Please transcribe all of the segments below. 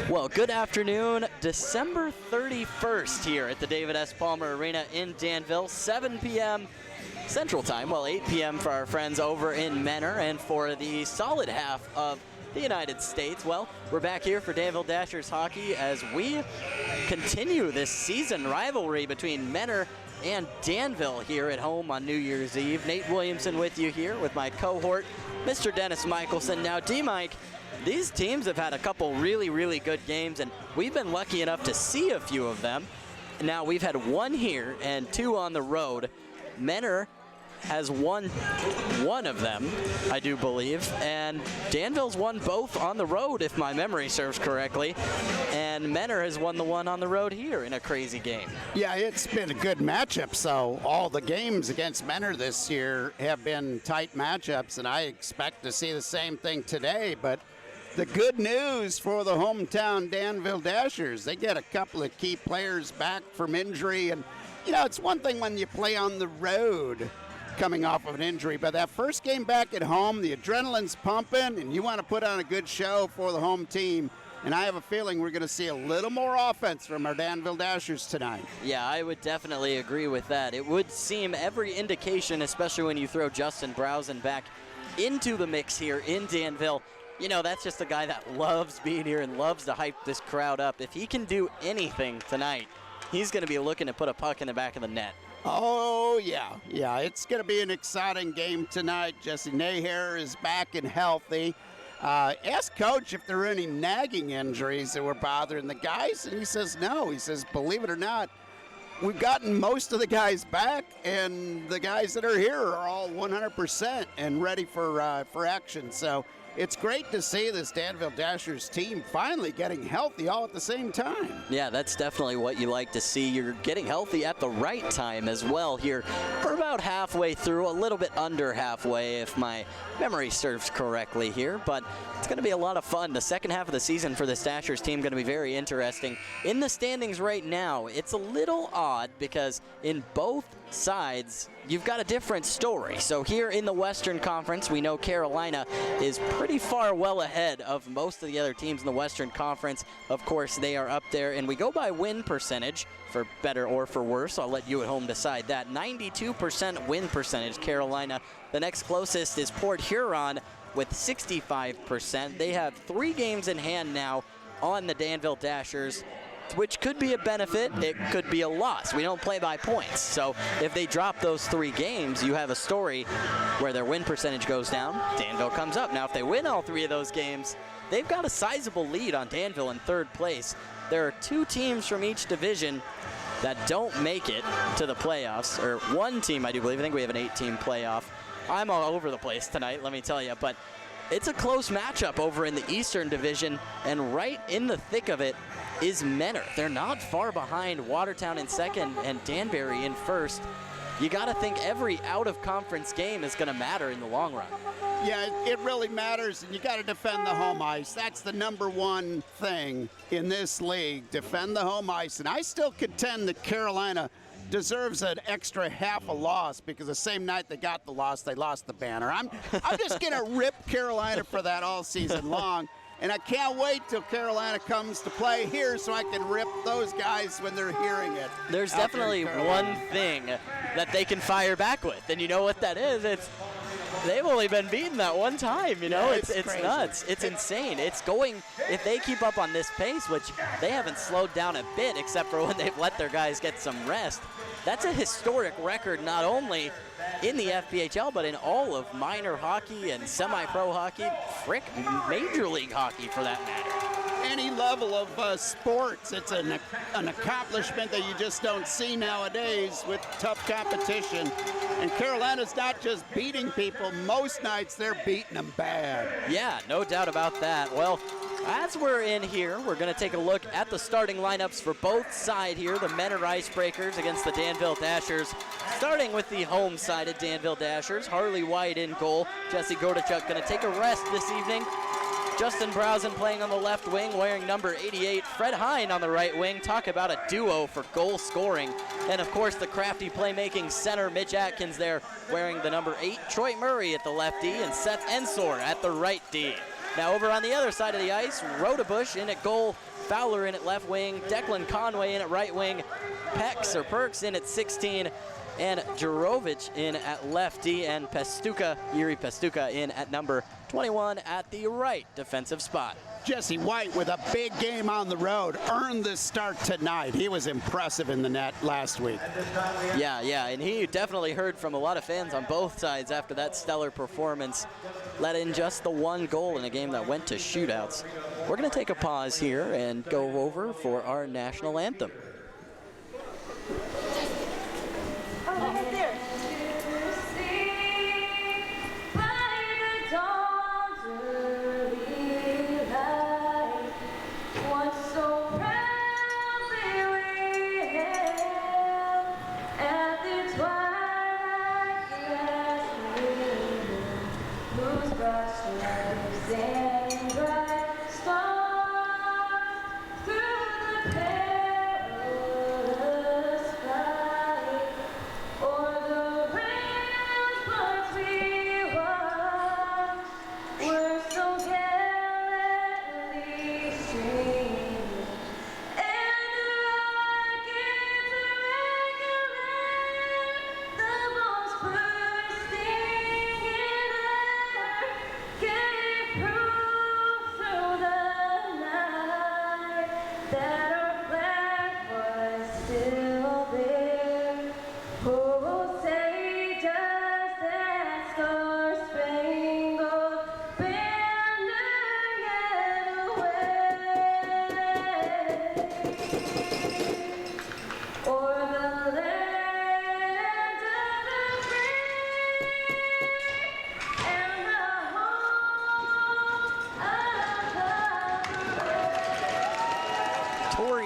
Well, good afternoon. December 31st here at the David S. Palmer Arena in Danville, 7 p.m. Central Time, well, 8 p.m. for our friends over in Menor, and for the solid half of the United States. Well, we're back here for Danville Dashers hockey as we continue this season rivalry between Menor and Danville here at home on New Year's Eve. Nate Williamson with you here with my cohort, Mr. Dennis Michelson. Now, D-Mike, these teams have had a couple really good games, and we've been lucky enough to see a few of them. Now, we've had one here and two on the road. Menor has won one of them, I do believe, and Danville's won both on the road, if my memory serves correctly, and Menor has won the one on the road here in a crazy game. Yeah, it's been a good matchup, so all the games against Menor this year have been tight matchups, and I expect to see the same thing today, but the good news for the hometown Danville Dashers, they get a couple of key players back from injury, and you know, it's one thing when you play on the road coming off of an injury, but that first game back at home, the adrenaline's pumping, and you want to put on a good show for the home team. And I have a feeling we're going to see a little more offense from our Danville Dashers tonight. Yeah, I would definitely agree with that. It would seem every indication, especially when you throw Justin Browsen back into the mix here in Danville. You know, that's just a guy that loves being here and loves to hype this crowd up. If he can do anything tonight, he's going to be looking to put a puck in the back of the net. Oh, yeah. Yeah, it's going to be an exciting game tonight. Jesse Naher is back and healthy. Ask Coach if there are any nagging injuries that were bothering the guys, and he says no. He says, believe it or not, we've gotten most of the guys back, and the guys that are here are all 100% and ready for action. So it's great to see this Danville Dashers team finally getting healthy all at the same time. Yeah, that's definitely what you like to see. You're getting healthy at the right time as well here. We're about halfway through, a little bit under halfway if my memory serves correctly here, but it's going to be a lot of fun. The second half of the season for this Dashers team going to be very interesting. In the standings right now, it's a little odd because in both sides, you've got a different story. So here in the Western Conference, we know Carolina is pretty far well ahead of most of the other teams in the Western Conference. Of course, they are up there, and we go by win percentage, for better or for worse. I'll let you at home decide that. 92% win percentage, Carolina. The next closest is Port Huron with 65%. They have 3 games in hand now on the Danville Dashers, which could be a benefit, it could be a loss. We don't play by points. So if they drop those 3 games, you have a story where their win percentage goes down, Danville comes up. Now if they win all 3 of those games, they've got a sizable lead on Danville in 3rd place. There are 2 teams from each division that don't make it to the playoffs, or 1 team, I do believe. I think we have an 8-team playoff. I'm all over the place tonight, let me tell you, but it's a close matchup over in the Eastern Division, and right in the thick of it is Menor. They're not far behind Watertown in 2nd and Danbury in 1st. You got to think every out-of-conference game is going to matter in the long run. Yeah, it really matters, and you got to defend the home ice. That's the number one thing in this league, defend the home ice. And I still contend that Carolina deserves an extra half a loss because the same night they got the loss, they lost the banner. I'm just going to rip Carolina for that all season long. And I can't wait till Carolina comes to play here so I can rip those guys when they're hearing it. There's definitely one thing that they can fire back with, and you know what that is? They've only been beaten that one time, you know? Yeah, it's nuts. It's insane. It's going, if they keep up on this pace, which they haven't slowed down a bit except for when they've let their guys get some rest, that's a historic record not only in the FPHL, but in all of minor hockey and semi-pro hockey, Major League hockey for that matter. Any level of sports, it's an accomplishment that you just don't see nowadays with tough competition. And Carolina's not just beating people. Most nights they're beating them bad. Yeah, no doubt about that. Well, as we're in here, we're going to take a look at the starting lineups for both sides here. The Menor Icebreakers against the Danville Dashers. Starting with the home side of Danville Dashers, Harley White in goal. Jesse Gordichuk going to take a rest this evening. Justin Browsen playing on the left wing, wearing number 88. Fred Hine on the right wing. Talk about a duo for goal scoring. And, of course, the crafty playmaking center, Mitch Atkins there, wearing the number 8. Troy Murray at the left D, and Seth Ensor at the right D. Now over on the other side of the ice, Rodebush in at goal, Fowler in at left wing, Declan Conway in at right wing, Perks in at 16, and Jurovic in at lefty, and Yuri Pestuka in at number 21 at the right defensive spot. Jesse White with a big game on the road earned the start tonight. He was impressive in the net last week. Yeah, and he definitely heard from a lot of fans on both sides after that stellar performance. Let in just the one goal in a game that went to shootouts. We're going to take a pause here and go over for our national anthem.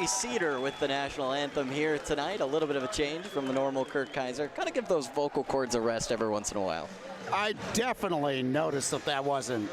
Cedar with the national anthem here tonight. A little bit of a change from the normal Kurt Kaiser. Gotta give those vocal cords a rest every once in a while. I definitely noticed that wasn't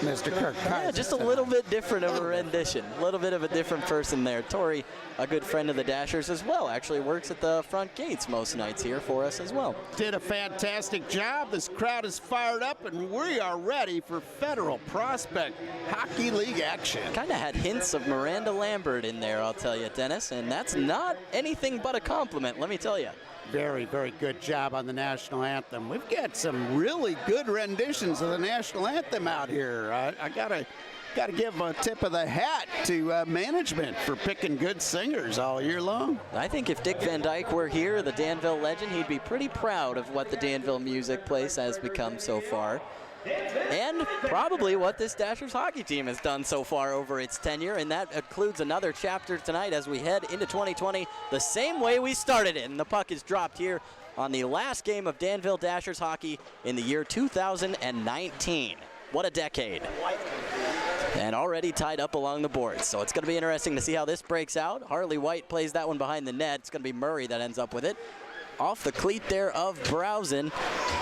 Mr. Kurt Kaiser. Yeah, just a little bit different of a rendition. A little bit of a different person there. Tori, a good friend of the Dashers as well, actually works at the front gates most nights here for us as well. Did a fantastic job. This crowd is fired up, and we are ready for Federal Prospect Hockey League action. Kind of had hints of Miranda Lambert in there, I'll tell you, Dennis, and that's not anything but a compliment, let me tell you. Very, very good job on the national anthem. We've got some really good renditions of the national anthem out here. I gotta give a tip of the hat to management for picking good singers all year long. I think if Dick Van Dyke were here, the Danville legend, he'd be pretty proud of what the Danville music place has become so far. And probably what this Dashers hockey team has done so far over its tenure, and that includes another chapter tonight as we head into 2020 the same way we started it. And the puck is dropped here on the last game of Danville Dashers hockey in the year 2019. What a decade. And already tied up along the boards. So it's going to be interesting to see how this breaks out. Harley White plays that one behind the net. It's going to be Murray that ends up with it. Off the cleat there of Browsen.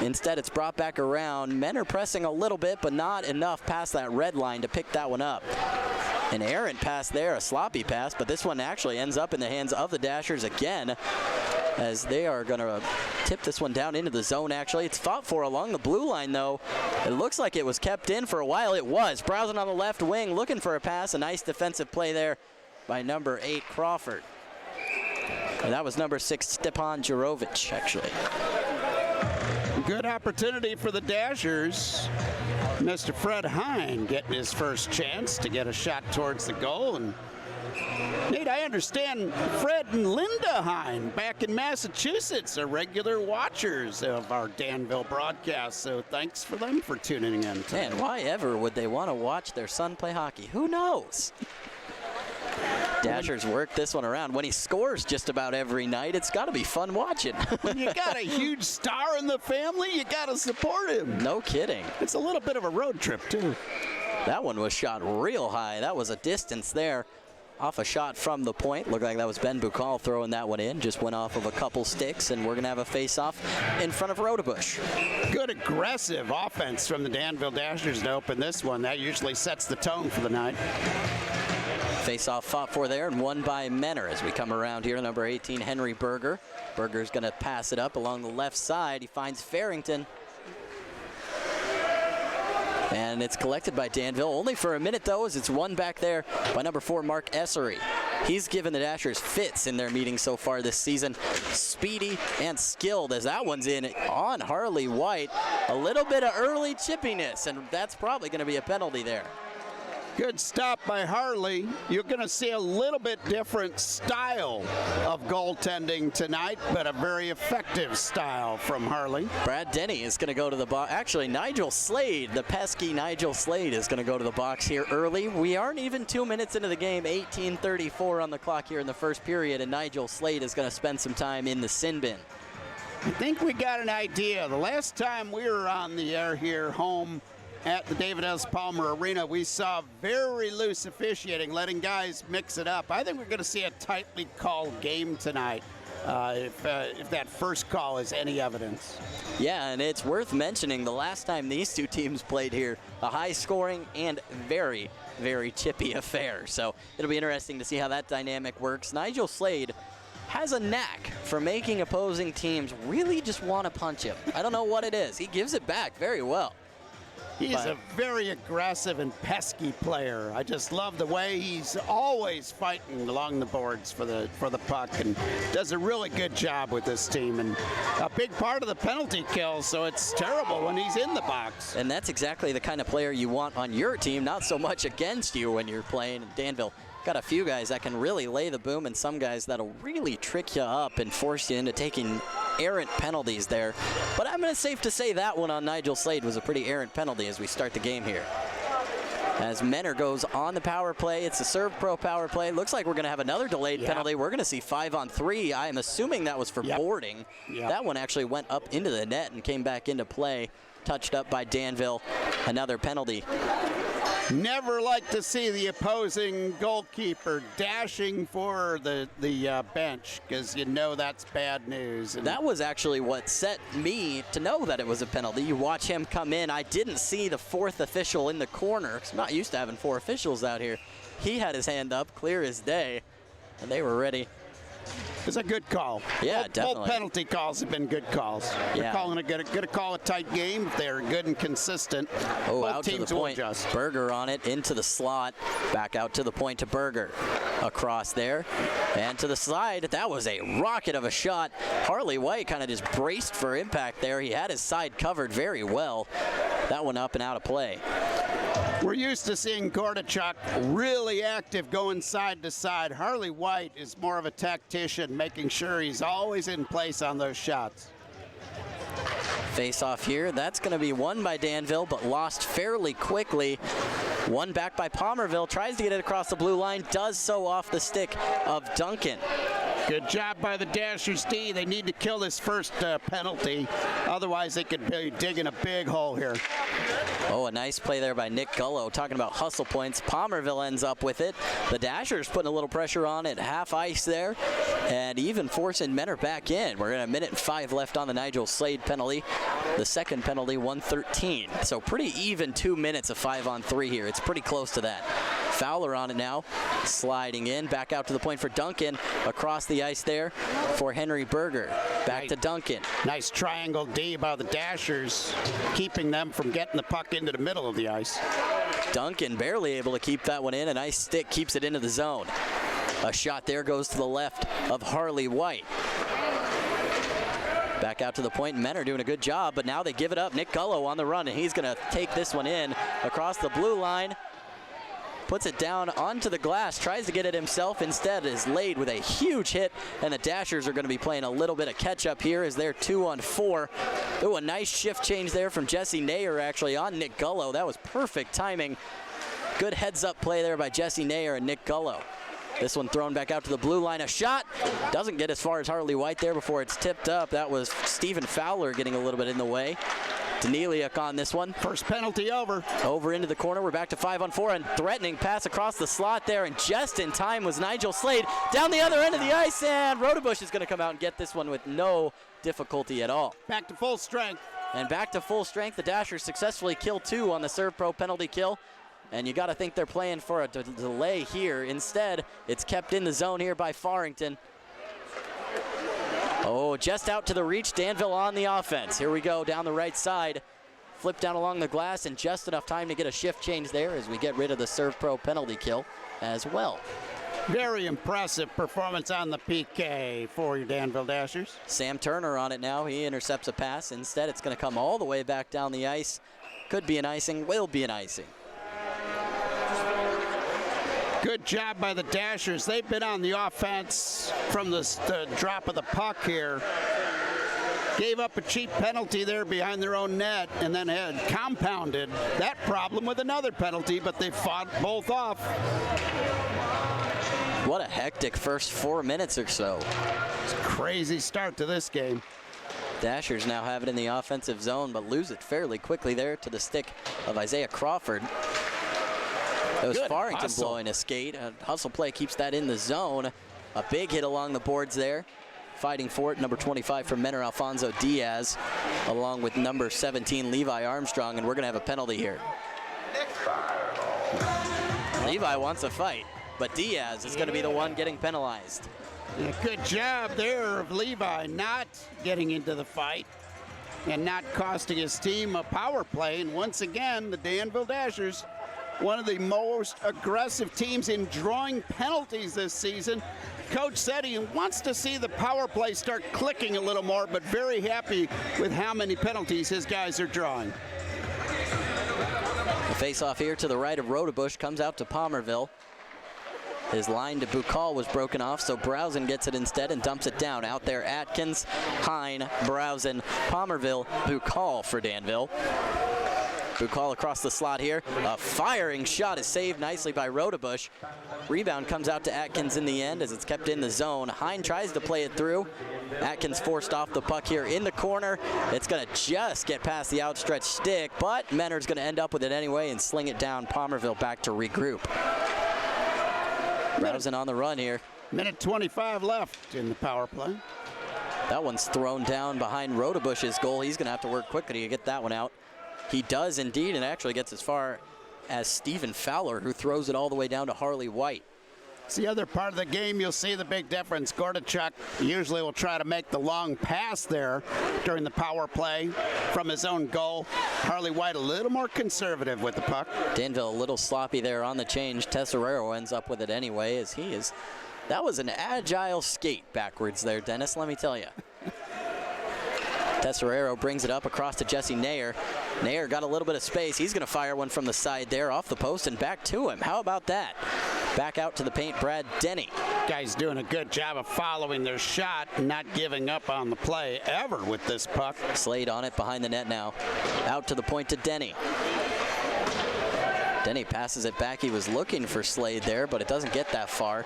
Instead, it's brought back around. Men are pressing a little bit, but not enough past that red line to pick that one up. An errant pass there, a sloppy pass, but this one actually ends up in the hands of the Dashers again, as they are going to tip this one down into the zone, actually. It's fought for along the blue line, though. It looks like it was kept in for a while. It was. Browsen on the left wing looking for a pass. A nice defensive play there by number 8, Crawford. And that was number 6, Stepan Jurovic, actually. Good opportunity for the Dashers. Mr. Fred Hine getting his first chance to get a shot towards the goal. And Nate, I understand Fred and Linda Hine back in Massachusetts are regular watchers of our Danville broadcast, so thanks for them for tuning in. Man, why ever would they want to watch their son play hockey? Who knows? Dashers work this one around. When he scores just about every night, it's got to be fun watching. When you got a huge star in the family, you got to support him. No kidding. It's a little bit of a road trip, too. That one was shot real high. That was a distance there. Off a shot from the point. Looked like that was Ben Bukal throwing that one in. Just went off of a couple sticks, and we're going to have a face-off in front of Rodebush. Good aggressive offense from the Danville Dashers to open this one. That usually sets the tone for the night. Face-off fought for there and won by Menor as we come around here. Number 18, Henry Berger. Berger's going to pass it up along the left side. He finds Farrington. And it's collected by Danville, only for a minute though, as it's won back there by number 4, Mark Essery. He's given the Dashers fits in their meetings so far this season. Speedy and skilled, as that one's in on Harley White. A little bit of early chippiness, and that's probably going to be a penalty there. Good stop by Harley. You're going to see a little bit different style of goaltending tonight, but a very effective style from Harley. Brad Denny is going to go to the box. Actually, Nigel Slade, the pesky Nigel Slade, is going to go to the box here early. We aren't even 2 minutes into the game, 18:34 on the clock here in the first period, and Nigel Slade is going to spend some time in the sin bin. I think we got an idea. The last time we were on the air here home at the David S. Palmer Arena, we saw very loose officiating, letting guys mix it up. I think we're going to see a tightly called game tonight, if that first call is any evidence. Yeah, and it's worth mentioning the last time these two teams played here, a high-scoring and very, very chippy affair. So it'll be interesting to see how that dynamic works. Nigel Slade has a knack for making opposing teams really just want to punch him. I don't know what it is. He gives it back very well. He's a very aggressive and pesky player. I just love the way he's always fighting along the boards for the puck, and does a really good job with this team, and a big part of the penalty kill, so it's terrible when he's in the box. And that's exactly the kind of player you want on your team, not so much against you when you're playing. Danville got a few guys that can really lay the boom, and some guys that'll really trick you up and force you into taking errant penalties there. But I'm going to safe to say that one on Nigel Slade was a pretty errant penalty as we start the game here. As Menor goes on the power play, it's a Serve Pro power play. Looks like we're going to have another delayed penalty. We're going to see 5-on-3. I am assuming that was for boarding. That one actually went up into the net and came back into play. Touched up by Danville. Another penalty. Never like to see the opposing goalkeeper dashing for the bench, because you know that's bad news. And that was actually what set me to know that it was a penalty. You watch him come in. I didn't see the fourth official in the corner, because I'm not used to having 4 officials out here. He had his hand up, clear as day, and they were ready. It's a good call. Yeah, definitely. Both penalty calls have been good calls. They're calling going to call a tight game if they're good and consistent. Oh, both out teams to the point. Will adjust. Berger on it, into the slot, back out to the point to Berger. Across there, and to the side. That was a rocket of a shot. Harley White kind of just braced for impact there. He had his side covered very well. That one up and out of play. We're used to seeing Gordichuk really active going side to side. Harley White is more of a tactician, making sure he's always in place on those shots. Face off here. That's going to be won by Danville, but lost fairly quickly. Won back by Palmerville. Tries to get it across the blue line. Does so off the stick of Duncan. Good job by the Dashers D. They need to kill this first penalty. Otherwise, they could be digging a big hole here. Oh, a nice play there by Nick Gullo. Talking about hustle points. Palmerville ends up with it. The Dashers putting a little pressure on at half ice there, and even forcing Menor back in. We're in 1:05 left on the Nigel Slade penalty. The second penalty, 1:13. So pretty even 2 minutes of 5-on-3 here. It's pretty close to that. Fowler on it now, sliding in, back out to the point for Duncan, across the ice there for Henry Berger. Back to Duncan. Nice triangle D by the Dashers, keeping them from getting the puck into the middle of the ice. Duncan barely able to keep that one in. A nice stick keeps it into the zone. A shot there goes to the left of Harley White. Back out to the point, Menor doing a good job, but now they give it up. Nick Gullo on the run, and he's going to take this one in across the blue line. Puts it down onto the glass, tries to get it himself, instead is laid with a huge hit, and the Dashers are going to be playing a little bit of catch-up here as they're 2-on-4. Ooh, a nice shift change there from Jesse Nayer actually on Nick Gullo. That was perfect timing. Good heads-up play there by Jesse Nayer and Nick Gullo. This one thrown back out to the blue line. A shot doesn't get as far as Harley White there before it's tipped up. That was Stephen Fowler getting a little bit in the way. Daniliuk on this one. First penalty over. Over into the corner. We're back to 5-on-4, and threatening pass across the slot there, and just in time was Nigel Slade down the other end of the ice, and Rodebush is going to come out and get this one with no difficulty at all. Back to full strength. And back to full strength. The Dashers successfully kill 2 on the Serve Pro penalty kill. And you got to think they're playing for a delay here. Instead, it's kept in the zone here by Farrington. Oh, just out to the reach. Danville on the offense. Here we go down the right side. flip down along the glass, and just enough time to get a shift change there as we get rid of the Serve Pro penalty kill as well. Very impressive performance on the PK for your Danville Dashers. Sam Turner on it now. He intercepts a pass. Instead, it's going to come all the way back down the ice. Could be an icing, will be an icing. Good job by the Dashers. They've been on the offense from the drop of the puck here. Gave up a cheap penalty there behind their own net and then had compounded that problem with another penalty, but they fought both off. What a hectic first 4 minutes or so. It's a crazy start to this game. Dashers now have it in the offensive zone, but lose it fairly quickly there to the stick of Isaiah Crawford. That was Farrington blowing a skate. A hustle play keeps that in the zone. A big hit along the boards there. Fighting for it, number 25 from Menor, Alfonso Diaz, along with number 17, Levi Armstrong, and we're going to have a penalty here. Levi wants a fight, but Diaz is going to be the one getting penalized. Yeah, good job there of Levi not getting into the fight and not costing his team a power play. And once again, the Danville Dashers, one of the most aggressive teams in drawing penalties this season. Coach said he wants to see the power play start clicking a little more, but very happy with how many penalties his guys are drawing. The face-off here to the right of Rodebush comes out to Palmerville. His line to Bukal was broken off, so Browsen gets it instead and dumps it down. Out there, Atkins, Hine, Browsen, Palmerville, Bukal for Danville. Bukal across the slot here. A firing shot is saved nicely by Rodebush. Rebound comes out to Atkins in the end as it's kept in the zone. Hine tries to play it through. Atkins forced off the puck here in the corner. It's going to just get past the outstretched stick, but Menor's going to end up with it anyway and sling it down. Palmerville back to regroup. Browsen on the run here. Minute 25 left in the power play. That one's thrown down behind Rodebush's goal. He's going to have to work quickly to get that one out. He does indeed, and actually gets as far as Stephen Fowler, who throws it all the way down to Harley White. It's the other part of the game, you'll see the big difference. Gordichuk usually will try to make the long pass there during the power play from his own goal. Harley White a little more conservative with the puck. Danville a little sloppy there on the change. Tesserero ends up with it anyway, as he is. That was an agile skate backwards there, Dennis, let me tell you. Tesserero brings it up across to Jesse Nair. Nair got a little bit of space. He's going to fire one from the side there off the post and back to him. How about that? Back out to the paint, Brad Denny. Guys doing a good job of following their shot and not giving up on the play ever with this puck. Slade on it behind the net now. Out to the point to Denny. Denny passes it back. He was looking for Slade there, but it doesn't get that far.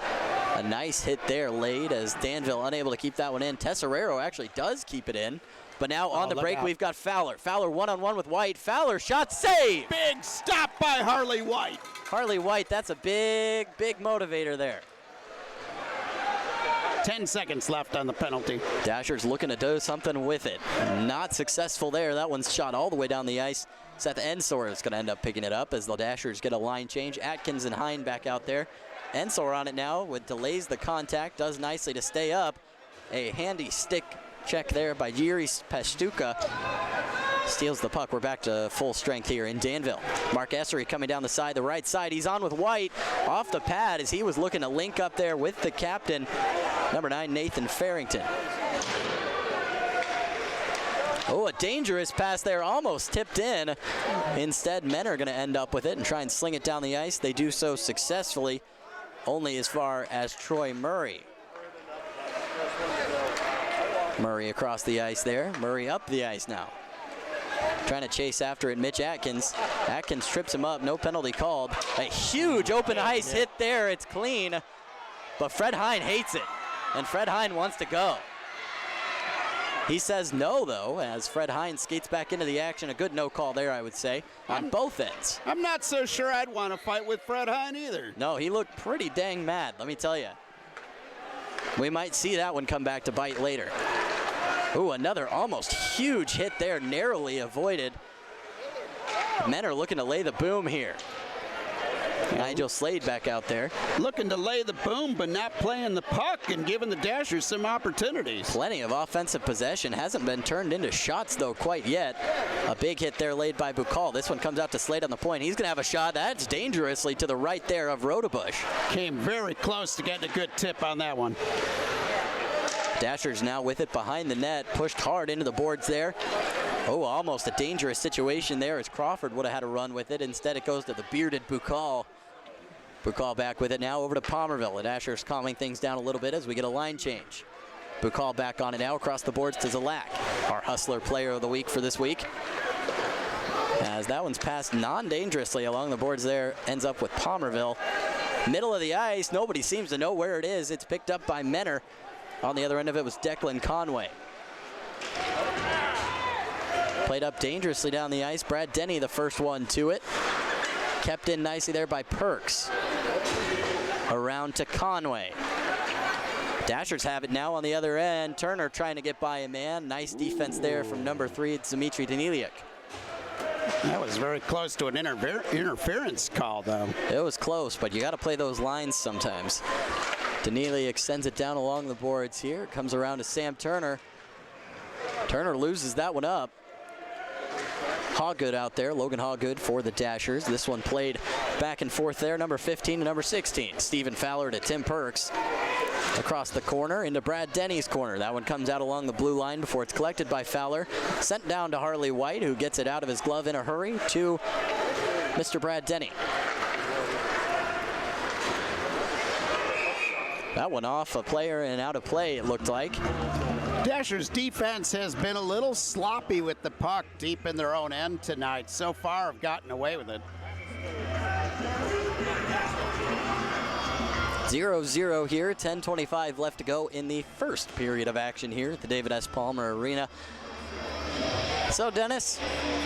A nice hit there laid as Danville unable to keep that one in. Tesserero actually does keep it in. But now on the break, we've got Fowler. Fowler one-on-one with White. Fowler shot save! Big stop by Harley White. Harley White, that's a big, big motivator there. 10 seconds left on the penalty. Dashers looking to do something with it. Not successful there. That one's shot all the way down the ice. Seth Ensor is going to end up picking it up as the Dashers get a line change. Atkins and Hine back out there. Ensor on it now with delays the contact. Does nicely to stay up. A handy stick check there by Yuri Pastuka. Steals the puck. We're back to full strength here in Danville. Mark Essery coming down the side, the right side. He's on with White off the pad as he was looking to link up there with the captain, number 9, Nathan Farrington. Oh, a dangerous pass there, almost tipped in. Instead, men are going to end up with it and try and sling it down the ice. They do so successfully, only as far as Troy Murray. Murray across the ice there. Murray up the ice now. Trying to chase after it, Mitch Atkins. Atkins trips him up, no penalty called. A huge open ice hit there, it's clean. But Fred Hine hates it, and Fred Hine wants to go. He says no, though, as Fred Hine skates back into the action. A good no call there, I would say, on both ends. I'm not so sure I'd want to fight with Fred Hine either. No, he looked pretty dang mad, let me tell you. We might see that one come back to bite later. Ooh, another almost huge hit there, narrowly avoided. Men are looking to lay the boom here. Nigel Slade back out there. Looking to lay the boom, but not playing the puck and giving the Dashers some opportunities. Plenty of offensive possession. Hasn't been turned into shots, though, quite yet. A big hit there laid by Bukal. This one comes out to Slade on the point. He's going to have a shot. That's dangerously to the right there of Rodebush. Came very close to getting a good tip on that one. Dashers now with it behind the net. Pushed hard into the boards there. Oh, almost a dangerous situation there as Crawford would have had a run with it. Instead, it goes to the bearded Bukal. Bukal back with it now over to Palmerville. The Dashers calming things down a little bit as we get a line change. Bukal back on it now across the boards to Zalak, our Hustler Player of the Week for this week. As that one's passed non-dangerously along the boards there, ends up with Palmerville. Middle of the ice, nobody seems to know where it is. It's picked up by Menor. On the other end of it was Declan Conway. Played up dangerously down the ice. Brad Denny, the first one to it. Kept in nicely there by Perks. Around to Conway. Dashers have it now on the other end. Turner trying to get by a man. Nice defense there from number 3, Dmitry Daniliuk. That was very close to an interference call, though. It was close, but you got to play those lines sometimes. Daniliuk sends it down along the boards here. Comes around to Sam Turner. Turner loses that one up. Hawgood out there, Logan Hawgood for the Dashers. This one played back and forth there, number 15 to number 16. Stephen Fowler to Tim Perks. Across the corner into Brad Denny's corner. That one comes out along the blue line before it's collected by Fowler. Sent down to Harley White, who gets it out of his glove in a hurry to Mr. Brad Denny. That one off a player and out of play, it looked like. Dashers' defense has been a little sloppy with the puck deep in their own end tonight. So far, have gotten away with it. 0-0 here, 10:25 left to go in the first period of action here at the David S. Palmer Arena. So Dennis,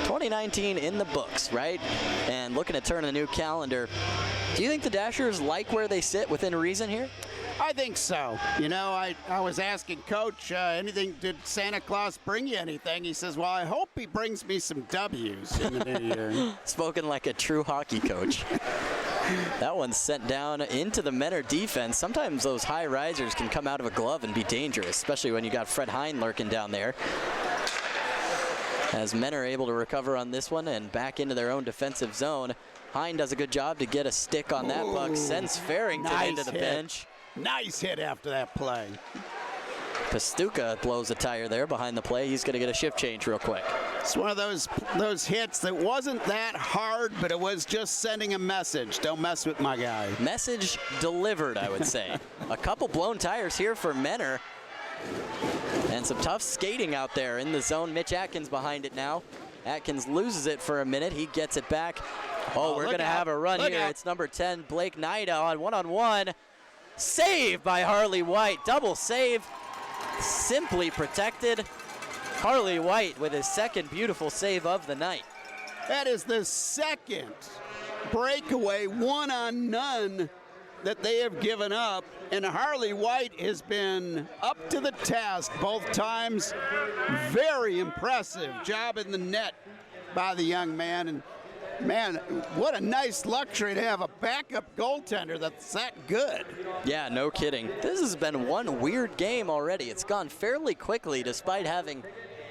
2019 in the books, right? And looking at turning a new calendar, do you think the Dashers like where they sit within reason here? I think so. You know, I was asking Coach, did Santa Claus bring you anything? He says, well, I hope he brings me some W's in the new year. Spoken like a true hockey coach. That one's sent down into the Menor defense. Sometimes those high risers can come out of a glove and be dangerous, especially when you got Fred Hine lurking down there. As Menor able to recover on this one and back into their own defensive zone. Hine does a good job to get a stick on that puck, sends Farrington into the bench. Nice hit after that play. Pastuca blows a tire there behind the play. He's going to get a shift change real quick. It's one of those hits that wasn't that hard, but it was just sending a message. Don't mess with my guy. Message delivered, I would say. A couple blown tires here for Menor. And some tough skating out there in the zone. Mitch Atkins behind it now. Atkins loses it for a minute. He gets it back. Oh, we're going to have a run here. It's number 10, Blake Nida on one-on-one. Save by Harley White. Double save. Simply protected. Harley White with his second beautiful save of the night. That is the second breakaway one-on-none that they have given up, and Harley White has been up to the task both times. Very impressive job in the net by the young man, and man, what a nice luxury to have a backup goaltender that's that good. Yeah, no kidding. This has been one weird game already. It's gone fairly quickly despite having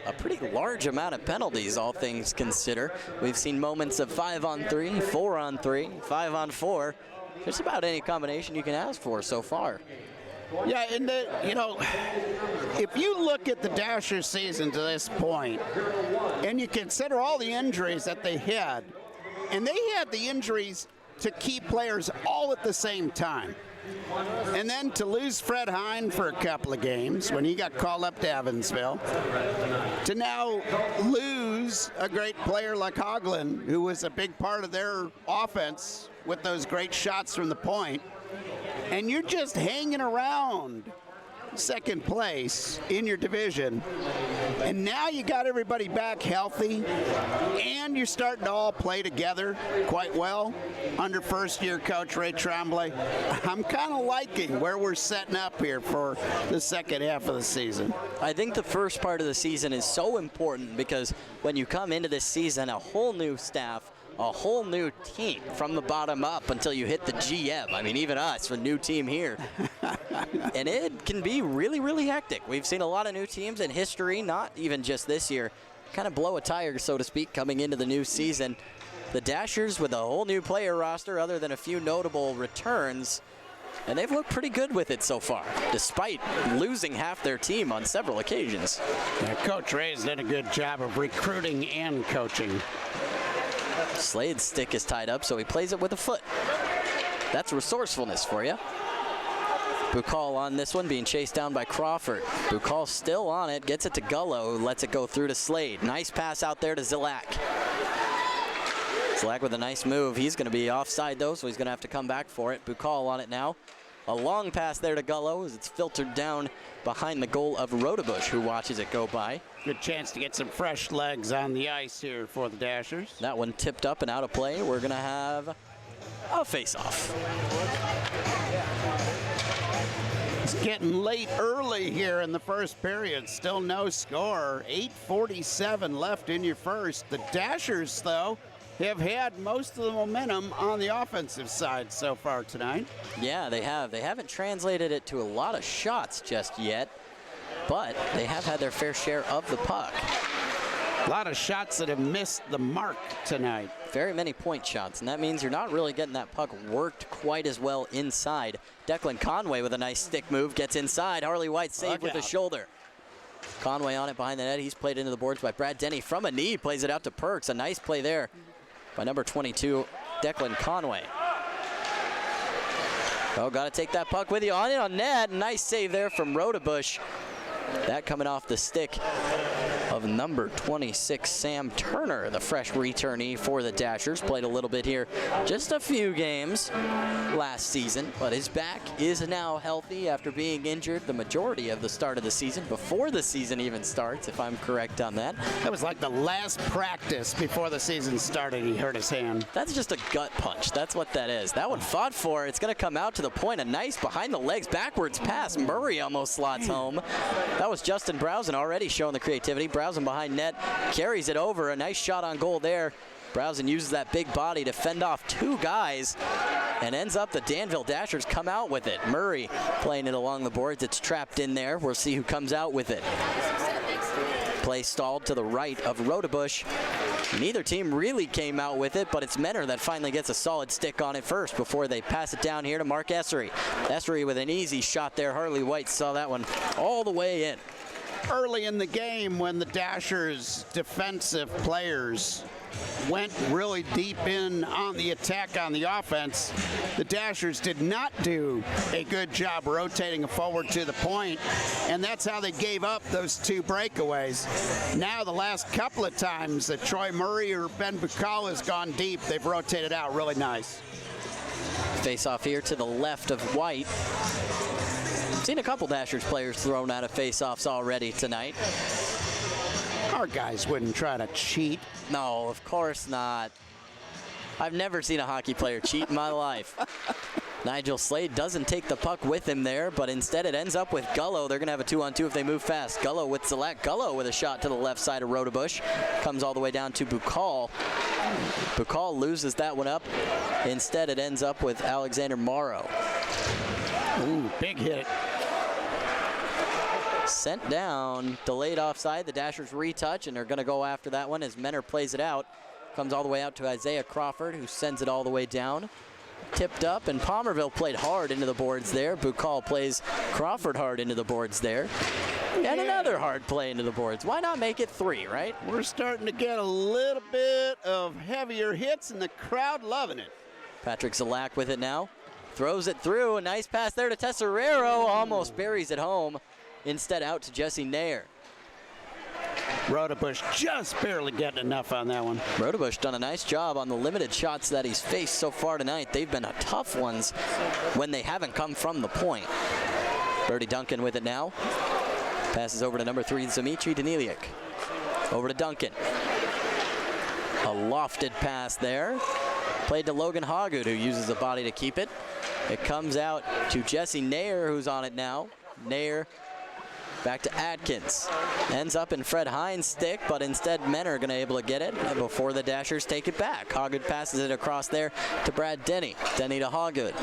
a pretty large amount of penalties, all things considered. We've seen moments of 5-on-3, 4-on-3, 5-on-4. Just about any combination you can ask for so far. Yeah, and if you look at the Dashers season to this point, and you consider all the injuries that they had, and they had the injuries to key players all at the same time. And then to lose Fred Hine for a couple of games when he got called up to Evansville, to now lose a great player like Hoagland, who was a big part of their offense with those great shots from the point, and you're just hanging around second place in your division, and now you got everybody back healthy, and you're starting to all play together quite well under first-year coach Ray Tremblay. I'm kind of liking where we're setting up here for the second half of the season. I think the first part of the season is so important because when you come into this season, a whole new staff, a whole new team from the bottom up until you hit the GM. I mean, even us, a new team here. And it can be really, really hectic. We've seen a lot of new teams in history, not even just this year, kind of blow a tire, so to speak, coming into the new season. The Dashers with a whole new player roster other than a few notable returns, and they've looked pretty good with it so far, despite losing half their team on several occasions. Yeah, Coach Ray's done a good job of recruiting and coaching. Slade's stick is tied up, so he plays it with a foot. That's resourcefulness for you. Bukal on this one, being chased down by Crawford. Bukal still on it, gets it to Gullo, lets it go through to Slade. Nice pass out there to Zilak. Zilak with a nice move. He's going to be offside, though, so he's going to have to come back for it. Bukal on it now. A long pass there to Gullo as it's filtered down behind the goal of Rodebush, who watches it go by. Good chance to get some fresh legs on the ice here for the Dashers. That one tipped up and out of play. We're going to have a face-off. It's getting late early here in the first period. Still no score. 8:47 left in your first. The Dashers, though, have had most of the momentum on the offensive side so far tonight. Yeah, they have. They haven't translated it to a lot of shots just yet, but they have had their fair share of the puck. A lot of shots that have missed the mark tonight. Very many point shots, and that means you're not really getting that puck worked quite as well inside. Declan Conway with a nice stick move gets inside. Harley White saved with the shoulder. Conway on it behind the net. He's played into the boards by Brad Denny from a knee. Plays it out to Perks. A nice play there by number 22, Declan Conway. Oh, got to take that puck with you on it on net. Nice save there from Rodebush. That coming off the stick of number 26, Sam Turner, the fresh returnee for the Dashers. Played a little bit here, just a few games last season, but his back is now healthy after being injured the majority of the start of the season, before the season even starts, if I'm correct on that. That was like the last practice before the season started. He hurt his hand. That's just a gut punch. That's what that is. That one fought for. It's going to come out to the point. A nice behind the legs backwards pass. Murray almost slots home. That was Justin Browsen already showing the creativity. Browsen behind net, carries it over. A nice shot on goal there. Browsen uses that big body to fend off two guys and ends up the Danville Dashers come out with it. Murray playing it along the boards. It's trapped in there. We'll see who comes out with it. Play stalled to the right of Rodebush. Neither team really came out with it, but it's Menor that finally gets a solid stick on it first before they pass it down here to Mark Essery. Essery with an easy shot there. Harley White saw that one all the way in. Early in the game, when the Dashers' defensive players went really deep in on the attack on the offense, the Dashers did not do a good job rotating forward to the point, and that's how they gave up those two breakaways. Now the last couple of times that Troy Murray or Ben Bukal has gone deep, they've rotated out really nice. Face off here to the left of White. Seen a couple Dashers players thrown out of face-offs already tonight. Our guys wouldn't try to cheat. No, of course not. I've never seen a hockey player cheat in my life. Nigel Slade doesn't take the puck with him there, but instead it ends up with Gullo. They're going to have a 2-on-2 if they move fast. Gullo with Zilak. Gullo with a shot to the left side of Rodebush. Comes all the way down to Bukal. Bukal loses that one up. Instead, it ends up with Alexander Morrow. Ooh, big hit. Sent down, delayed offside. The Dashers retouch, and they're going to go after that one as Menor plays it out. Comes all the way out to Isaiah Crawford, who sends it all the way down. Tipped up, and Palmerville played hard into the boards there. Bukal plays Crawford hard into the boards there. And another hard play into the boards. Why not make it 3, right? We're starting to get a little bit of heavier hits, and the crowd loving it. Patrick Zilak with it now. Throws it through. A nice pass there to Tesserero. Almost buries it home. Instead out to Jesse Nair. Rodebush just barely getting enough on that one. Rodebush done a nice job on the limited shots that he's faced so far tonight. They've been tough ones when they haven't come from the point. Birdie Duncan with it now. Passes over to number 3, Dimitri Daniliuk. Over to Duncan. A lofted pass there. Played to Logan Hoggood, who uses the body to keep it. It comes out to Jesse Nair, who's on it now. Nair Back to Atkins. Ends up in Fred Hines' stick, but instead men are going to be able to get it before the Dashers take it back. Hoggood passes it across there to Brad Denny. Denny to Hoggood.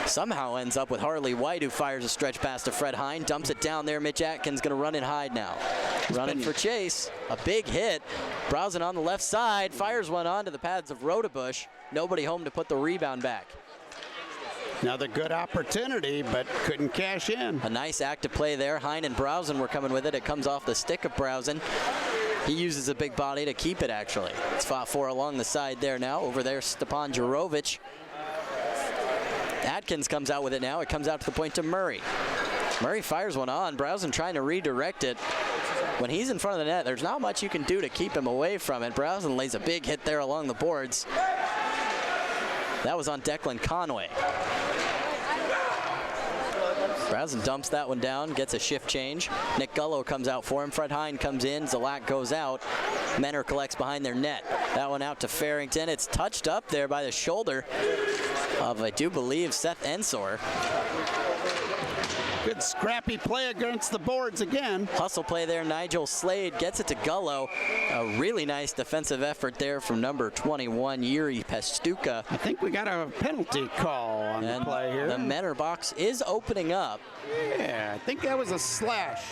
Somehow ends up with Harley White, who fires a stretch pass to Fred Hine. Dumps it down there. Mitch Atkins going to run and hide now. Running for chase. A big hit. Browsing on the left side. Fires one onto the pads of Rodebush. Nobody home to put the rebound back. Another good opportunity, but couldn't cash in. A nice active play there. Hine and Browsen were coming with it. It comes off the stick of Browsen. He uses a big body to keep it, actually. It's fought for along the side there now. Over there, Stepan Jurovic. Atkins comes out with it now. It comes out to the point to Murray. Murray fires one on. Browsen trying to redirect it. When he's in front of the net, there's not much you can do to keep him away from it. Browsen lays a big hit there along the boards. That was on Declan Conway. Browsen dumps that one down, gets a shift change. Nick Gullo comes out for him. Fred Hine comes in. Zalak goes out. Menor collects behind their net. That one out to Farrington. It's touched up there by the shoulder of, I do believe, Seth Ensor. Good scrappy play against the boards again. Hustle play there. Nigel Slade gets it to Gullo. A really nice defensive effort there from number 21, Yuri Pestuka. I think we got a penalty call on the play here. The Menor box is opening up. Yeah, I think that was a slash.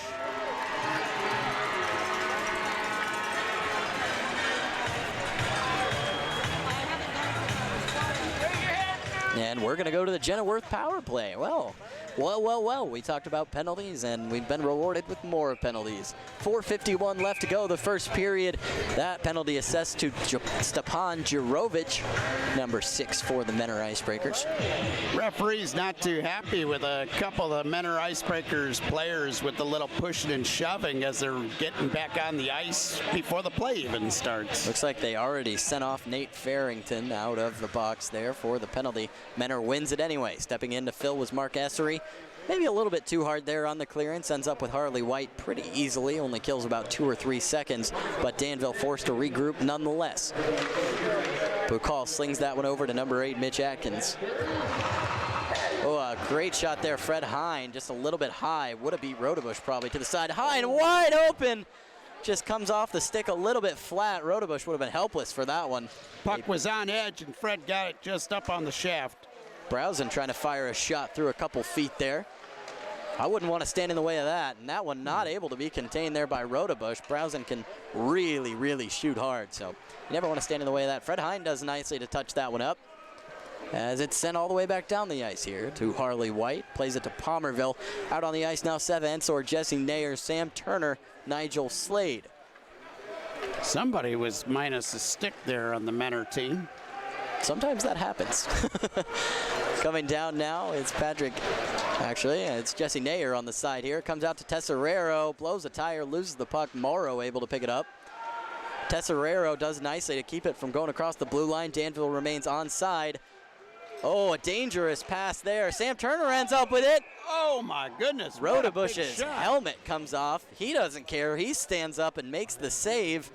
And we're going to go to the Jenniworth power play. Well, we talked about penalties, and we've been rewarded with more penalties. 4:51 left to go, the first period. That penalty assessed to Stepan Jurovic, number 6 for the Menor Icebreakers. Referee's not too happy with a couple of Menor Icebreakers players with the little pushing and shoving as they're getting back on the ice before the play even starts. Looks like they already sent off Nate Farrington out of the box there for the penalty. Menor wins it anyway. Stepping in to fill was Mark Essery. Maybe a little bit too hard there on the clearance. Ends up with Harley White pretty easily. Only kills about 2 or 3 seconds, but Danville forced to regroup nonetheless. Bukal slings that one over to number 8, Mitch Atkins. Oh, a great shot there. Fred Hine, just a little bit high. Would have beat Rodebush probably to the side. Hine wide open. Just comes off the stick a little bit flat. Rodebush would have been helpless for that one. Puck was on edge, and Fred got it just up on the shaft. Browsen trying to fire a shot through a couple feet there. I wouldn't want to stand in the way of that. And that one not able to be contained there by Rodebush. Browsen can really, really shoot hard. So you never want to stand in the way of that. Fred Hine does nicely to touch that one up, as it's sent all the way back down the ice here to Harley White. Plays it to Palmerville. Out on the ice now, Seth Ensor, Jesse Nayer, Sam Turner, Nigel Slade. Somebody was minus a stick there on the Menor team. Sometimes that happens. Coming down now, it's Patrick. Actually, it's Jesse Nayer on the side here. Comes out to Tesserero, blows a tire, loses the puck. Morrow able to pick it up. Tesserero does nicely to keep it from going across the blue line. Danville remains onside. Oh, a dangerous pass there. Sam Turner ends up with it. Oh my goodness. Rodebush's helmet comes off. He doesn't care. He stands up and makes the save.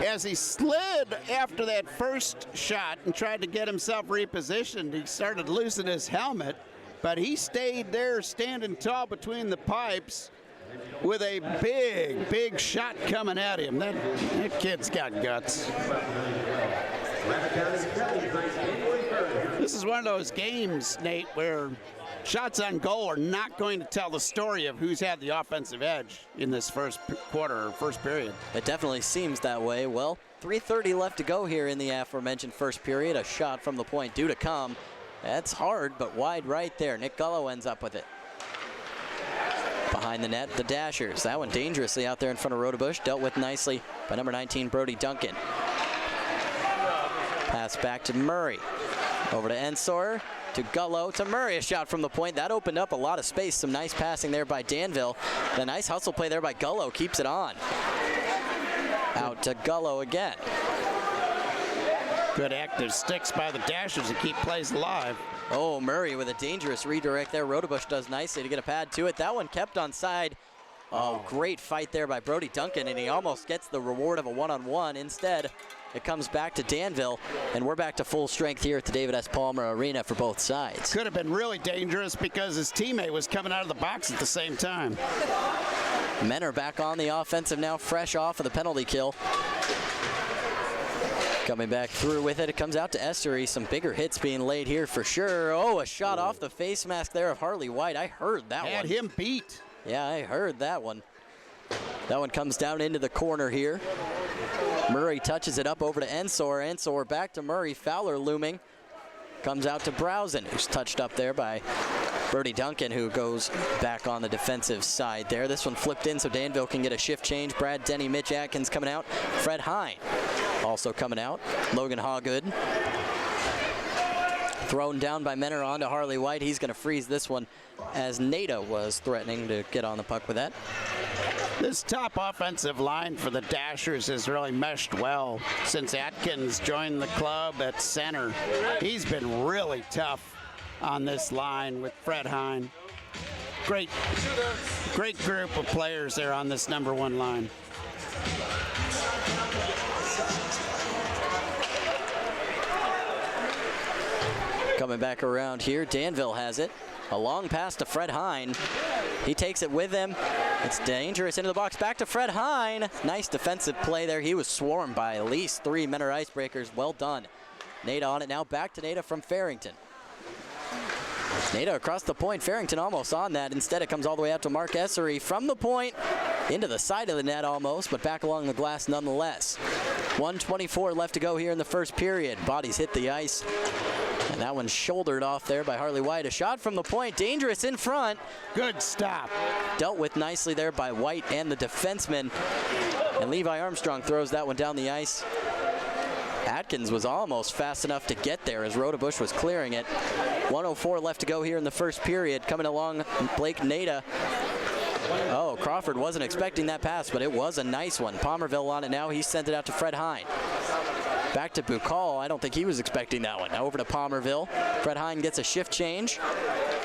As he slid after that first shot and tried to get himself repositioned, he started losing his helmet, but he stayed there standing tall between the pipes with a big shot coming at him. That kid's got guts. This is one of those games, Nate, where shots on goal are not going to tell the story of who's had the offensive edge in this first quarter or first period. It definitely seems that way. Well, 3:30 left to go here in the aforementioned first period. A shot from the point due to come. That's hard, but wide right there. Nick Gullo ends up with it. Behind the net, the Dashers. That one dangerously out there in front of Rodebush. Dealt with nicely by number 19, Brody Duncan. Pass back to Murray. Over to Ensor. To Gullo, to Murray, a shot from the point. That opened up a lot of space. Some nice passing there by Danville. The nice hustle play there by Gullo keeps it on. Out to Gullo again. Good active sticks by the Dashers to keep plays alive. Oh, Murray with a dangerous redirect there. Rodebush does nicely to get a pad to it. That one kept on side. Oh, great fight there by Brody Duncan, and he almost gets the reward of a one-on-one. Instead, It comes back to Danville, and we're back to full strength here at the David S. Palmer Arena for both sides. Could have been really dangerous because his teammate was coming out of the box at the same time. Men are back on the offensive now, fresh off of the penalty kill. Coming back through with it. It comes out to Estery. Some bigger hits being laid here for sure. Oh, a shot off the face mask there of Harley White. I heard that one. Had him beat. Yeah, I heard that one. That one comes down into the corner here. Murray touches it up over to Ensor. Ensor back to Murray. Fowler looming. Comes out to Browsen, who's touched up there by Brody Duncan, who goes back on the defensive side there. This one flipped in so Danville can get a shift change. Brad Denny, Mitch Atkins coming out. Fred Hine also coming out. Logan Hawgood thrown down by Menor onto Harley White. He's going to freeze this one as Nada was threatening to get on the puck with that. This top offensive line for the Dashers has really meshed well since Atkins joined the club at center. He's been really tough on this line with Fred Hine. Great group of players there on this number one line. Coming back around here, Danville has it. A long pass to Fred Hine. He takes it with him. It's dangerous into the box. Back to Fred Hine. Nice defensive play there. He was swarmed by at least 3 Menor Icebreakers. Well done. Nada on it now. Back to Nada from Farrington. Nada across the point. Farrington almost on that. Instead, it comes all the way out to Mark Essery from the point into the side of the net almost, but back along the glass nonetheless. 1:24 left to go here in the first period. Bodies hit the ice. And that one's shouldered off there by Harley White. A shot from the point, dangerous in front. Good stop. Dealt with nicely there by White and the defenseman. And Levi Armstrong throws that one down the ice. Atkins was almost fast enough to get there as Rodebush was clearing it. 1:04 left to go here in the first period. Coming along, Blake Nada. Oh, Crawford wasn't expecting that pass, but it was a nice one. Palmerville on it now. He sent it out to Fred Hine. Back to Bukal. I don't think he was expecting that one. Now over to Palmerville. Fred Hine gets a shift change.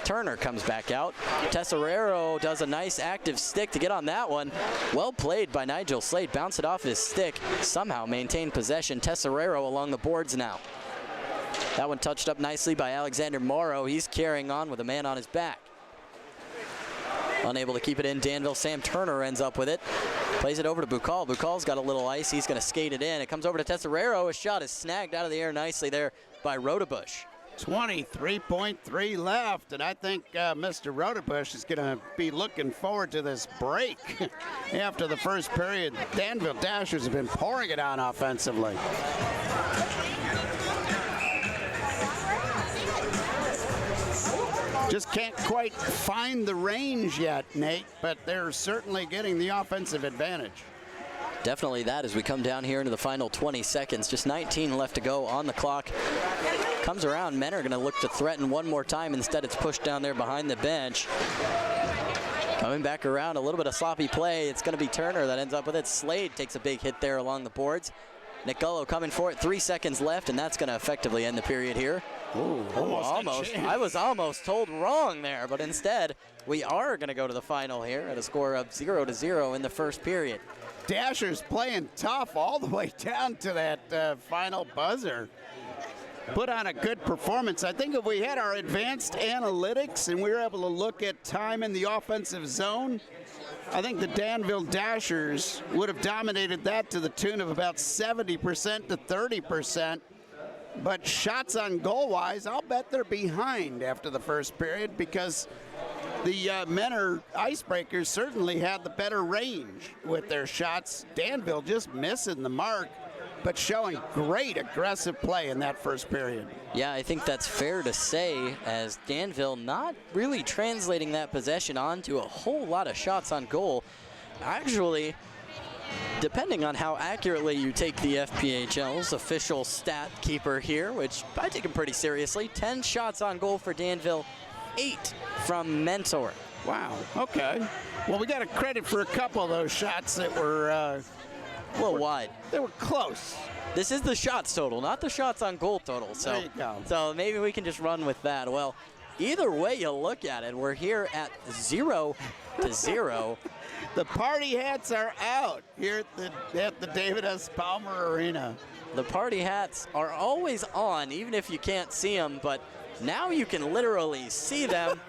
Turner comes back out. Tesserero does a nice active stick to get on that one. Well played by Nigel Slade. Bounced it off his stick. Somehow maintained possession. Tesserero along the boards now. That one touched up nicely by Alexander Morrow. He's carrying on with a man on his back. Unable to keep it in, Danville. Sam Turner ends up with it. Plays it over to Bukal. Bukal's got a little ice. He's going to skate it in. It comes over to Tesserero. A shot is snagged out of the air nicely there by Rodebush. 23.3 left, and I think Mr. Rodebush is going to be looking forward to this break. After the first period, Danville Dashers have been pouring it on offensively. Just can't quite find the range yet, Nate, but they're certainly getting the offensive advantage. Definitely that as we come down here into the final 20 seconds. Just 19 left to go on the clock. Comes around. Men are going to look to threaten one more time. Instead, it's pushed down there behind the bench. Coming back around, a little bit of sloppy play. It's going to be Turner that ends up with it. Slade takes a big hit there along the boards. Nick Gullo coming for it. 3 seconds left, and that's going to effectively end the period here. Ooh, almost. I was almost told wrong there, but instead, we are going to go to the final here at a score of 0-0 in the first period. Dashers playing tough all the way down to that final buzzer. Put on a good performance. I think if we had our advanced analytics and we were able to look at time in the offensive zone, I think the Danville Dashers would have dominated that to the tune of about 70% to 30%. But shots on goal-wise, I'll bet they're behind after the first period because the Menor Icebreakers certainly had the better range with their shots. Danville just missing the mark, but showing great aggressive play in that first period. Yeah, I think that's fair to say, as Danville not really translating that possession onto a whole lot of shots on goal. Actually, depending on how accurately you take the FPHL's official stat keeper here, which I take him pretty seriously, 10 shots on goal for Danville, 8 from Mentor. Wow, okay. Well, we got a credit for a couple of those shots that were a little wide. They were close. This is the shots total, not the shots on goal total. So, there you go. So maybe we can just run with that. Well, either way you look at it, we're here at 0-0. The party hats are out here at the David S. Palmer Arena. The party hats are always on, even if you can't see them, but now you can literally see them.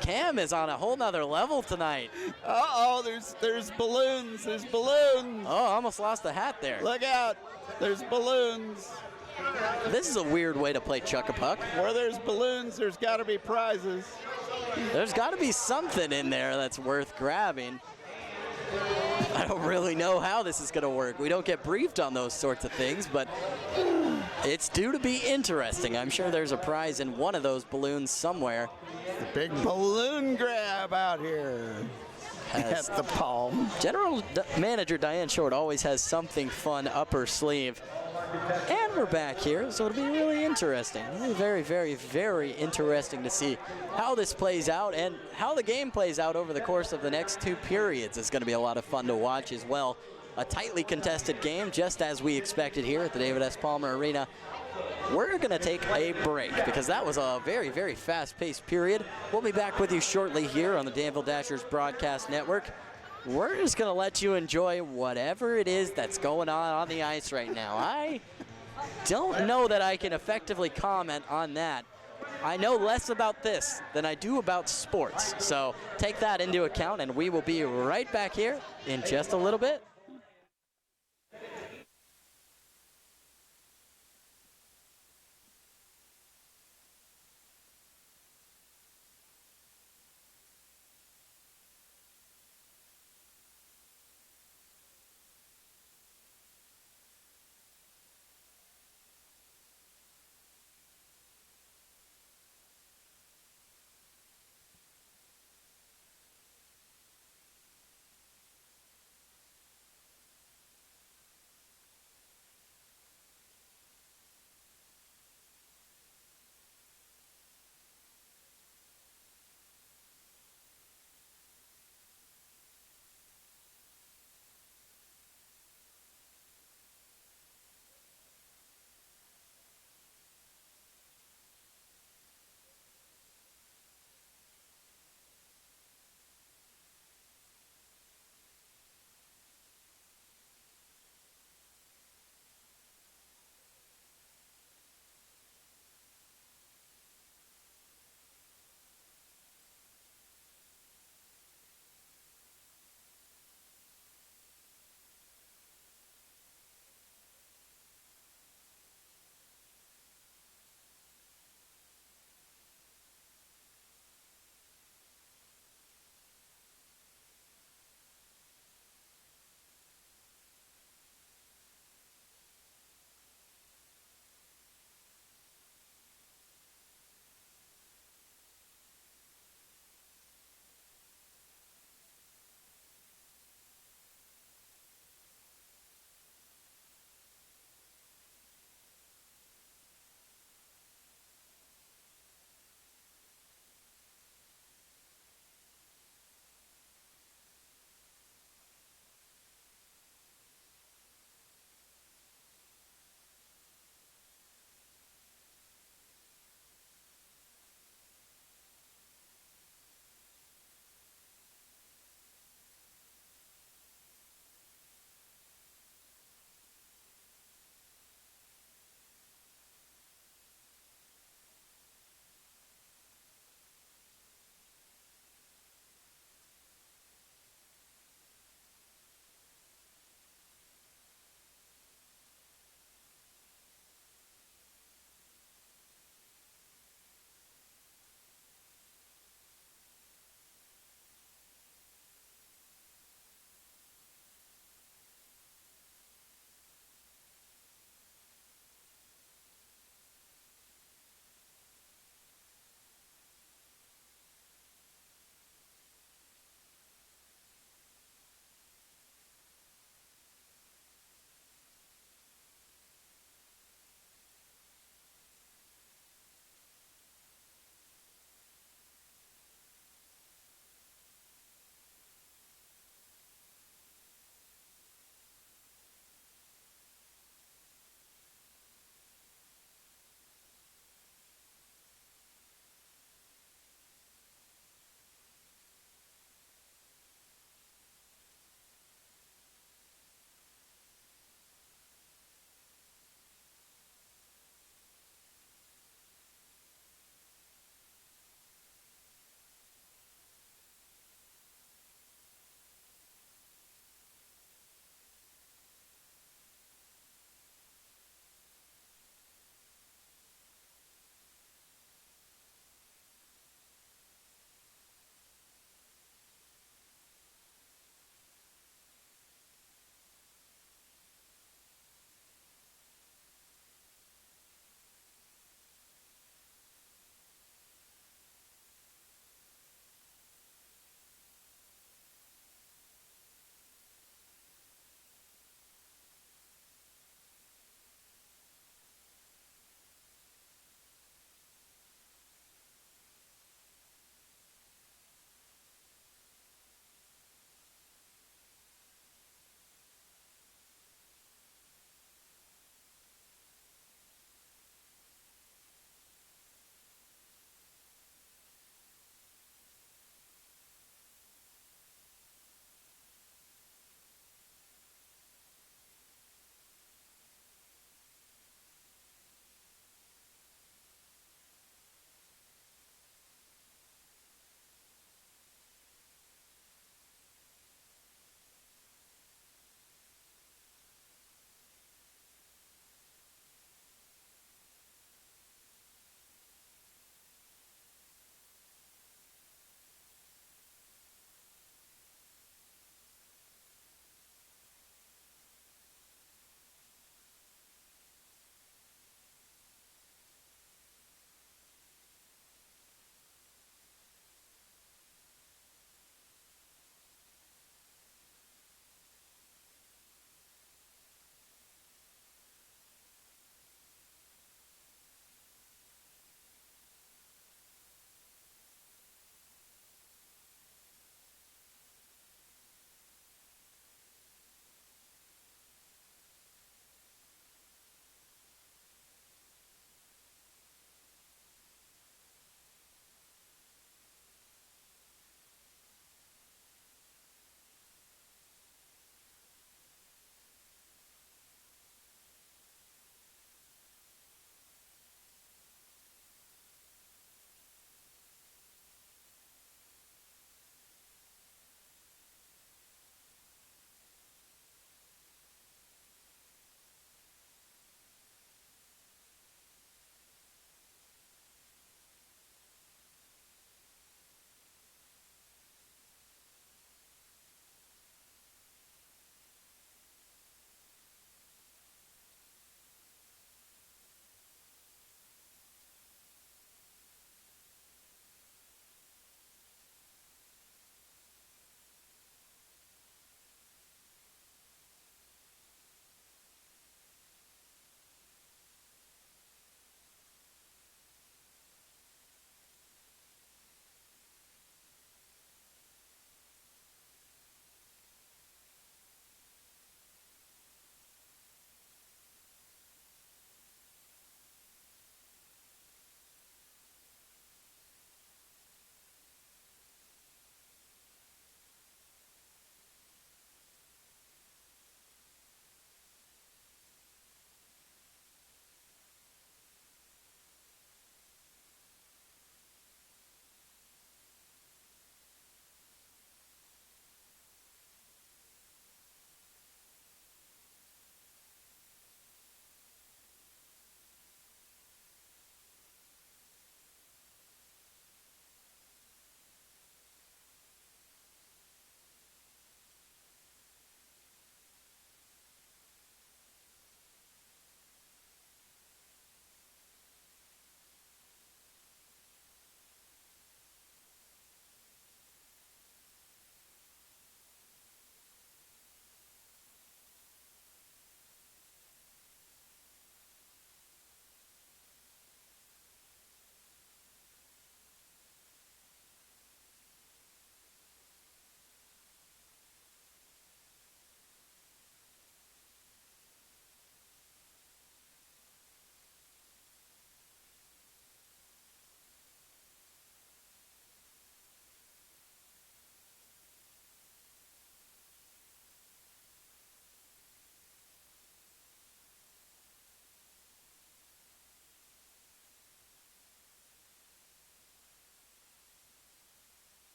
Cam is on a whole nother level tonight. Uh-oh, there's balloons. There's balloons. Oh, I almost lost the hat there. Look out. There's balloons. This is a weird way to play Chuck-a-Puck. Where there's balloons, there's got to be prizes. There's got to be something in there that's worth grabbing. I don't really know how this is going to work. We don't get briefed on those sorts of things, but it's due to be interesting. I'm sure there's a prize in one of those balloons somewhere. The big balloon grab out here at the Palm. General Manager Diane Short always has something fun up her sleeve. And we're back here, so it'll be really interesting. It'll be very, very, very interesting to see how this plays out and how the game plays out over the course of the next 2 periods. It's going to be a lot of fun to watch as well. A tightly contested game, just as we expected here at the David S. Palmer Arena. We're going to take a break because that was a very, very fast-paced period. We'll be back with you shortly here on the Danville Dashers Broadcast Network. We're just going to let you enjoy whatever it is that's going on the ice right now. I don't know that I can effectively comment on that. I know less about this than I do about sports. So take that into account, and we will be right back here in just a little bit.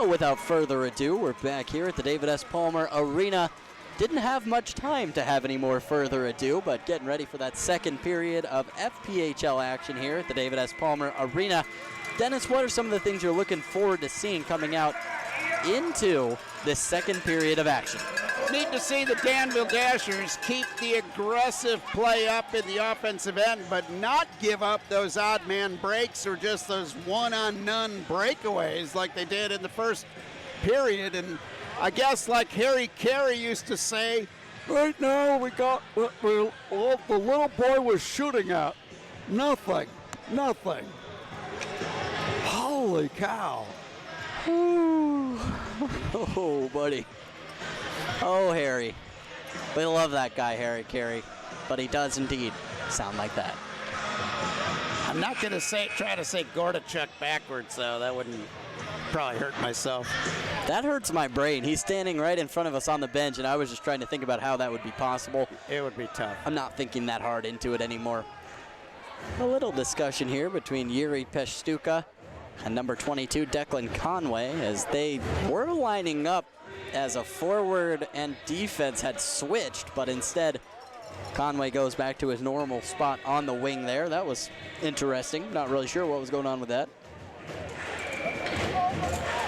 So without further ado, we're back here at the David S. Palmer Arena. Didn't have much time to have any more further ado, but getting ready for that second period of FPHL action here at the David S. Palmer Arena. Dennis, what are some of the things you're looking forward to seeing coming out into this second period of action? Need to see the Danville Dashers keep the aggressive play up in the offensive end, but not give up those odd man breaks or just those one-on-none breakaways like they did in the first period. And I guess like Harry Carey used to say, right now we got what the little boy was shooting at. Nothing. Holy cow. Oh, buddy. Oh, Harry. We love that guy, Harry Carey, but he does indeed sound like that. I'm not going to try to say Gordachuk backwards, though. That wouldn't probably hurt myself. That hurts my brain. He's standing right in front of us on the bench, and I was just trying to think about how that would be possible. It would be tough. I'm not thinking that hard into it anymore. A little discussion here between Yuri Peshtuka and number 22, Declan Conway, as they were lining up as a forward and defense had switched, but instead Conway goes back to his normal spot on the wing there. That was interesting. Not really sure what was going on with that.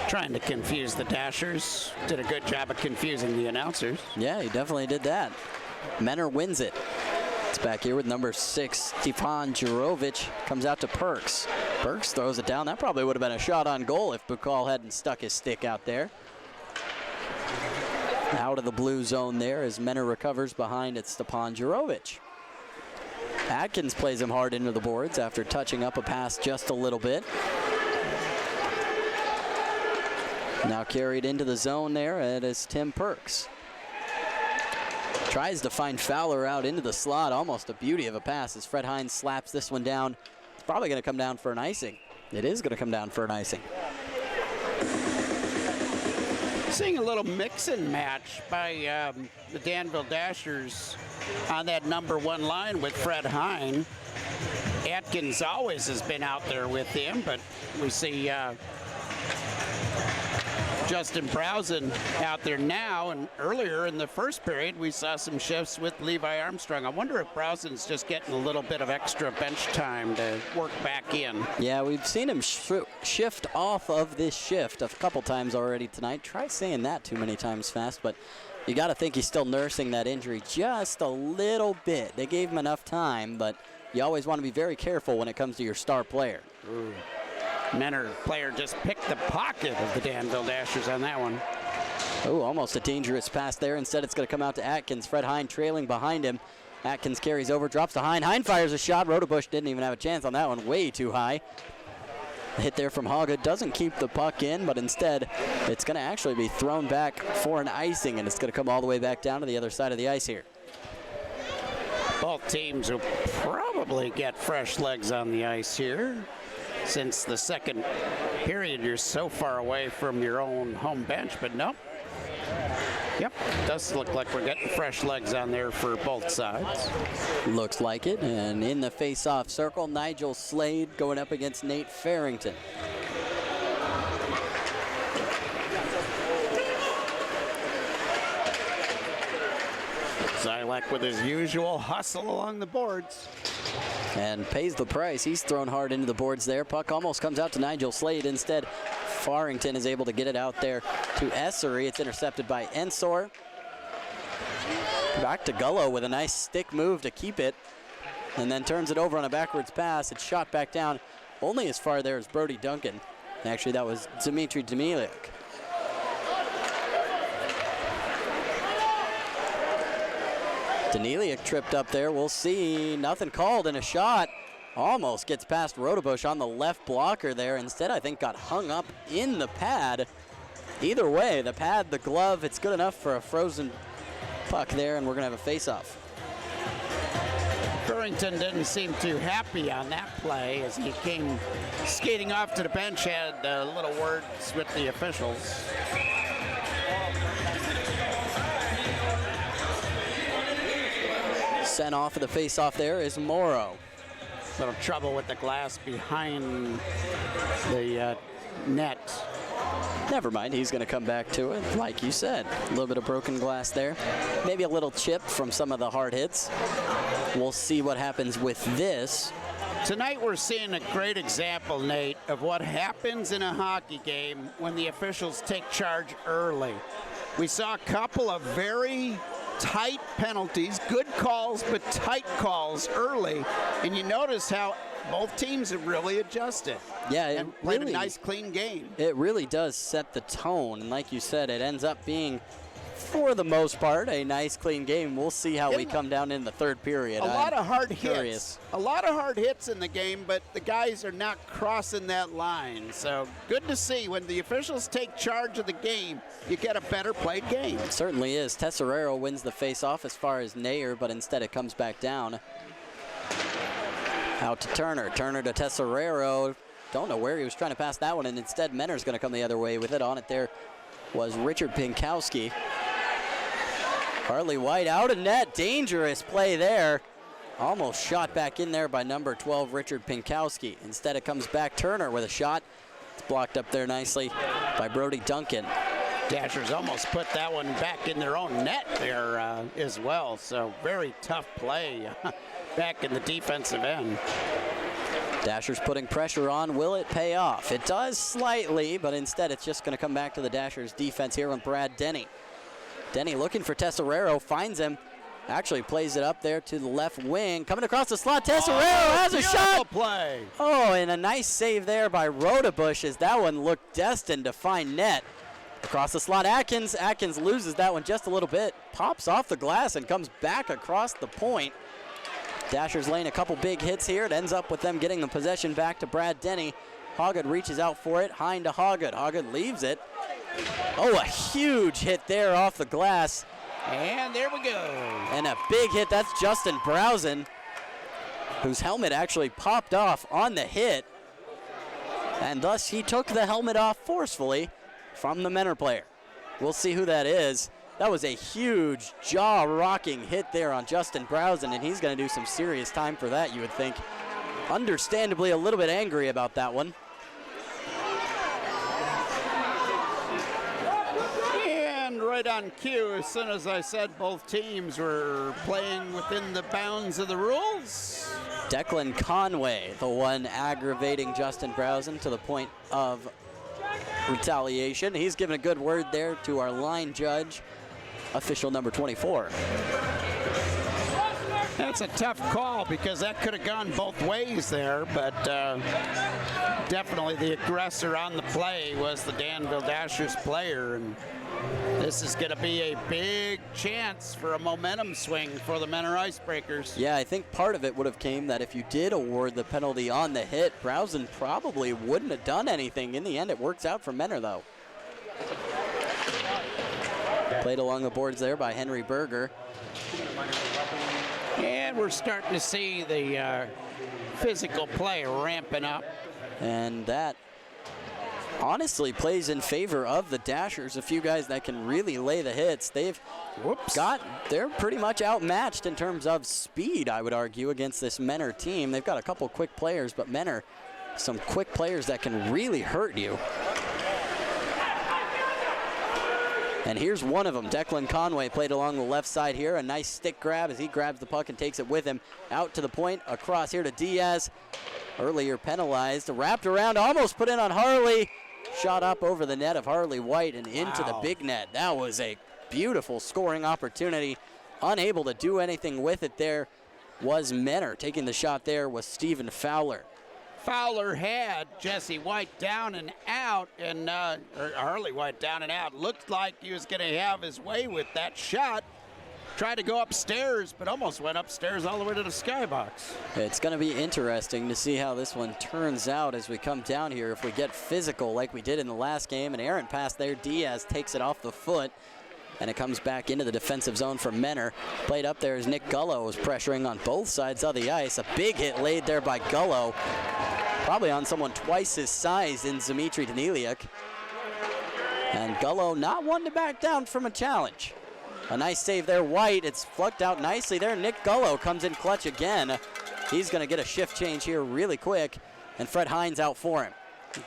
Trying to confuse the Dashers. Did a good job of confusing the announcers. Yeah, he definitely did that. Menor wins it. It's back here with number 6, Stepan Jurovic. Comes out to Perks. Perks throws it down. That probably would have been a shot on goal if Bukal hadn't stuck his stick out there. Out of the blue zone there as Menor recovers behind it, Stepan Jurovic. Atkins plays him hard into the boards after touching up a pass just a little bit. Now carried into the zone there, it is Tim Perks. Tries to find Fowler out into the slot, almost a beauty of a pass as Fred Hines slaps this one down. It's probably going to come down for an icing. It is going to come down for an icing. Seeing a little mix-and match by the Danville Dashers on that number 1 line with Fred Hine. Atkins always has been out there with him, but we see Justin Browson out there now, and earlier in the first period we saw some shifts with Levi Armstrong. I wonder if Browson's just getting a little bit of extra bench time to work back in. Yeah, we've seen him shift off of this shift a couple times already tonight. Try saying that too many times fast, but you got to think he's still nursing that injury just a little bit. They gave him enough time, but you always want to be very careful when it comes to your star player. Ooh. Menor player just picked the pocket of the Danville Dashers on that one. Oh, almost a dangerous pass there. Instead, it's going to come out to Atkins. Fred Hine trailing behind him. Atkins carries over, drops to Hine. Hine fires a shot. Rodebush didn't even have a chance on that one. Way too high. Hit there from Haga. Doesn't keep the puck in, but instead, it's going to actually be thrown back for an icing, and it's going to come all the way back down to the other side of the ice here. Both teams will probably get fresh legs on the ice here. Since the second period, you're so far away from your own home bench, but nope. Yep, does look like we're getting fresh legs on there for both sides. Looks like it, and in the face-off circle, Nigel Slade going up against Nate Farrington. Zylak with his usual hustle along the boards. And pays the price. He's thrown hard into the boards there. Puck almost comes out to Nigel Slade. Instead, Farrington is able to get it out there to Essery. It's intercepted by Ensor. Back to Gullo with a nice stick move to keep it. And then turns it over on a backwards pass. It's shot back down only as far there as Brody Duncan. Actually, that was Dmitry Demilik. Daniliuk tripped up there. We'll see. Nothing called, and a shot almost gets past Rodebush on the left blocker there. Instead, I think got hung up in the pad. Either way, the pad, the glove, it's good enough for a frozen puck there, and we're going to have a face-off. Farrington didn't seem too happy on that play as he came skating off to the bench, had little words with the officials. Sent off of the face-off there is Morrow. Little trouble with the glass behind the net. Never mind, he's going to come back to it, like you said. A little bit of broken glass there. Maybe a little chip from some of the hard hits. We'll see what happens with this. Tonight we're seeing a great example, Nate, of what happens in a hockey game when the officials take charge early. We saw a couple of very tight penalties, good calls, but tight calls early, and you notice how both teams have really adjusted. Yeah, and played a nice, clean game. It really does set the tone, and like you said, it ends up being, for the most part, a nice, clean game. We'll see how we come down in the third period. A lot of hard hits. A lot of hard hits in the game, but the guys are not crossing that line. So good to see when the officials take charge of the game, you get a better played game. It certainly is. Tesserero wins the face-off as far as Nair, but instead it comes back down. Out to Turner. Turner to Tesserero. Don't know where he was trying to pass that one, and instead Menner's going to come the other way with it. On it there was Richard Pinkowski. Harley White out of net. Dangerous play there. Almost shot back in there by number 12, Richard Pinkowski. Instead it comes back Turner with a shot. It's blocked up there nicely by Brody Duncan. Dashers almost put that one back in their own net there as well. So very tough play back in the defensive end. Dashers putting pressure on. Will it pay off? It does slightly, but instead it's just going to come back to the Dashers defense here on Brad Denny. Denny looking for Tesserero, finds him. Actually plays it up there to the left wing. Coming across the slot, Tesserero has a shot. Play. Oh, and a nice save there by Rodebush as that one looked destined to find net. Across the slot, Atkins. Atkins loses that one just a little bit. Pops off the glass and comes back across the point. Dashers laying a couple big hits here. It ends up with them getting the possession back to Brad Denny. Hoggett reaches out for it. Hine to Hoggett. Hoggett leaves it. Oh, a huge hit there off the glass. And there we go. And a big hit. That's Justin Browsen, whose helmet actually popped off on the hit. And thus he took the helmet off forcefully from the Menor player. We'll see who that is. That was a huge jaw-rocking hit there on Justin Browsen, and he's going to do some serious time for that, you would think. Understandably a little bit angry about that one. And right on cue, as soon as I said both teams were playing within the bounds of the rules. Declan Conway, the one aggravating Justin Browsen to the point of retaliation. He's given a good word there to our line judge, official number 24. That's a tough call because that could have gone both ways there, but definitely the aggressor on the play was the Danville Dashers player, and this is going to be a big chance for a momentum swing for the Menor Icebreakers. Yeah, I think part of it would have came that if you did award the penalty on the hit, Browsen probably wouldn't have done anything. In the end, it works out for Menor, though. Played along the boards there by Henry Berger. And we're starting to see the physical play ramping up. And that honestly plays in favor of the Dashers. A few guys that can really lay the hits. They're pretty much outmatched in terms of speed, I would argue, against this Menor team. They've got a couple quick players, but Menor, some quick players that can really hurt you. And here's one of them. Declan Conway played along the left side here. A nice stick grab as he grabs the puck and takes it with him. Out to the point, across here to Diaz. Earlier penalized, wrapped around, almost put in on Harley. Shot up over the net of Harley White and into the big net. That was a beautiful scoring opportunity. Unable to do anything with it there was Menor. Taking the shot there was Stephen Fowler. Fowler had Jesse White down and out, and or Harley White down and out. Looked like he was going to have his way with that shot. Tried to go upstairs, but almost went upstairs all the way to the skybox. It's going to be interesting to see how this one turns out as we come down here. If we get physical like we did in the last game, an errant pass there. Diaz takes it off the foot, and it comes back into the defensive zone for Menor. Played up there as Nick Gullo was pressuring on both sides of the ice. A big hit laid there by Gullo, probably on someone twice his size in Dmitry Daniliuk. And Gullo not one to back down from a challenge. A nice save there, White. It's flucked out nicely there. Nick Gullo comes in clutch again. He's going to get a shift change here really quick, and Fred Hines out for him.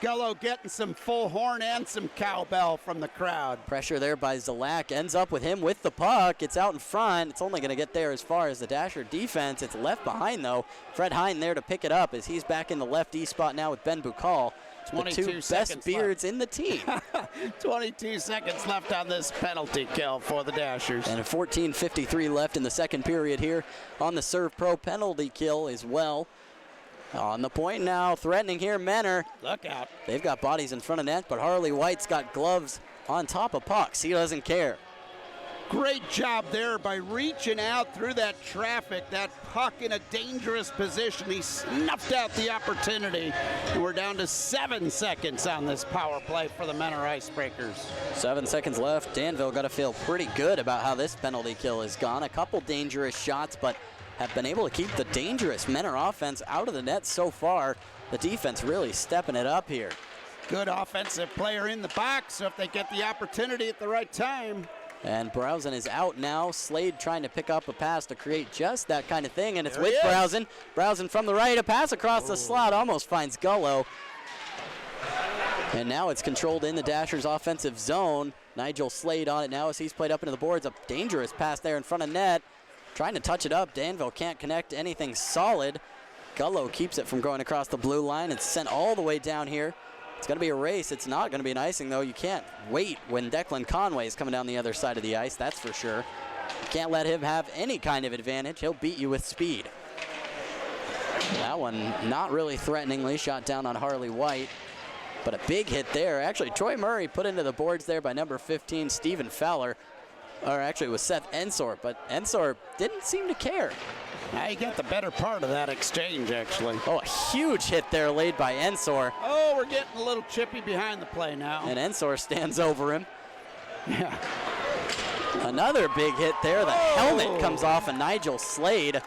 Gullo getting some full horn and some cowbell from the crowd. Pressure there by Zalak. Ends up with him with the puck. It's out in front. It's only going to get there as far as the Dasher defense. It's left behind, though. Fred Hine there to pick it up as he's back in the left E spot now with Ben Bukal. The two best beards in the team. 22 seconds left on this penalty kill for the Dashers. And a 14:53 left in the second period here on the Serve Pro penalty kill as well. On the point now, threatening here, Menor. Look out. They've got bodies in front of net, but Harley White's got gloves on top of pucks. He doesn't care. Great job there by reaching out through that traffic, that puck in a dangerous position. He snuffed out the opportunity. And we're down to 7 seconds on this power play for the Menor Icebreakers. 7 seconds left. Danville got to feel pretty good about how this penalty kill has gone. A couple dangerous shots, but have been able to keep the dangerous Menor offense out of the net so far. The defense really stepping it up here. Good offensive player in the box, so if they get the opportunity at the right time. And Browsen is out now. Slade trying to pick up a pass to create just that kind of thing, and it's with Browsen. Browsen from the right, a pass across the slot, almost finds Gullo. And now it's controlled in the Dashers' offensive zone. Nigel Slade on it now as he's played up into the boards. A dangerous pass there in front of net. Trying to touch it up. Danville can't connect anything solid. Gullo keeps it from going across the blue line. It's sent all the way down here. It's going to be a race. It's not going to be an icing, though. You can't wait when Declan Conway is coming down the other side of the ice, that's for sure. You can't let him have any kind of advantage. He'll beat you with speed. That one not really threateningly shot down on Harley White, but a big hit there. Actually, Troy Murray put into the boards there by number 15, Stephen Fowler. Or actually it was Seth Ensor, but Ensor didn't seem to care. He got the better part of that exchange, actually. Oh, a huge hit there laid by Ensor. Oh, we're getting a little chippy behind the play now. And Ensor stands over him. Yeah. Another big hit there. The helmet comes off of Nigel Slade.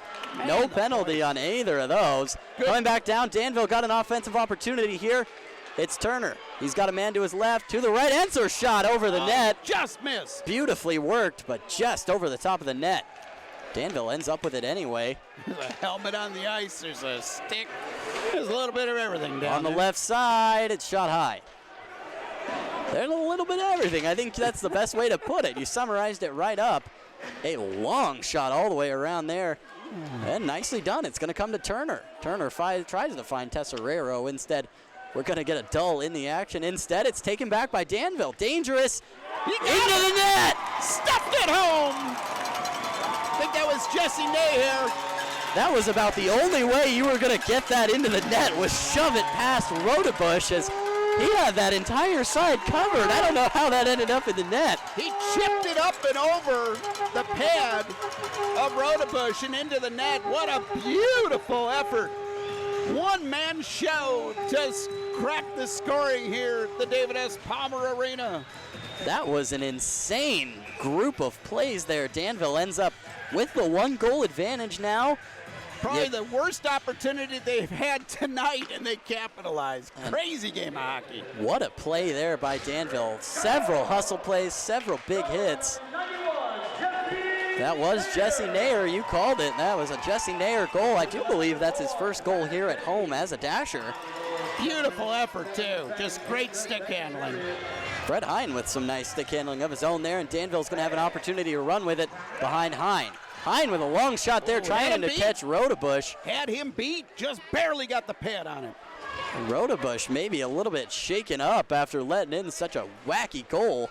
No penalty on either of those. Good. Coming back down, Danville got an offensive opportunity here. It's Turner. He's got a man to his left, to the right. Ensor shot over the net. Just missed. Beautifully worked, but just over the top of the net. Danville ends up with it anyway. There's a helmet on the ice. There's a stick. There's a little bit of everything down on the left side. It's shot high. There's a little bit of everything. I think that's the best way to put it. You summarized it right up. A long shot all the way around there. And nicely done. It's going to come to Turner. Turner tries to find Tesserero. Instead, we're going to get a dull in the action. Instead, it's taken back by Danville. Dangerous. Into the net. Stuffed it home. I think that was Jesse Naher. That was about the only way you were going to get that into the net, was shove it past Rodebush, as he had that entire side covered. I don't know how that ended up in the net. He chipped it up and over the pad of Rodebush and into the net. What a beautiful effort. One-man show just cracked the scoring here at the David S. Palmer Arena. That was an insane group of plays there. Danville ends up with the 1-goal advantage now. Probably the worst opportunity they've had tonight, and they capitalized. Crazy game of hockey. What a play there by Danville. Several hustle plays, several big hits. That was Jesse Naher. You called it. That was a Jesse Naher goal. I do believe that's his first goal here at home as a Dasher. Beautiful effort, too. Just great stick handling. Fred Hine with some nice stick handling of his own there, and Danville's going to have an opportunity to run with it behind Hine. Hine with a long shot there, trying to catch Rodebush. Had him beat, just barely got the pad on it. Rodebush maybe a little bit shaken up after letting in such a wacky goal.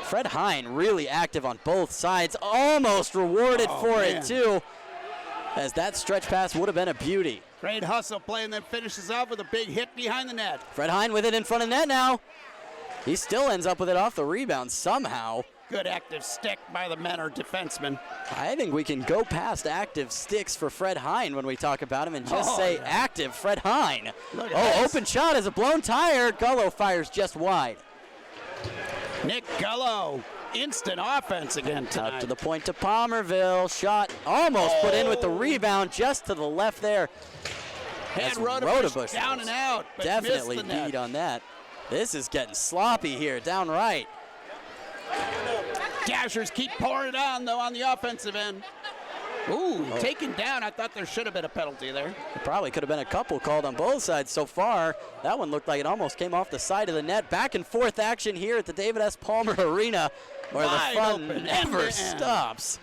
Fred Hine really active on both sides, almost rewarded for it too, as that stretch pass would have been a beauty. Great hustle play, and then finishes off with a big hit behind the net. Fred Hine with it in front of net now. He still ends up with it off the rebound somehow. Good active stick by the Menor defenseman. I think we can go past active sticks for Fred Hine when we talk about him and just say active Fred Hine. Open shot as a blown tire. Gullo fires just wide. Nick Gullo, instant offense again tonight. Up to the point to Palmerville. Shot almost put in with the rebound just to the left there. Had Rodebush down and out, but definitely missed the net. beat on that. This is getting sloppy here, downright. Dashers keep pouring it on, though, on the offensive end. Ooh, taken down. I thought there should have been a penalty there. Probably could have been a couple called on both sides so far. That one looked like it almost came off the side of the net. Back and forth action here at the David S. Palmer Arena, where the fun never stops.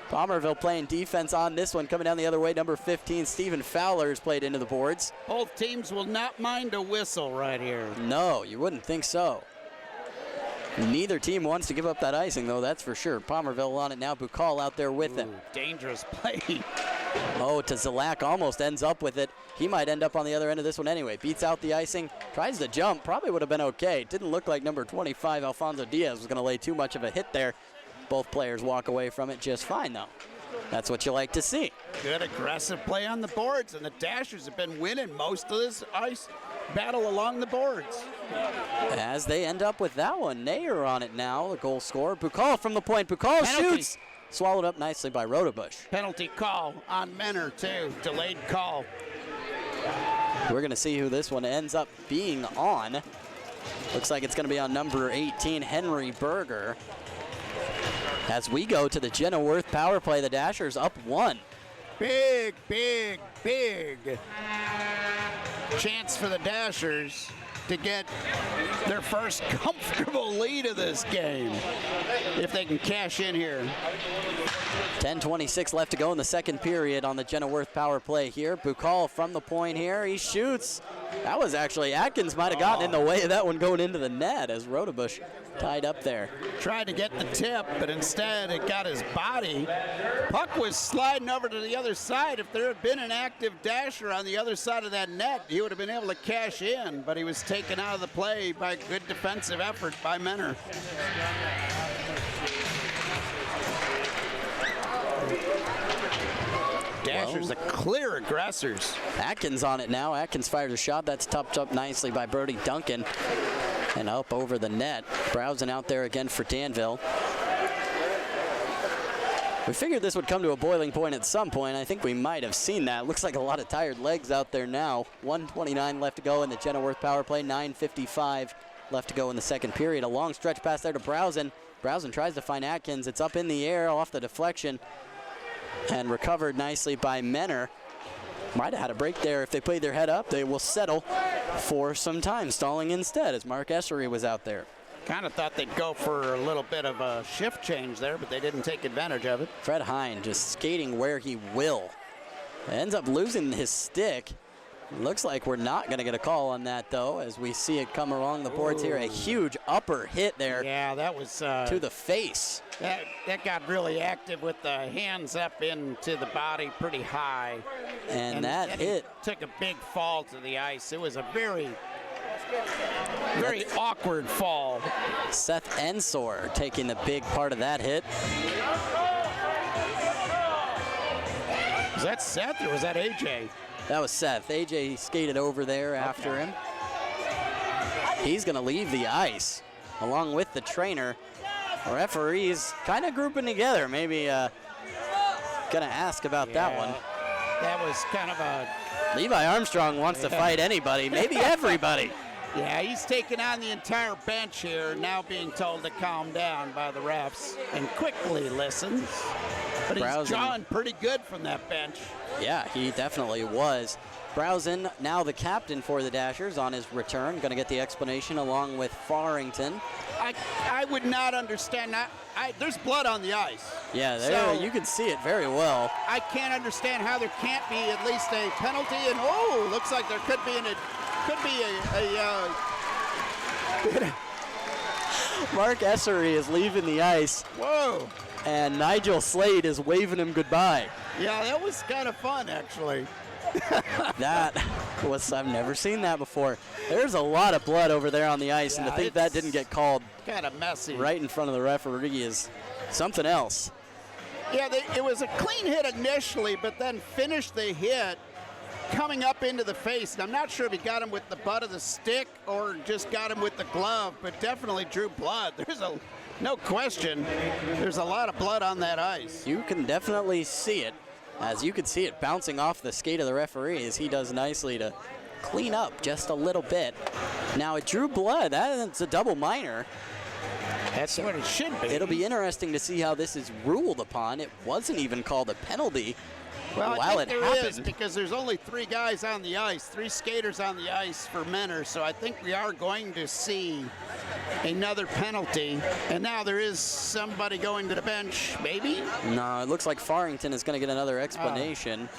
Palmerville playing defense on this one, coming down the other way. Number 15, Stephen Fowler, has played into the boards. Both teams will not mind a whistle right here. No, you wouldn't think so. Neither team wants to give up that icing, though, that's for sure. Palmerville on it now. Bukal out there with him. Dangerous play. Oh, to Zalak, almost ends up with it. He might end up on the other end of this one anyway. Beats out the icing, tries to jump. Probably would have been okay. Didn't look like number 25, Alfonso Diaz, was going to lay too much of a hit there. Both players walk away from it just fine, though. That's what you like to see. Good aggressive play on the boards, and the Dashers have been winning most of this ice battle along the boards. As they end up with that one, Nayer on it now, the goal scorer. Bukal from the point. Bukal shoots. Swallowed up nicely by Rodebush. Penalty call on Menor, too. Delayed call. We're going to see who this one ends up being on. Looks like it's going to be on number 18, Henry Berger. As we go to the Jenna Worth power play, the Dashers up 1. Big chance for the Dashers to get their first comfortable lead of this game if they can cash in here. 10:26 left to go in the second period on the Jenna Worth power play here. Bukal from the point here. He shoots. That was actually, Atkins might have gotten in the way of that one going into the net as Rodebush tied up there. Tried to get the tip, but instead it got his body. Puck was sliding over to the other side. If there had been an active Dasher on the other side of that net, he would have been able to cash in, but he was taken out of the play by good defensive effort by Menor. Dashers are clear aggressors. Atkins on it now. Atkins fires a shot. That's topped up nicely by Brody Duncan. And up over the net. Browsing out there again for Danville. We figured this would come to a boiling point at some point. I think we might have seen that. Looks like a lot of tired legs out there now. 1:29 left to go in the Jenna Worth power play. 9:55 left to go in the second period. A long stretch pass there to Browsen. Browsen tries to find Atkins. It's up in the air off the deflection. And recovered nicely by Menor. Might have had a break there if they played their head up. They will settle for some time, stalling instead as Mark Essery was out there. Kind of thought they'd go for a little bit of a shift change there, but they didn't take advantage of it. Fred Hine just skating where he will. Ends up losing his stick. Looks like we're not going to get a call on that, though, as we see it come along the boards here. A huge upper hit there. Yeah, that was to the face. That got really active with the hands up into the body pretty high. And that hit took a big fall to the ice. It was a very awkward fall. Seth Ensor taking the big part of that hit. Was that Seth or was that AJ? That was Seth. AJ skated over there after him. He's going to leave the ice along with the trainer. Referees kind of grouping together. Maybe going to ask about that one. That was kind of a... Levi Armstrong wants to fight anybody, maybe everybody. Yeah, he's taking on the entire bench here, now being told to calm down by the refs, and quickly listens. But he's drawn pretty good from that bench. Yeah, he definitely was. Browsen, now the captain for the Dashers on his return. Going to get the explanation along with Farrington. I would not understand that. There's blood on the ice. Yeah, there, you can see it very well. I can't understand how there can't be at least a penalty. And looks like there could be Mark Essery is leaving the ice. Whoa. And Nigel Slade is waving him goodbye. Yeah, that was kind of fun, actually. I've never seen that before. There's a lot of blood over there on the ice, and to think that didn't get called kind of messy right in front of the referee is something else. Yeah, it was a clean hit initially, but then finished the hit coming up into the face. And I'm not sure if he got him with the butt of the stick or just got him with the glove, but definitely drew blood. No question, there's a lot of blood on that ice. You can definitely see it, as you can see it bouncing off the skate of the referee as he does nicely to clean up just a little bit. Now it drew blood. That's a double minor. That's what it should be. It'll be interesting to see how this is ruled upon. It wasn't even called a penalty. Well, while I think it there happened. is, because there's only 3 guys on the ice, 3 skaters on the ice for Menor, so I think we are going to see another penalty. And now there is somebody going to the bench, maybe? No, it looks like Farrington is going to get another explanation.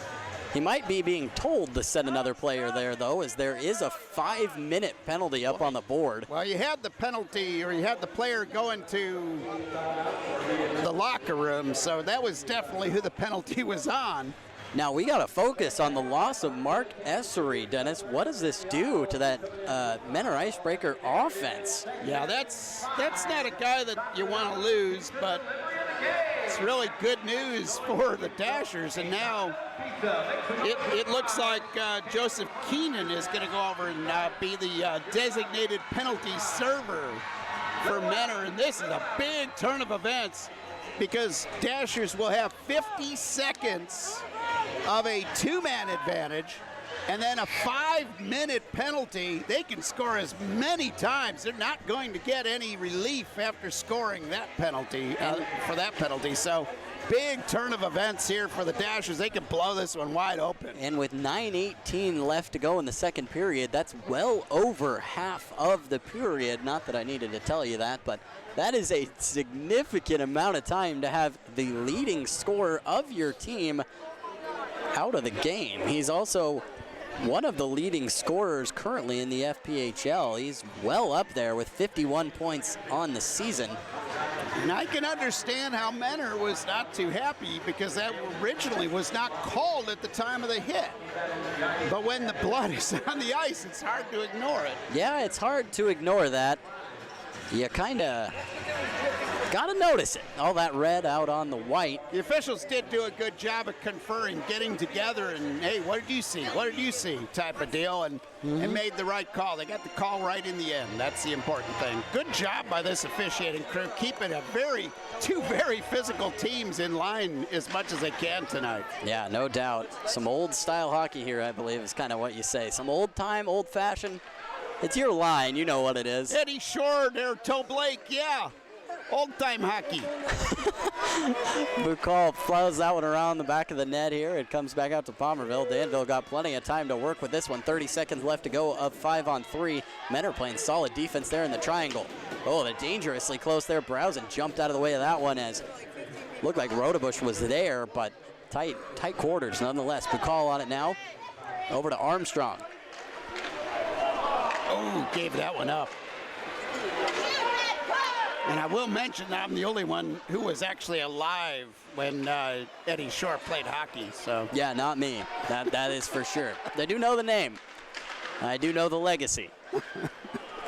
He might be being told to send another player there, though, as there is a 5-minute penalty up on the board. Well, you had the penalty, or you had the player going to the locker room, so that was definitely who the penalty was on. Now, we got to focus on the loss of Mark Essery, Dennis. What does this do to that Menor Icebreaker offense? Yeah, that's not a guy that you want to lose, but it's really good news for the Dashers. And now it looks like Joseph Keenan is going to go over and be the designated penalty server for Menor. And this is a big turn of events, because Dashers will have 50 seconds of a 2-man advantage, and then a 5-minute penalty. They can score as many times. They're not going to get any relief after scoring that penalty, for that penalty. So big turn of events here for the Dashers. They can blow this one wide open. And with 9:18 left to go in the second period, that's well over half of the period. Not that I needed to tell you that, but that is a significant amount of time to have the leading scorer of your team out of the game. He's also one of the leading scorers currently in the FPHL. He's well up there with 51 points on the season. And I can understand how Menor was not too happy, because that originally was not called at the time of the hit. But when the blood is on the ice, it's hard to ignore it. Yeah, it's hard to ignore that. You kind of got to notice it. All that red out on the white. The officials did do a good job of conferring, getting together, and hey, what did you see? What did you see? Type of deal, and made the right call. They got the call right in the end. That's the important thing. Good job by this officiating crew, keeping two very physical teams in line as much as they can tonight. Yeah, no doubt. Some old style hockey here, I believe, is kind of what you say. Some old time, old fashioned. It's your line, you know what it is. Eddie Shore there, Toe Blake, yeah. Old-time hockey. Bukal flows that one around the back of the net here. It comes back out to Palmerville. Danville got plenty of time to work with this one. 30 seconds left to go of 5-on-3. Menor playing solid defense there in the triangle. Oh, they're dangerously close there. Browsen jumped out of the way of that one, as looked like Rodebush was there, but tight quarters nonetheless. Bukal on it now. Over to Armstrong. Oh, gave that one up. And I will mention that I'm the only one who was actually alive when Eddie Shore played hockey. So yeah, not me. That is for sure. I do know the name. I do know the legacy.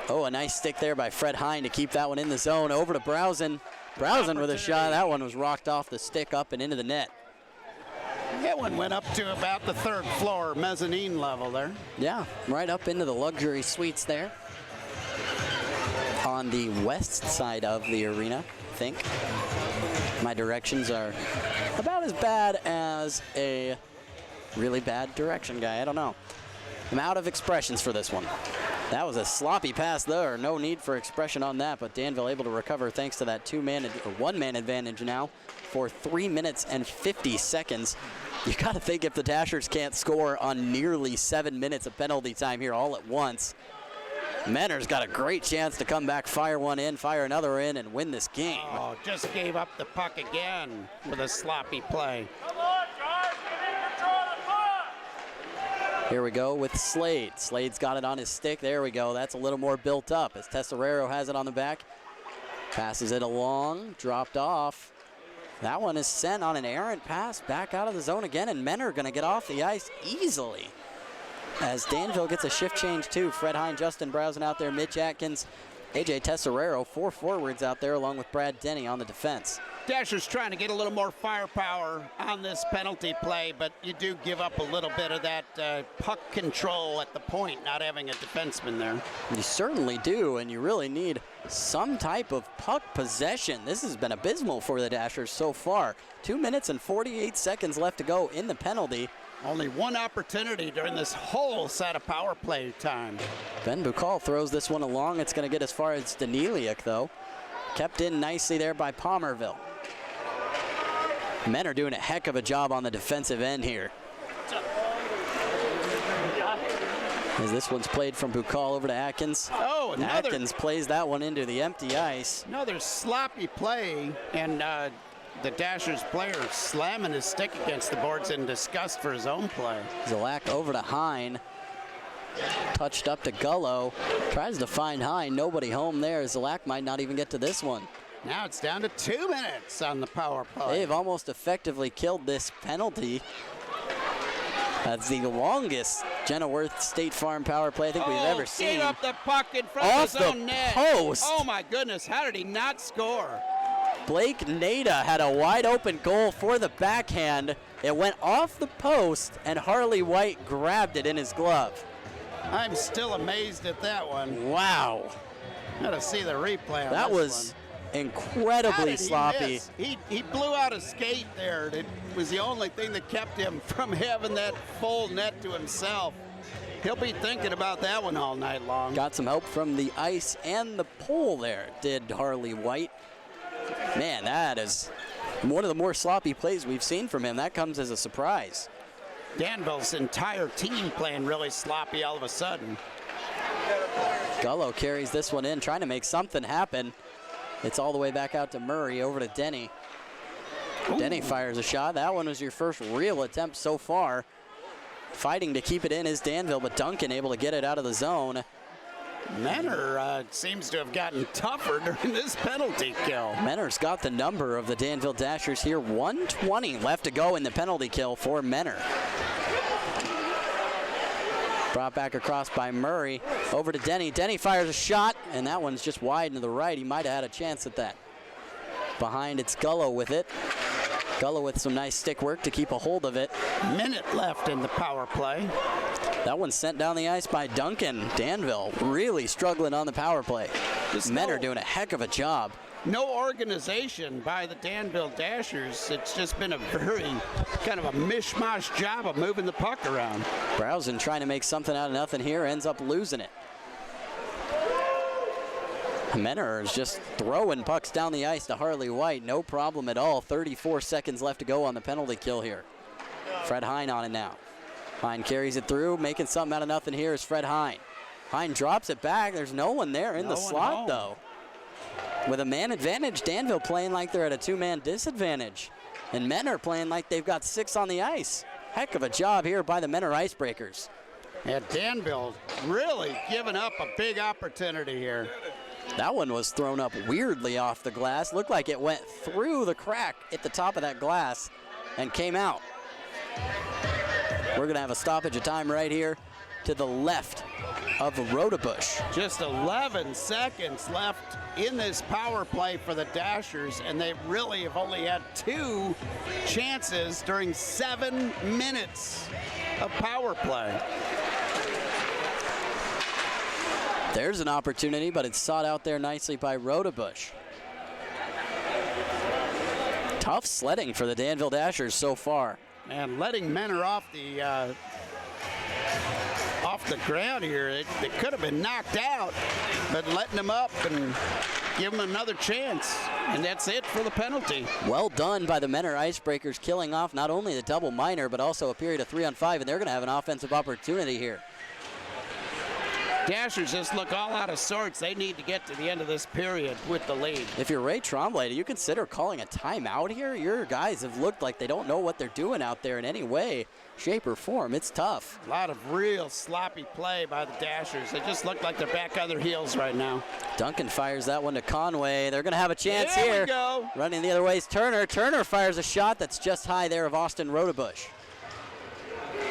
Oh, a nice stick there by Fred Hine to keep that one in the zone. Over to Browsen. Browsen with a shot. That one was rocked off the stick up and into the net. That one went up to about the 3rd floor mezzanine level there. Yeah, right up into the luxury suites there. On the west side of the arena, I think. My directions are about as bad as a really bad direction guy. I don't know. I'm out of expressions for this one. That was a sloppy pass there. No need for expression on that, but Danville able to recover thanks to that 1-man advantage now for 3 minutes and 50 seconds. You got to think if the Dashers can't score on nearly 7 minutes of penalty time here all at once, Menor's got a great chance to come back, fire one in, fire another in, and win this game. Oh, just gave up the puck again with a sloppy play. Here we go with Slade. Slade's got it on his stick. There we go. That's a little more built up as Tesserero has it on the back. Passes it along, dropped off. That one is sent on an errant pass back out of the zone again, and Menor going to get off the ice easily. As Danville gets a shift change too. Fred Hine, Justin Browsen out there, Mitch Atkins, AJ Tesserero, 4 forwards out there along with Brad Denny on the defense. Dashers trying to get a little more firepower on this penalty play, but you do give up a little bit of that puck control at the point, not having a defenseman there. You certainly do, and you really need some type of puck possession. This has been abysmal for the Dashers so far. 2 minutes and 48 seconds left to go in the penalty. Only one opportunity during this whole set of power play time. Ben Bukal throws this one along. It's going to get as far as Daniliuk, though. kept in nicely there by Palmerville. Men are doing a heck of a job on the defensive end here. As this one's played from Bukal over to Atkins. Oh, another. Atkins plays that one into the empty ice. Another sloppy play, and the Dashers player slamming his stick against the boards in disgust for his own play. Zalak over to Hine. Touched up to Gullo. Tries to find Hine. Nobody home there. Zalak might not even get to this one. Now it's down to 2 minutes on the power play. They've almost effectively killed this penalty. That's the longest Genneworth State Farm power play I think we've ever seen. Gave up the puck in front Off of his own net. Post. Oh my goodness, how did he not score? Blake Nada had a wide open goal for the backhand. It went off the post and Harley White grabbed it in his glove. I'm still amazed at that one. Wow. Gotta see the replay on That this was one. incredibly sloppy. Miss? He blew out a skate there. It was the only thing that kept him from having that full net to himself. He'll be thinking about that one all night long. Got some help from the ice and the pole there, did Harley White. Man, that is one of the more sloppy plays we've seen from him. That comes as a surprise. Danville's entire team playing really sloppy all of a sudden. Gullo carries this one in, trying to make something happen. It's all the way back out to Murray, over to Denny. Ooh. Denny fires a shot. That one was your first real attempt so far. Fighting to keep it in is Danville, but Duncan able to get it out of the zone. Menor seems to have gotten tougher during this penalty kill. Menor's got the number of the Danville Dashers here. 1:20 left to go in the penalty kill for Menor. Brought back across by Murray. Over to Denny. Denny fires a shot, and that one's just wide to the right. He might have had a chance at that. Behind, it's Gullo with it. Gullo with some nice stick work to keep a hold of it. Minute left in the power play. That one's sent down the ice by Duncan. Danville really struggling on the power play. Men are doing a heck of a job. No organization by the Danville Dashers. It's just been a very kind of a mishmash job of moving the puck around. Browson trying to make something out of nothing here, ends up losing it. Menor is just throwing pucks down the ice to Harley White. No problem at all. 34 seconds left to go on the penalty kill here. Fred Hine on it now. Hine carries it through, making something out of nothing here is Fred Hine. Hine drops it back. There's no one there in the slot, though. With a man advantage, Danville playing like they're at a two-man disadvantage. And Menor playing like they've got 6 on the ice. Heck of a job here by the Menor Icebreakers. Yeah, Danville really giving up a big opportunity here. That one was thrown up weirdly off the glass. Looked like it went through the crack at the top of that glass and came out. We're going to have a stoppage of time right here to the left of Rodebush. Just 11 seconds left in this power play for the Dashers, and they really have only had 2 chances during 7 minutes of power play. There's an opportunity, but it's sought out there nicely by Rodebush. Tough sledding for the Danville Dashers so far. And letting Menor off the ground here, it could have been knocked out, but letting them up and give them another chance. And that's it for the penalty. Well done by the Menor Icebreakers, killing off not only the double minor, but also a period of 3-on-5, and they're going to have an offensive opportunity here. Dashers just look all out of sorts. They need to get to the end of this period with the lead. If you're Ray Trombley, do you consider calling a timeout here? Your guys have looked like they don't know what they're doing out there in any way, shape, or form. It's tough. A lot of real sloppy play by the Dashers. They just look like they're back on their heels right now. Duncan fires that one to Conway. They're going to have a chance here. There we go. Running the other way is Turner. Turner fires a shot that's just high there of Austin Rodebush.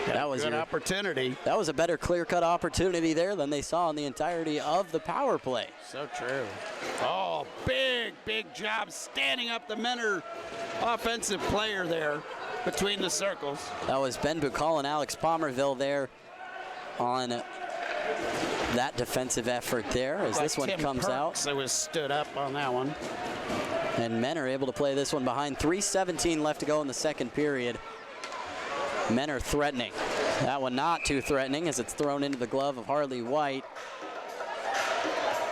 That was a good opportunity. That was a better clear-cut opportunity there than they saw in the entirety of the power play. So true. Oh, big job standing up the Menor offensive player there between the circles. That was Ben Bukal and Alex Palmerville there on that defensive effort there as this one comes out. So was stood up on that one. And Menor able to play this one behind 3:17 left to go in the second period. Menor threatening. That one not too threatening as it's thrown into the glove of Harley White.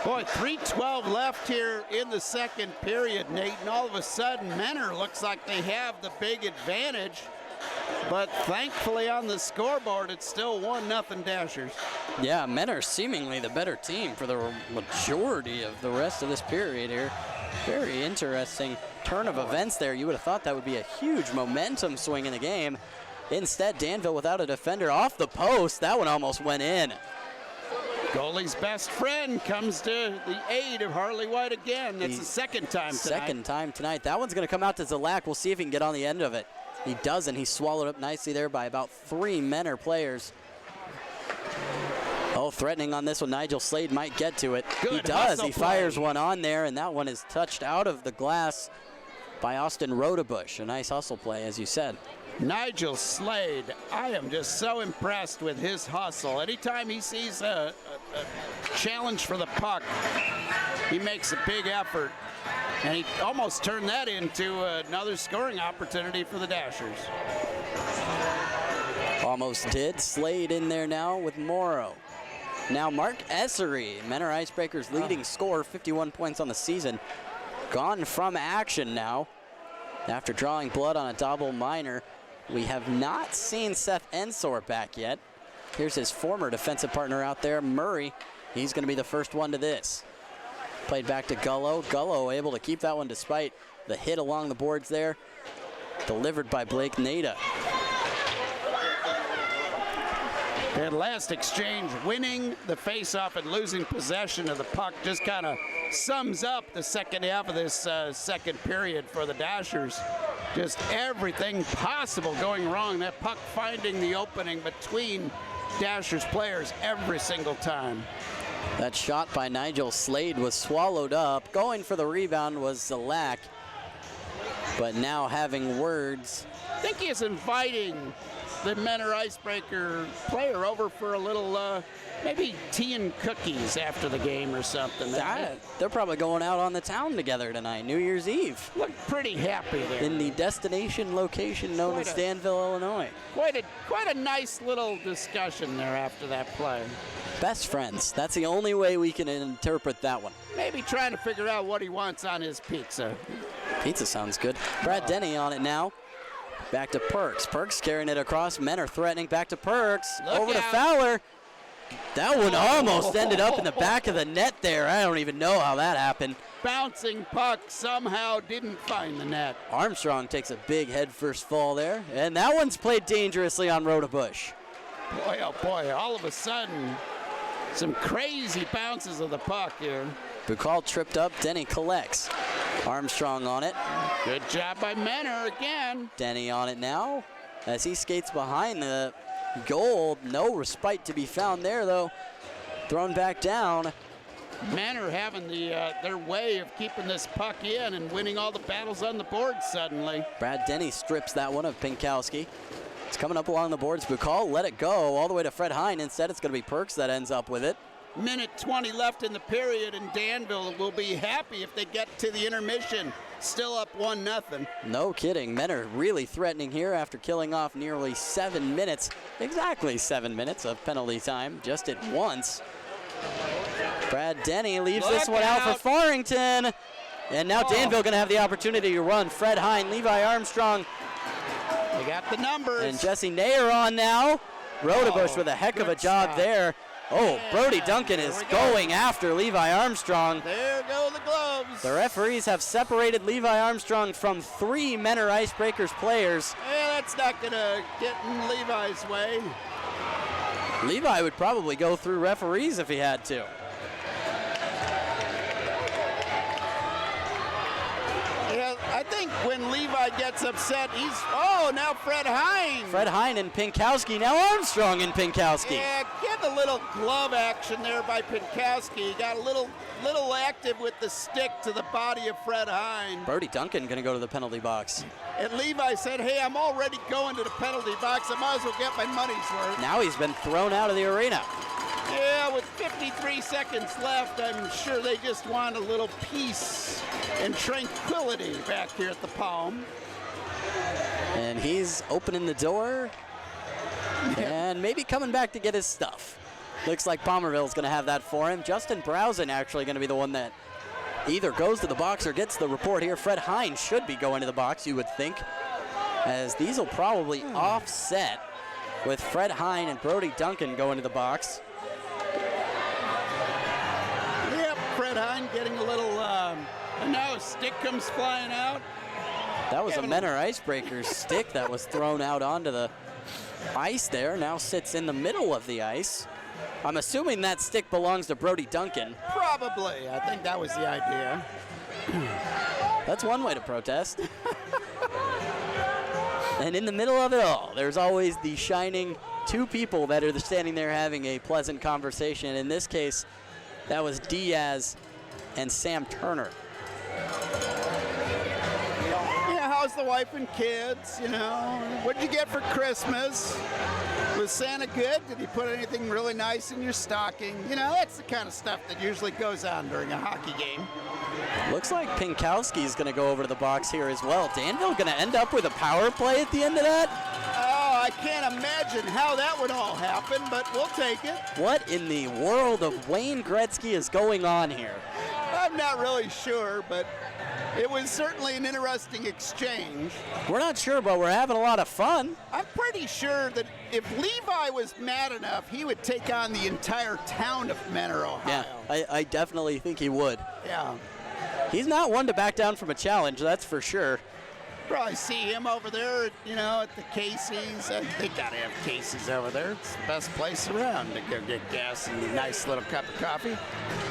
Boy, 3:12 left here in the second period, Nate, and all of a sudden, Menor looks like they have the big advantage. But thankfully on the scoreboard, it's still 1-0 Dashers. Yeah, Menor seemingly the better team for the majority of the rest of this period here. Very interesting turn of events there. You would have thought that would be a huge momentum swing in the game. Instead, Danville without a defender off the post. That one almost went in. Goalie's best friend comes to the aid of Harley White again. That's the second time tonight. Second time tonight. That one's going to come out to Zalak. We'll see if he can get on the end of it. He doesn't. He's swallowed up nicely there by about 3 Menor players. Oh, threatening on this one. Nigel Slade might get to it. Good he does. He play. fires one on there, and that one is touched out of the glass by Austin Rodebush. A nice hustle play, as you said. Nigel Slade, I am just so impressed with his hustle. Anytime he sees a challenge for the puck, he makes a big effort. And he almost turned that into another scoring opportunity for the Dashers. Almost did. Slade in there now with Morrow. Now Mark Essery, Menor Icebreakers leading scorer, 51 points on the season. Gone from action now after drawing blood on a double minor. We have not seen Seth Ensor back yet. Here's his former defensive partner out there, Murray. He's going to be the first one to this. Played back to Gullo. Gullo able to keep that one despite the hit along the boards there. Delivered by Blake Nada. That last exchange, winning the faceoff and losing possession of the puck, just kind of sums up the second half of this second period for the Dashers. Just everything possible going wrong. That puck finding the opening between Dashers players every single time. That shot by Nigel Slade was swallowed up. Going for the rebound was Zalak. But now having words. I think he is inviting the Menor Icebreaker player over for a little, maybe tea and cookies after the game or something. They're probably going out on the town together tonight, New Year's Eve. Look pretty happy there. In the destination location known as Danville, Illinois. Quite a nice little discussion there after that play. Best friends. That's the only way we can interpret that one. Maybe trying to figure out what he wants on his pizza. Pizza sounds good. Brad Denny on it now. Back to Perks. Perks carrying it across. Menor threatening. Back to Perks. Over to Fowler. That one almost ended up in the back of the net there. I don't even know how that happened. Bouncing puck somehow didn't find the net. Armstrong takes a big head-first fall there. And that one's played dangerously on Rodebush. Boy, oh boy, all of a sudden, some crazy bounces of the puck here. Bukal tripped up. Denny collects. Armstrong on it. Good job by Menor again. Denny on it now as he skates behind the goal. No respite to be found there, though. Thrown back down. Menor having their way of keeping this puck in and winning all the battles on the board suddenly. Brad Denny strips that one of Pinkowski. It's coming up along the boards. Bukal let it go all the way to Fred Hine. Instead, it's going to be Perks that ends up with it. Minute 20 left in the period, and Danville will be happy if they get to the intermission. Still up 1-0. No kidding. Menor really threatening here after killing off nearly 7 minutes. Exactly 7 minutes of penalty time just at once. Brad Denny leaves this one out for Farrington. And now Danville going to have the opportunity to run. Fred Hine, Levi Armstrong. They got the numbers. And Jesse Nair on now. Rodebush with a heck of a job there. Oh, Brody Duncan is going after Levi Armstrong. There go the gloves. The referees have separated Levi Armstrong from 3 Menor Icebreakers players. Yeah, that's not going to get in Levi's way. Levi would probably go through referees if he had to. Yeah, I think when Levi gets upset, now Fred Hine. Fred Hine and Pinkowski, now Armstrong and Pinkowski. Yeah, get a little glove action there by Pinkowski. He got a little active with the stick to the body of Fred Hine. Brody Duncan going to go to the penalty box. And Levi said, hey, I'm already going to the penalty box. I might as well get my money's worth. Now he's been thrown out of the arena. Yeah, with 53 seconds left, I'm sure they just want a little peace and tranquility back here at the Palm. And he's opening the door and maybe coming back to get his stuff. Looks like Palmerville's going to have that for him. Justin Browsen actually going to be the one that either goes to the box or gets the report here. Fred Hine should be going to the box, you would think, as these will probably offset with Fred Hine and Brody Duncan going to the box. Yep, Fred Hine getting a little, now a stick comes flying out. That was a Menor Icebreakers stick that was thrown out onto the ice there. Now sits in the middle of the ice. I'm assuming that stick belongs to Brody Duncan. Probably. I think that was the idea. That's one way to protest. And in the middle of it all, there's always the shining two people that are standing there having a pleasant conversation. In this case, that was Diaz and Sam Turner. Yeah, how's the wife and kids, you know? What'd you get for Christmas? Was Santa good? Did he put anything really nice in your stocking? You know, that's the kind of stuff that usually goes on during a hockey game. Looks like Pinkowski's going to go over to the box here as well. Danville going to end up with a power play at the end of that? Oh, I can't imagine how that would all happen, but we'll take it. What in the world of Wayne Gretzky is going on here? I'm not really sure, but it was certainly an interesting exchange. We're not sure, but we're having a lot of fun. I'm pretty sure that if Levi was mad enough, he would take on the entire town of Menor, Ohio. Yeah, I definitely think he would. Yeah. He's not one to back down from a challenge, that's for sure. Probably see him over there, you know, at the Casey's. They gotta have Casey's over there. It's the best place around to go get gas and a nice little cup of coffee.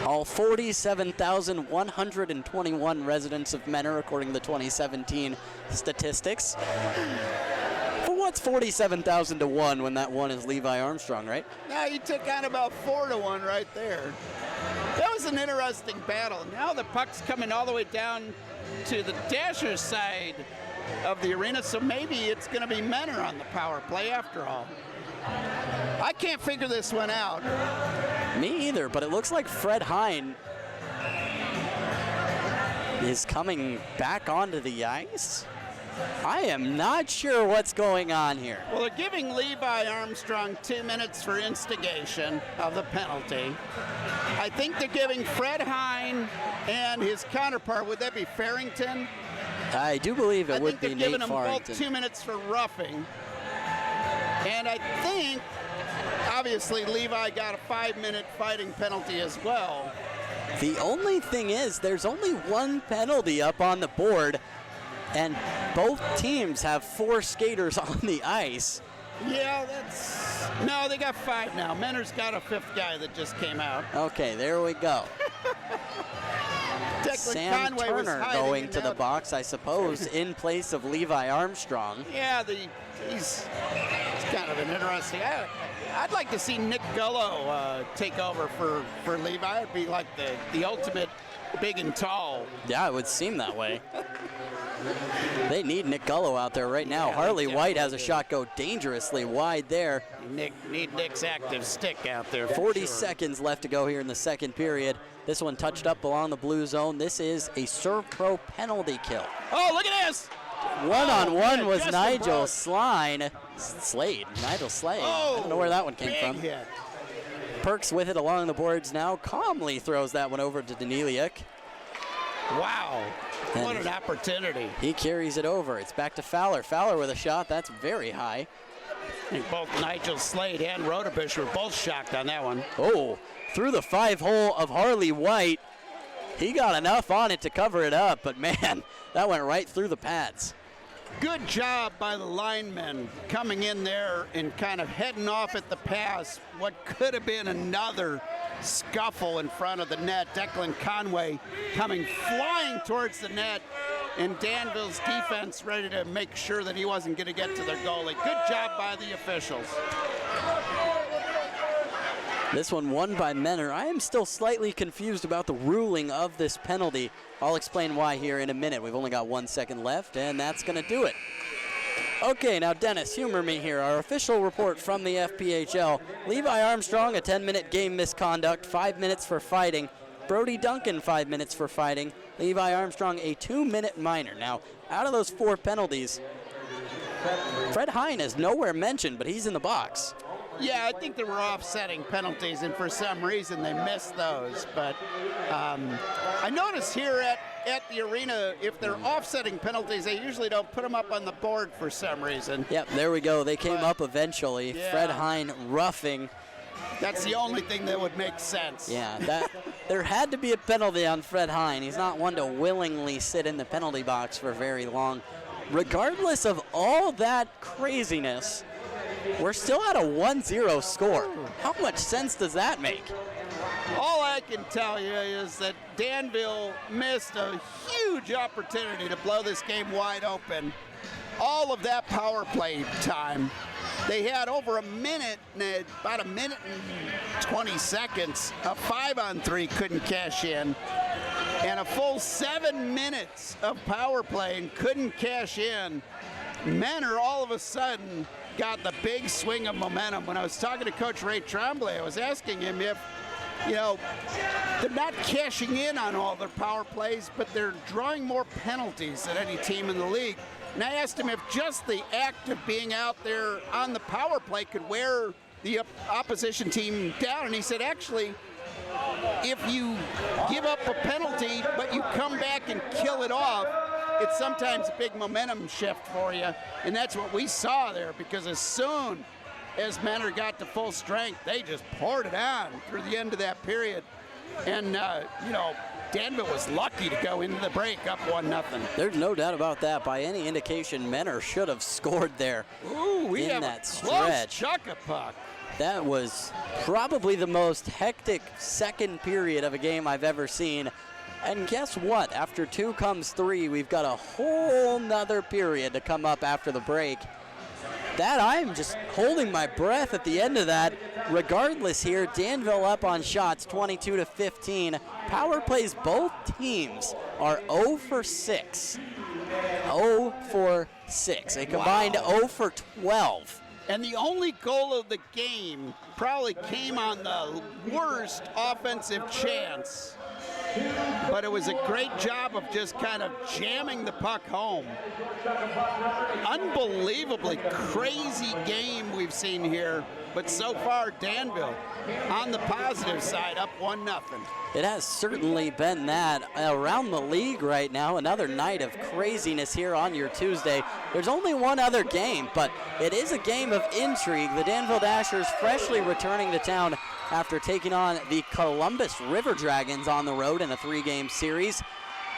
All 47,121 residents of Menor, according to the 2017 statistics. For what's 47,000 to 1 when that one is Levi Armstrong, right? Now you took on about 4 to 1 right there. That was an interesting battle. Now the puck's coming all the way down to the Dashers side of the arena, so maybe it's going to be Menor on the power play after all. I can't figure this one out. Me either, but it looks like Fred Hine is coming back onto the ice. I am not sure what's going on here. Well, they're giving Levi Armstrong 2 minutes for instigation of the penalty. I think they're giving Fred Hine and his counterpart, would that be Farrington? I do believe it would be I think they're Nate giving them Farrington. both 2 minutes for roughing. And I think, obviously, Levi got a 5-minute fighting penalty as well. The only thing is, there's only one penalty up on the board, and both teams have 4 skaters on the ice. Yeah, no, they got 5 now. Menor's got a 5th guy that just came out. Okay, there we go. Sam Conway Turner going to the box, I suppose, in place of Levi Armstrong. Yeah, he's kind of an interesting. I'd like to see Nick Gullo take over for Levi. It'd be like the ultimate big and tall. Yeah, it would seem that way. They need Nick Gullo out there right now. Yeah, Harley White has a shot go dangerously wide there. Need Nick's active stick out there. 40 seconds left to go here in the second period. This one touched up along the blue zone. This is a Serve Pro penalty kill. Oh, look at this! One-on-one was Justin Nigel Browse. Slade. Nigel Slade. Oh, I don't know where that one came big from. hit. Perks with it along the boards now. Calmly throws that one over to Daniliuk. Wow. And what an opportunity. He carries it over. It's back to Fowler. Fowler with a shot. That's very high. I think both Nigel Slade and Rodebush were both shocked on that one. Oh, through the 5-hole of Harley White. He got enough on it to cover it up, but man, that went right through the pads. Good job by the linemen coming in there and kind of heading off at the pass. What could have been another scuffle in front of the net. Declan Conway coming flying towards the net, and Danville's defense ready to make sure that he wasn't going to get to their goalie. Good job by the officials. This one won by Menor. I am still slightly confused about the ruling of this penalty. I'll explain why here in a minute. We've only got 1 second left, and that's going to do it. Okay, now Dennis, humor me here. Our official report from the FPHL. Levi Armstrong, a 10-minute game misconduct, 5 minutes for fighting. Brody Duncan, 5 minutes for fighting. Levi Armstrong, a 2-minute minor. Now, out of those 4 penalties, Fred Hine is nowhere mentioned, but he's in the box. Yeah, I think there were offsetting penalties, and for some reason they missed those. But I notice here at the arena, if they're offsetting penalties, they usually don't put them up on the board for some reason. Yep, there we go. They came up eventually. Yeah. Fred Hine roughing. That's the only thing that would make sense. Yeah, there had to be a penalty on Fred Hine. He's not one to willingly sit in the penalty box for very long. Regardless of all that craziness, we're still at a 1-0 score. How much sense does that make? All I can tell you is that Danville missed a huge opportunity to blow this game wide open. All of that power play time. They had over a minute, about a minute and 20 seconds. A 5-on-3 couldn't cash in. And a full 7 minutes of power play and couldn't cash in. Menor all of a sudden got the big swing of momentum. When I was talking to Coach Ray Tremblay, I was asking him if, they're not cashing in on all their power plays, but they're drawing more penalties than any team in the league. And I asked him if just the act of being out there on the power play could wear the opposition team down. And he said, actually, if you give up a penalty, but you come back and kill it off, it's sometimes a big momentum shift for you. And that's what we saw there, because as soon as Menor got to full strength, they just poured it on through the end of that period. And, Danville was lucky to go into the break up 1-0. There's no doubt about that. By any indication, Menor should have scored there. Ooh, we in have that a stretch. close chuck-a-puck. That was probably the most hectic second period of a game I've ever seen. And guess what? After 2 comes 3, we've got a whole nother period to come up after the break. That I'm just holding my breath at the end of that. Regardless here, Danville up on shots 22-15. Power plays, both teams are 0 for 6. 0 for 6. A combined 0 for 12. And the only goal of the game probably came on the worst offensive chance. But it was a great job of just kind of jamming the puck home. Unbelievably crazy game we've seen here. But so far, Danville on the positive side, up 1-0. It has certainly been that around the league right now. Another night of craziness here on your Tuesday. There's only one other game, but it is a game of intrigue. The Danville Dashers freshly returning to town after taking on the Columbus River Dragons on the road in a 3-game series.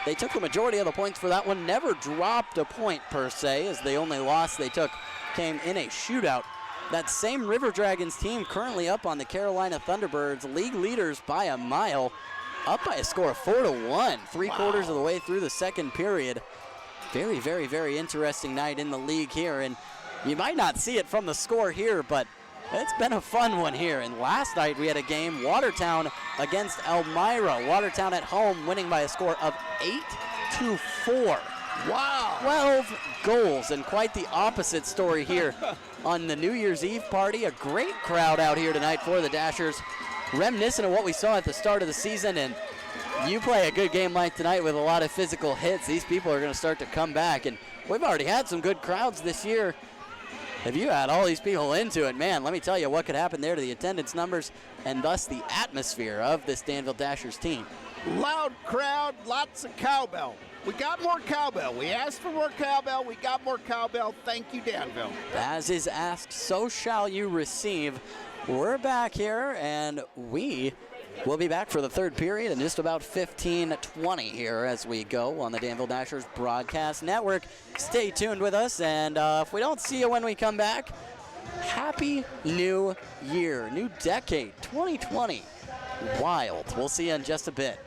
They took the majority of the points for that one, never dropped a point per se, as the only loss they took came in a shootout. That same River Dragons team currently up on the Carolina Thunderbirds, league leaders by a mile, up by a score of 4-1, 3/4 of the way through the second period. Very, very, very interesting night in the league here, and you might not see it from the score here, but it's been a fun one here. And last night we had a game, Watertown against Elmira. Watertown at home winning by a score of 8-4. Wow. 12 goals, and quite the opposite story here on the New Year's Eve party. A great crowd out here tonight for the Dashers, reminiscent of what we saw at the start of the season. And you play a good game like tonight with a lot of physical hits, these people are going to start to come back. And we've already had some good crowds this year. If you add all these people into it, man, let me tell you what could happen there to the attendance numbers and thus the atmosphere of this Danville Dashers team. Loud crowd, lots of cowbell. We got more cowbell. We asked for more cowbell. We got more cowbell. Thank you, Danville. As is asked, so shall you receive. We're back here, and we will be back for the third period in just about 15-20 here as we go on the Danville Dashers Broadcast Network. Stay tuned with us, and if we don't see you when we come back, Happy New Year, new decade, 2020. Wild. We'll see you in just a bit.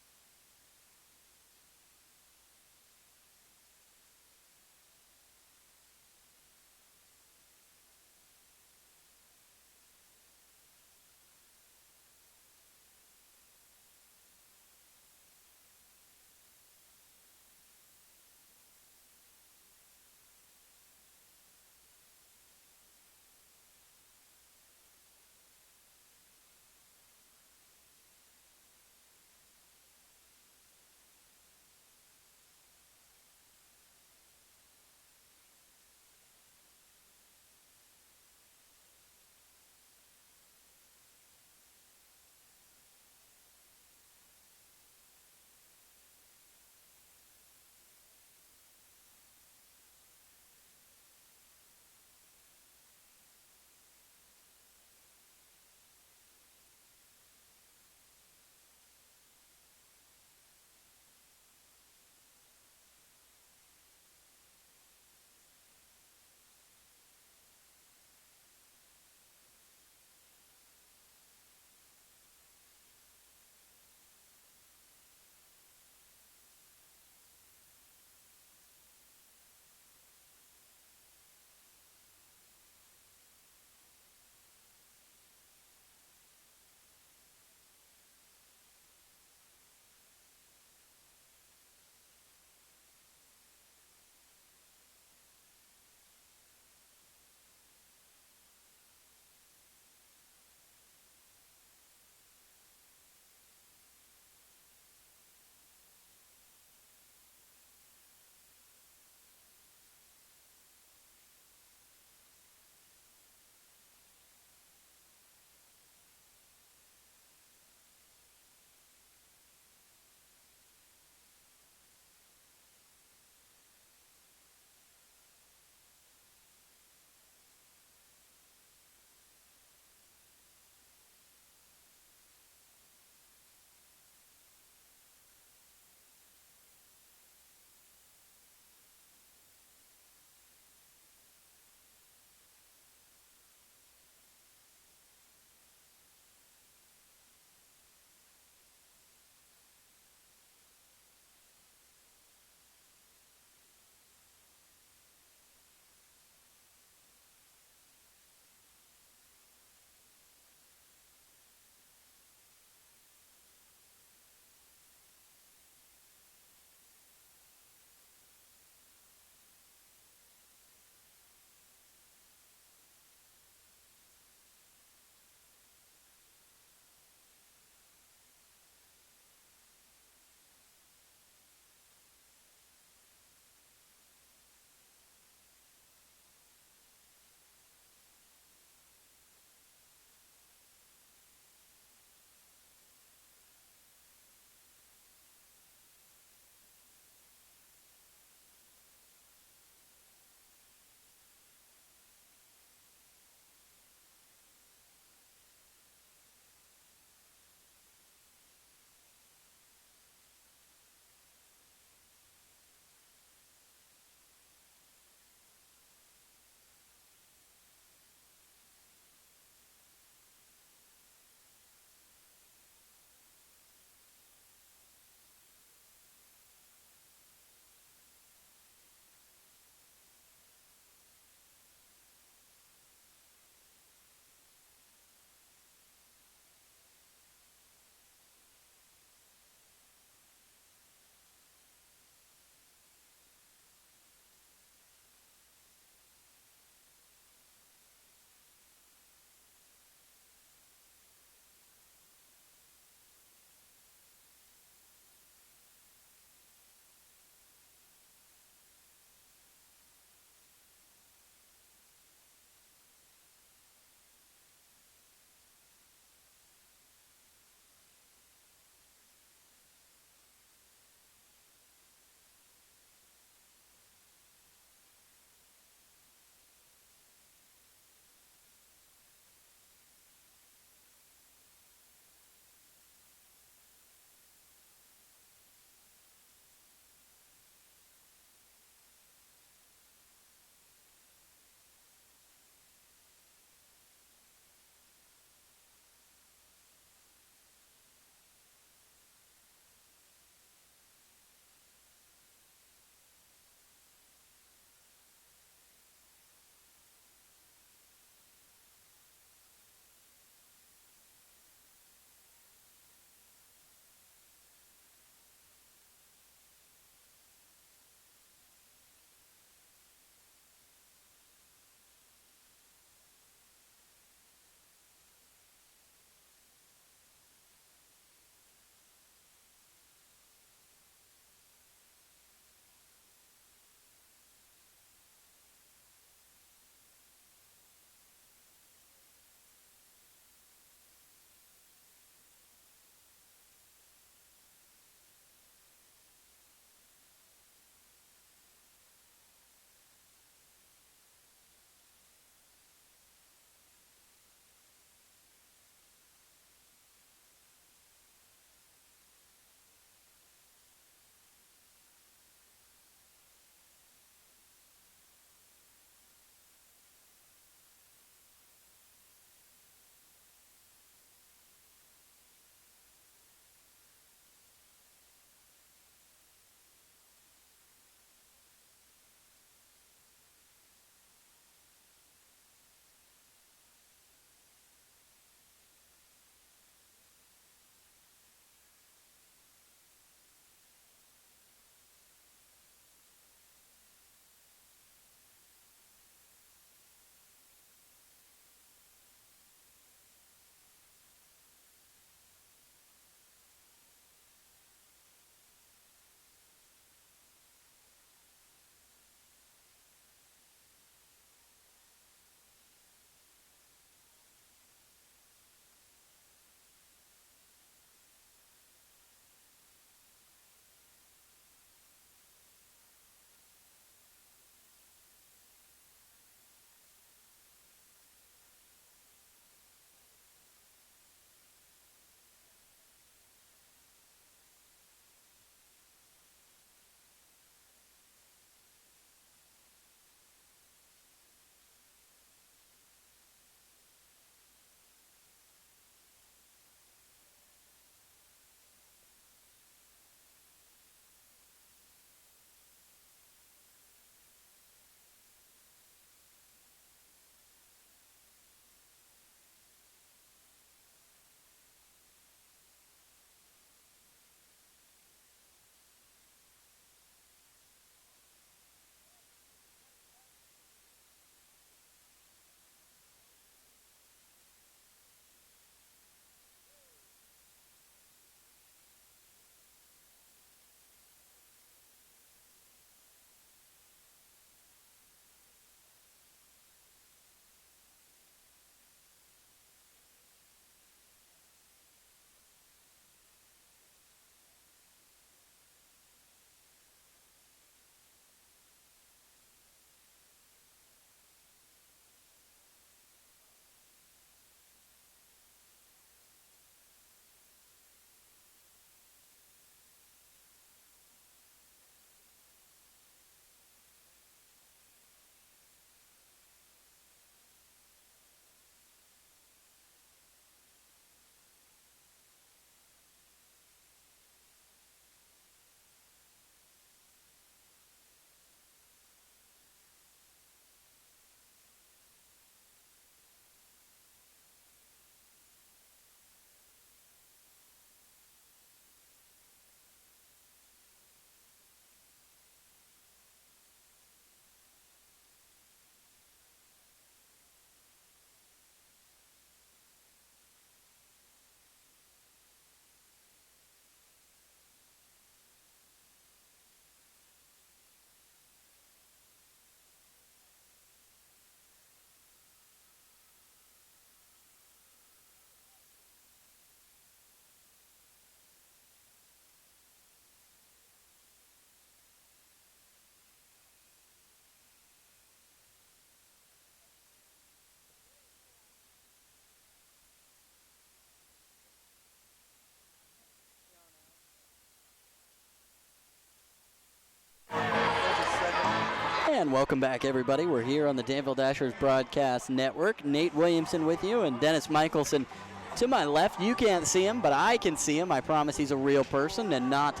And welcome back, everybody. We're here on the Danville Dashers Broadcast Network. Nate Williamson with you and Dennis Michelson to my left. You can't see him, but I can see him. I promise he's a real person and not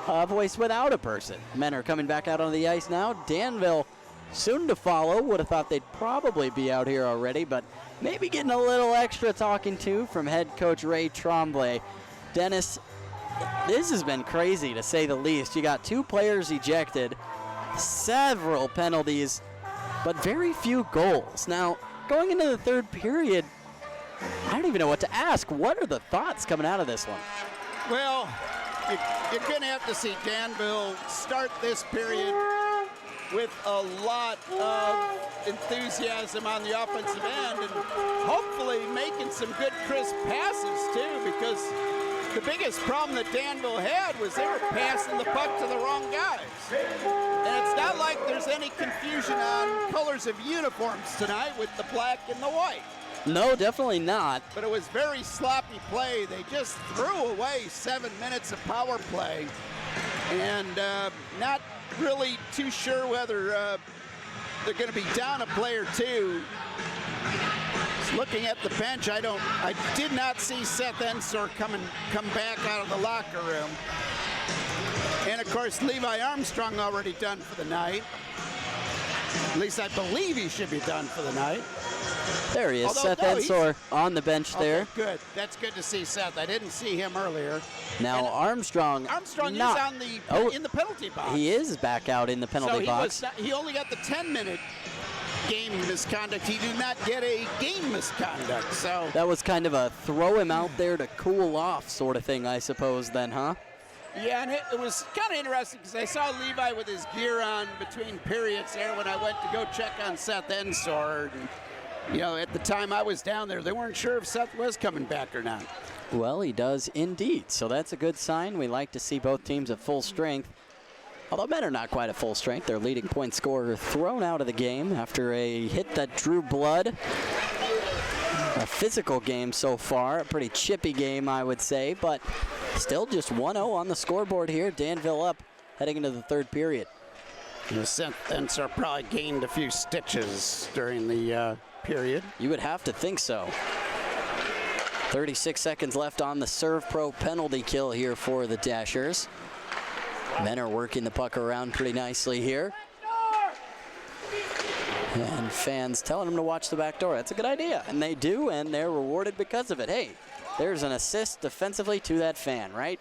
a voice without a person. Men are coming back out on the ice now. Danville soon to follow. Would have thought they'd probably be out here already, but maybe getting a little extra talking to from head coach Ray Tremblay. Dennis, this has been crazy to say the least. You got 2 players ejected, several penalties, but very few goals. Now, going into the third period, I don't even know what to ask. What are the thoughts coming out of this one? Well, you're going to have to see Danville start this period with a lot of enthusiasm on the offensive end and hopefully making some good crisp passes too, because the biggest problem that Danville had was they were passing the puck to the wrong guys. And it's not like there's any confusion on colors of uniforms tonight with the black and the white. No, definitely not. But it was very sloppy play. They just threw away 7 minutes of power play, and not really too sure whether they're going to be down a player or two. Looking at the bench, I did not see Seth Ensor come back out of the locker room. And of course, Levi Armstrong already done for the night. At least I believe he should be done for the night. There he is, Seth Ensor on the bench there. Okay, good. That's good to see Seth. I didn't see him earlier. Now and Armstrong is in the penalty box. He is back out in the penalty box. He only got the 10-minute game misconduct. He did not get a game misconduct. So that was kind of a throw him out there to cool off sort of thing, I suppose, then, huh? Yeah, and it was kind of interesting because I saw Levi with his gear on between periods there when I went to go check on Seth Ensor. And, you know, at the time I was down there, they weren't sure if Seth was coming back or not. Well, he does indeed, so that's a good sign. We like to see both teams at full strength. Although men are not quite at full strength. Their leading point scorer thrown out of the game after a hit that drew blood. A physical game so far, a pretty chippy game, I would say, but still just 1-0 on the scoreboard here. Danville up heading into the third period. Seth Ensor probably gained a few stitches during the period. You would have to think so. 36 seconds left on the Serve Pro penalty kill here for the Dashers. Men are working the puck around pretty nicely here. And fans telling them to watch the back door. That's a good idea. And they do, and they're rewarded because of it. Hey, there's an assist defensively to that fan, right?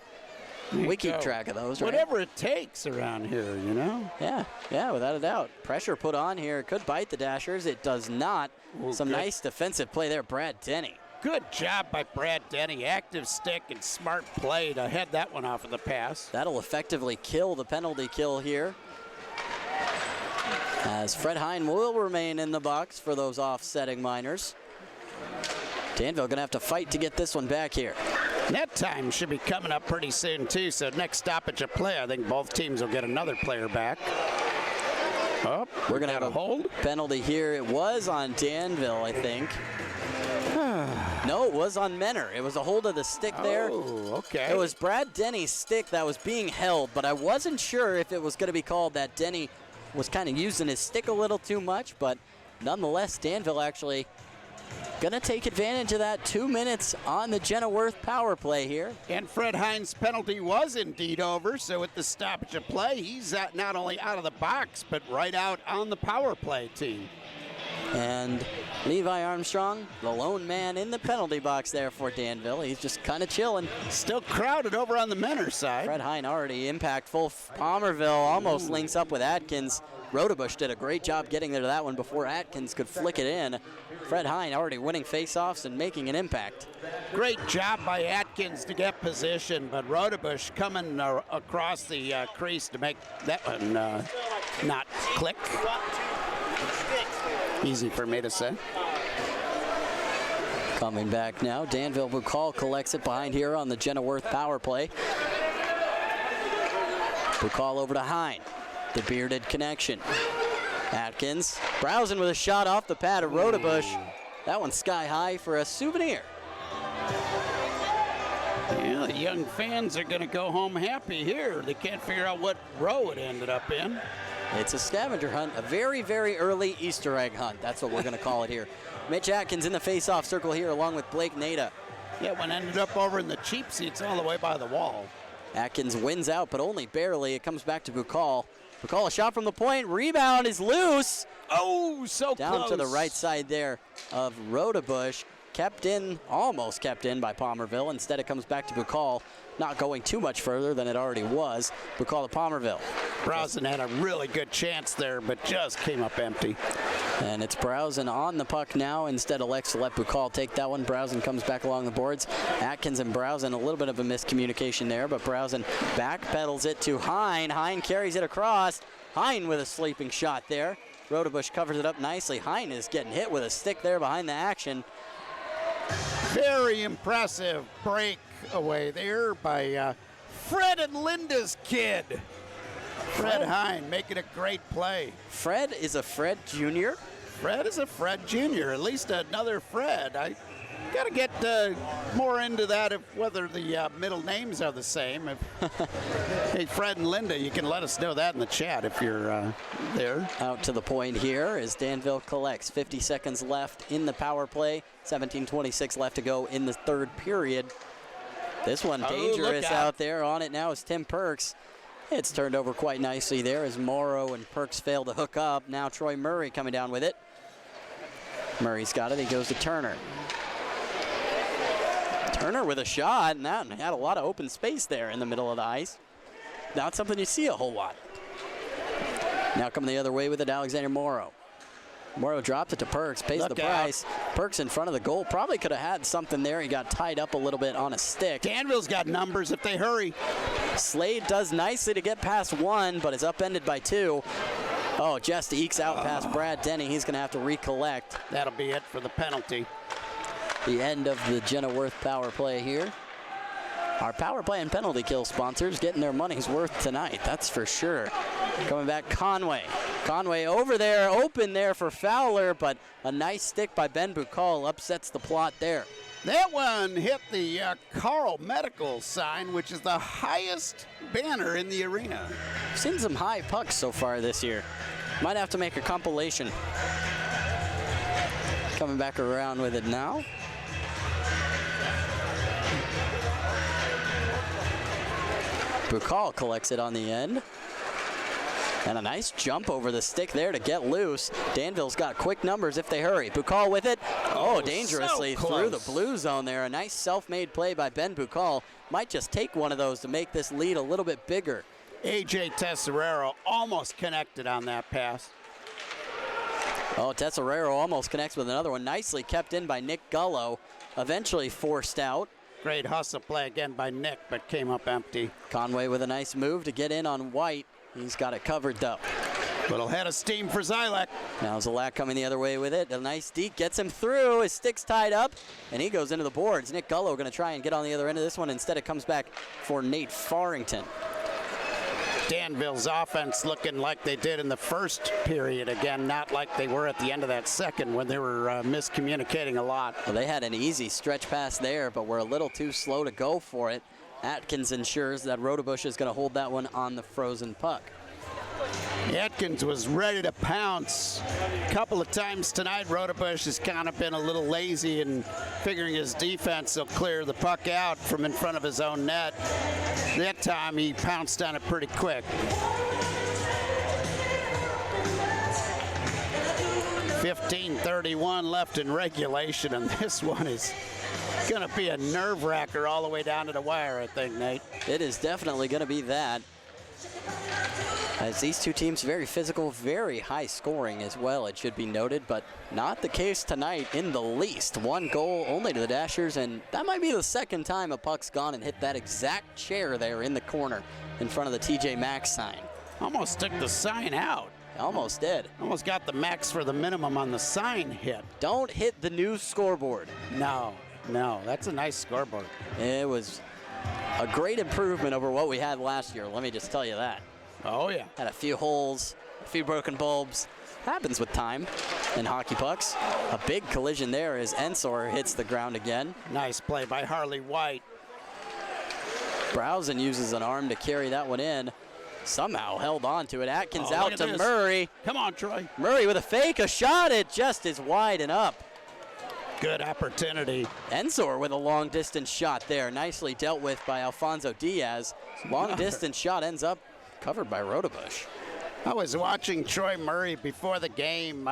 We keep track of those, right? Whatever it takes around here, you know? Yeah, without a doubt. Pressure put on here. It could bite the Dashers. It does not. Some good. Nice defensive play there, Brad Denny. Good job by Brad Denny. Active stick and smart play to head that one off of the pass. That'll effectively kill the penalty kill here, as Fred Hine will remain in the box for those offsetting minors. Danville gonna have to fight to get this one back here. That time should be coming up pretty soon too, so next stoppage of play, I think both teams will get another player back. Oh, we're gonna have a hold penalty here. It was on Danville, I think. No, it was on Menor. It was a hold of the stick there. Oh, okay. It was Brad Denny's stick that was being held, but I wasn't sure if it was going to be called that Denny was kind of using his stick a little too much, but nonetheless, Danville actually going to take advantage of that. 2 minutes on the Jenna Worth power play here. And Fred Hine's penalty was indeed over, so with the stoppage of play, he's not only out of the box, but right out on the power play team. And Levi Armstrong, the lone man in the penalty box there for Danville. He's just kind of chilling. Still crowded over on the Menor side. Fred Hine already impactful. Palmerville almost links up with Atkins. Rodebush did a great job getting there to that one before Atkins could flick it in. Fred Hine already winning faceoffs and making an impact. Great job by Atkins to get position, but Rodebush coming across the crease to make that one not click. Easy for me to say. Coming back now, Danville Bukal collects it behind here on the Jenna Worth power play. Bukal over to Hine. The bearded connection. Atkins browsing with a shot off the pad of Rodebush. That one's sky high for a souvenir. Yeah, the young fans are going to go home happy here. They can't figure out what row it ended up in. It's a scavenger hunt, a very, very early Easter egg hunt. That's what we're going to call it here. Mitch Atkins in the face-off circle here along with Blake Nada. Yeah, one ended up over in the cheap seats all the way by the wall. Atkins wins out, but only barely. It comes back to Bukal. Bukal, a shot from the point. Rebound is loose. Oh, so down close. To the right side there of Rodebush. Kept in, almost kept in by Palmerville. Instead, it comes back to Bukal, not going too much further than it already was. Bukal to Palmerville. Browson had a really good chance there, but just came up empty. And it's Browson on the puck now. Instead, elects to let Bukal take that one. Browson comes back along the boards. Atkins and Browson, a little bit of a miscommunication there, but Browson backpedals it to Hine. Hine carries it across. Hine with a sleeping shot there. Rodebush covers it up nicely. Hine is getting hit with a stick there behind the action. Very impressive breakaway there by Fred and Linda's kid. Fred Hine making a great play. Fred is a Fred Jr.? Fred is a Fred Jr., at least another Fred. I got to get more into that of whether the middle names are the same. Hey, Fred and Linda, you can let us know that in the chat if you're there. Out to the point here as Danville collects. 50 seconds left in the power play. 17:26 left to go in the third period. This one dangerous out there. On it now is Tim Perks. It's turned over quite nicely there as Morrow and Perks fail to hook up. Now Troy Murray coming down with it. Murray's got it. He goes to Turner. Turner with a shot, and that had a lot of open space there in the middle of the ice. Not something you see a whole lot. Now coming the other way with it, Alexander Morrow. Morrow drops it to Perks, pays the price. Perks in front of the goal. Probably could have had something there. He got tied up a little bit on a stick. Danville's got numbers if they hurry. Slade does nicely to get past one, but is upended by two. Oh, just ekes out past Brad Denny. He's going to have to recollect. That'll be it for the penalty. The end of the Jenna Worth power play here. Our power play and penalty kill sponsors getting their money's worth tonight, that's for sure. Coming back, Conway. Conway over there, open there for Fowler, but a nice stick by Ben Bukal upsets the plot there. That one hit the Carl Medical sign, which is the highest banner in the arena. Seen some high pucks so far this year. Might have to make a compilation. Coming back around with it now. Bukal collects it on the end. And a nice jump over the stick there to get loose. Danville's got quick numbers if they hurry. Bukal with it. Oh, dangerously so through the blue zone there. A nice self-made play by Ben Bukal. Might just take one of those to make this lead a little bit bigger. A.J. Tesserero almost connected on that pass. Oh, Tesserero almost connects with another one. Nicely kept in by Nick Gullo. Eventually forced out. Great hustle play again by Nick, but came up empty. Conway with a nice move to get in on White. He's got it covered though. Little head of steam for Zylak. Now Zylak coming the other way with it. A nice deke gets him through. His stick's tied up, and he goes into the boards. Nick Gullo going to try and get on the other end of this one. Instead, it comes back for Nate Farrington. Danville's offense looking like they did in the first period again, not like they were at the end of that second when they were miscommunicating a lot. Well, they had an easy stretch pass there, but were a little too slow to go for it. Atkins ensures that Rodebush is going to hold that one on the frozen puck. Atkins was ready to pounce. A couple of times tonight, Rodebush has kind of been a little lazy and figuring his defense will clear the puck out from in front of his own net. That time he pounced on it pretty quick. 15:31 left in regulation, and this one is going to be a nerve-wracker all the way down to the wire, I think, Nate. It is definitely going to be that. As these two teams, very physical, very high scoring as well, it should be noted, but not the case tonight in the least. One goal only to the Dashers, and that might be the second time a puck's gone and hit that exact chair there in the corner in front of the TJ Maxx sign. Almost took the sign out. Almost did. Almost got the max for the minimum on the sign hit. Don't hit the new scoreboard. No, that's a nice scoreboard. It was a great improvement over what we had last year, let me just tell you that. Oh, yeah. Had a few holes, a few broken bulbs. Happens with time in hockey pucks. A big collision there as Ensor hits the ground again. Nice play by Harley White. Browson uses an arm to carry that one in. somehow held on to it. Atkins Oh, out to Murray. Come on, Troy. Murray with a fake, a shot. It just is wide and up. Good opportunity. Ensor with a long distance shot there. Nicely dealt with by Alfonso Diaz. Long distance shot ends up covered by Rodebush. I was watching Troy Murray before the game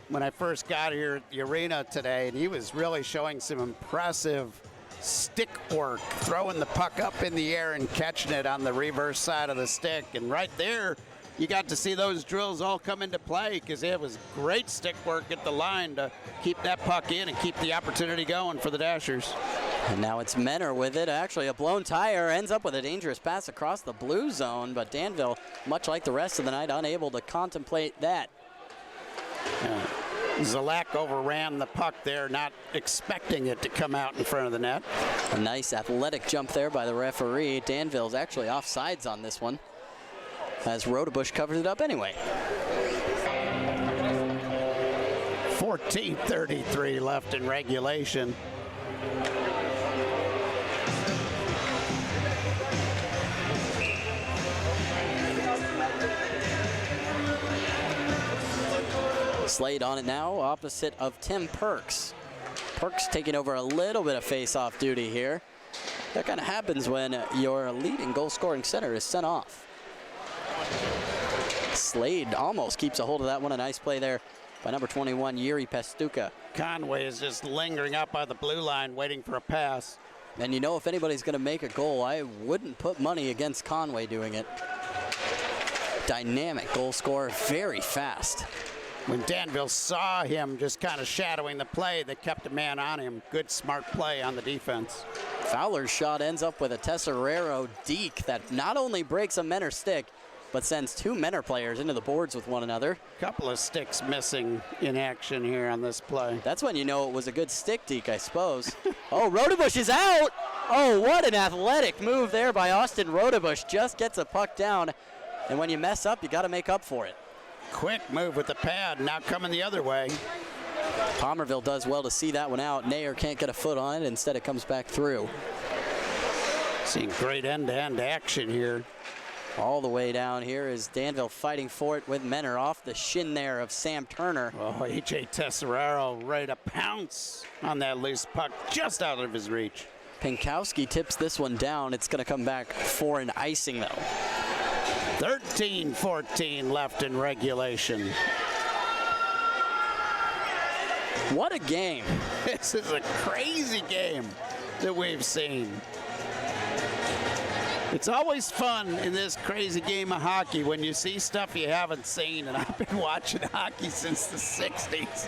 when I first got here at the arena today, and he was really showing some impressive stick work, throwing the puck up in the air and catching it on the reverse side of the stick. And right there, you got to see those drills all come into play because it was great stick work at the line to keep that puck in and keep the opportunity going for the Dashers. And now it's Menor with it. Actually, a blown tire ends up with a dangerous pass across the blue zone, but Danville, much like the rest of the night, unable to contemplate that. Zalak overran the puck there, not expecting it to come out in front of the net. A nice athletic jump there by the referee. Danville's actually offsides on this one, as Rodebush covers it up anyway. 14:33 left in regulation. Slade on it now, opposite of Tim Perks. Perks taking over a little bit of face-off duty here. That kind of happens when your leading goal-scoring center is sent off. Slade almost keeps a hold of that one. A nice play there by number 21, Yuri Pastuka. Conway is just lingering up by the blue line, waiting for a pass. And you know, if anybody's going to make a goal, I wouldn't put money against Conway doing it. Dynamic goal scorer, very fast. When Danville saw him just kind of shadowing the play, they kept a man on him. Good, smart play on the defense. Fowler's shot ends up with a Tesserero deke that not only breaks a Menor stick, but sends two Menor players into the boards with one another. Couple of sticks missing in action here on this play. That's when you know it was a good stick deke, I suppose. Oh, Rodebush is out! Oh, what an athletic move there by Austin Rodebush. Just gets a puck down, and when you mess up, you got to make up for it. Quick move with the pad, now coming the other way. Palmerville does well to see that one out. Nair can't get a foot on it. Instead, it comes back through. Seeing great end-to-end action here. All the way down here is Danville fighting for it with Menor off the shin there of Sam Turner. Oh, A.J. Tesserero ready to pounce on that loose puck just out of his reach. Pinkowski tips this one down. It's going to come back for an icing, though. 13-14 left in regulation. What a game. This is a crazy game that we've seen. It's always fun in this crazy game of hockey when you see stuff you haven't seen, and I've been watching hockey since the 60s.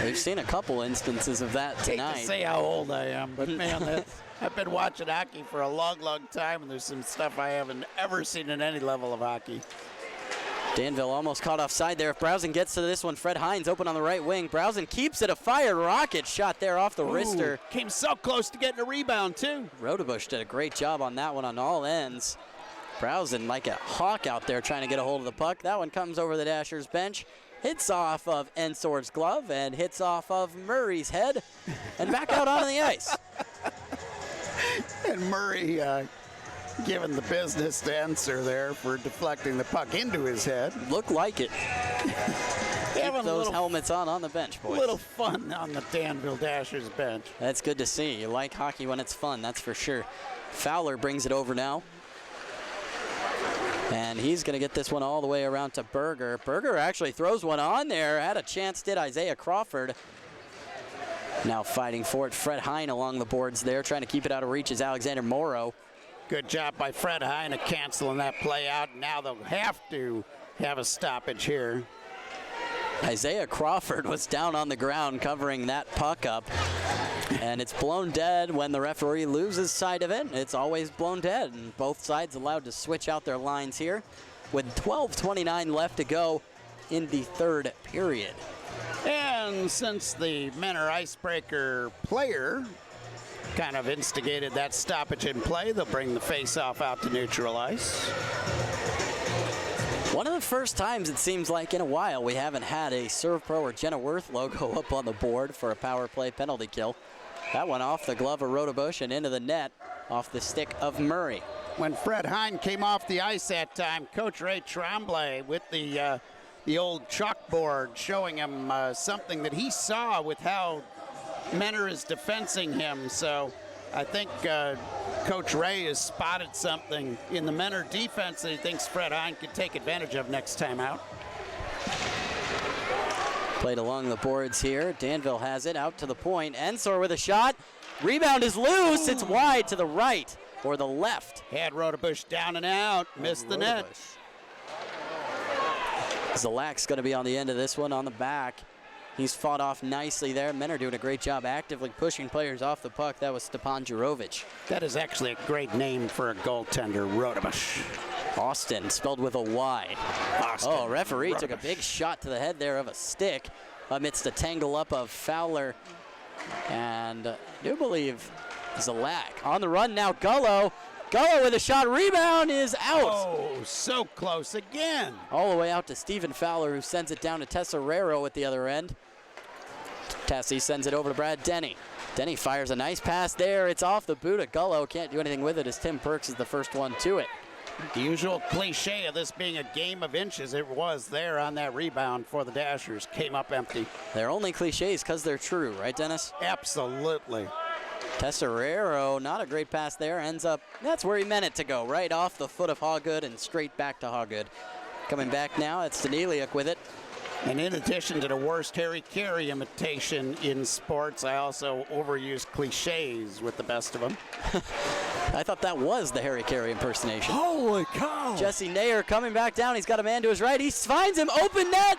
We've seen a couple instances of that tonight. I hate to say how old I am, but man, I've been watching hockey for a long, long time, and there's some stuff I haven't ever seen in any level of hockey. Danville almost caught offside there. If Browsen gets to this one, Fred Hines open on the right wing. Browsen keeps it, a fired rocket shot there off the wrister. Came so close to getting a rebound, too. Rodebush did a great job on that one on all ends. Browsen like a hawk out there trying to get a hold of the puck. That one comes over the Dashers bench, hits off of Ensor's glove, and hits off of Murray's head, and back out onto the ice. And Murray giving the business to Ensor there for deflecting the puck into his head. Looked like it. Keep those little helmets on the bench, boys. A little fun on the Danville Dashers bench. That's good to see. You like hockey when it's fun, that's for sure. Fowler brings it over now. And he's going to get this one all the way around to Berger. Berger actually throws one on there. Had a chance, did Isaiah Crawford. Now fighting for it, Fred Hine along the boards there, trying to keep it out of reach is Alexander Morrow. Good job by Fred Hine canceling that play out. Now they'll have to have a stoppage here. Isaiah Crawford was down on the ground covering that puck up. And it's blown dead when the referee loses sight of it. It's always blown dead, and both sides allowed to switch out their lines here with 12:29 left to go in the third period. And since the Menor Icebreaker player kind of instigated that stoppage in play, they'll bring the face-off out to neutral ice. One of the first times it seems like in a while we haven't had a Serve Pro or Jenna Worth logo up on the board for a power play penalty kill. That one off the glove of Rodebush and into the net off the stick of Murray. when Fred Hine came off the ice that time, Coach Ray Tremblay with the old chalkboard showing him something that he saw with how Menor is defensing him. So I think Coach Ray has spotted something in the Menor defense that he thinks Fred Hine could take advantage of next time out. Played along the boards here. Danville has it out to the point. Ensor with a shot. Rebound is loose. It's wide to the right or the left. Had Rodebush down and out. Missed the net. Zalak's going to be on the end of this one on the back. He's fought off nicely there. Men are doing a great job actively pushing players off the puck. That was Stepan Jurovic. That is actually a great name for a goaltender, Rodebush. Austin, spelled with a Y. Austin Oh, referee Rodebush. took a big shot to the head there of a stick amidst a tangle up of Fowler and I do believe Zalak. On the run now, Gullo. Gullo with a shot, rebound is out. Oh, so close again. All the way out to Stephen Fowler, who sends it down to Tesserero at the other end. Tessie sends it over to Brad Denny. Denny fires a nice pass there. It's off the boot of Gullo. Can't do anything with it as Tim Perks is the first one to it. The usual cliche of this being a game of inches, it was there on that rebound for the Dashers. Came up empty. They're only cliches because they're true, right, Dennis? Absolutely. Tesserero, not a great pass there, ends up, that's where he meant it to go, right off the foot of Hawgood and straight back to Hawgood. Coming back now, it's Daniliuk with it. And in addition to the worst Harry Carey imitation in sports, I also overuse cliches with the best of them. I thought that was the Harry Carey impersonation. Holy cow! Jesse Nayer coming back down, he's got a man to his right, he finds him, open net,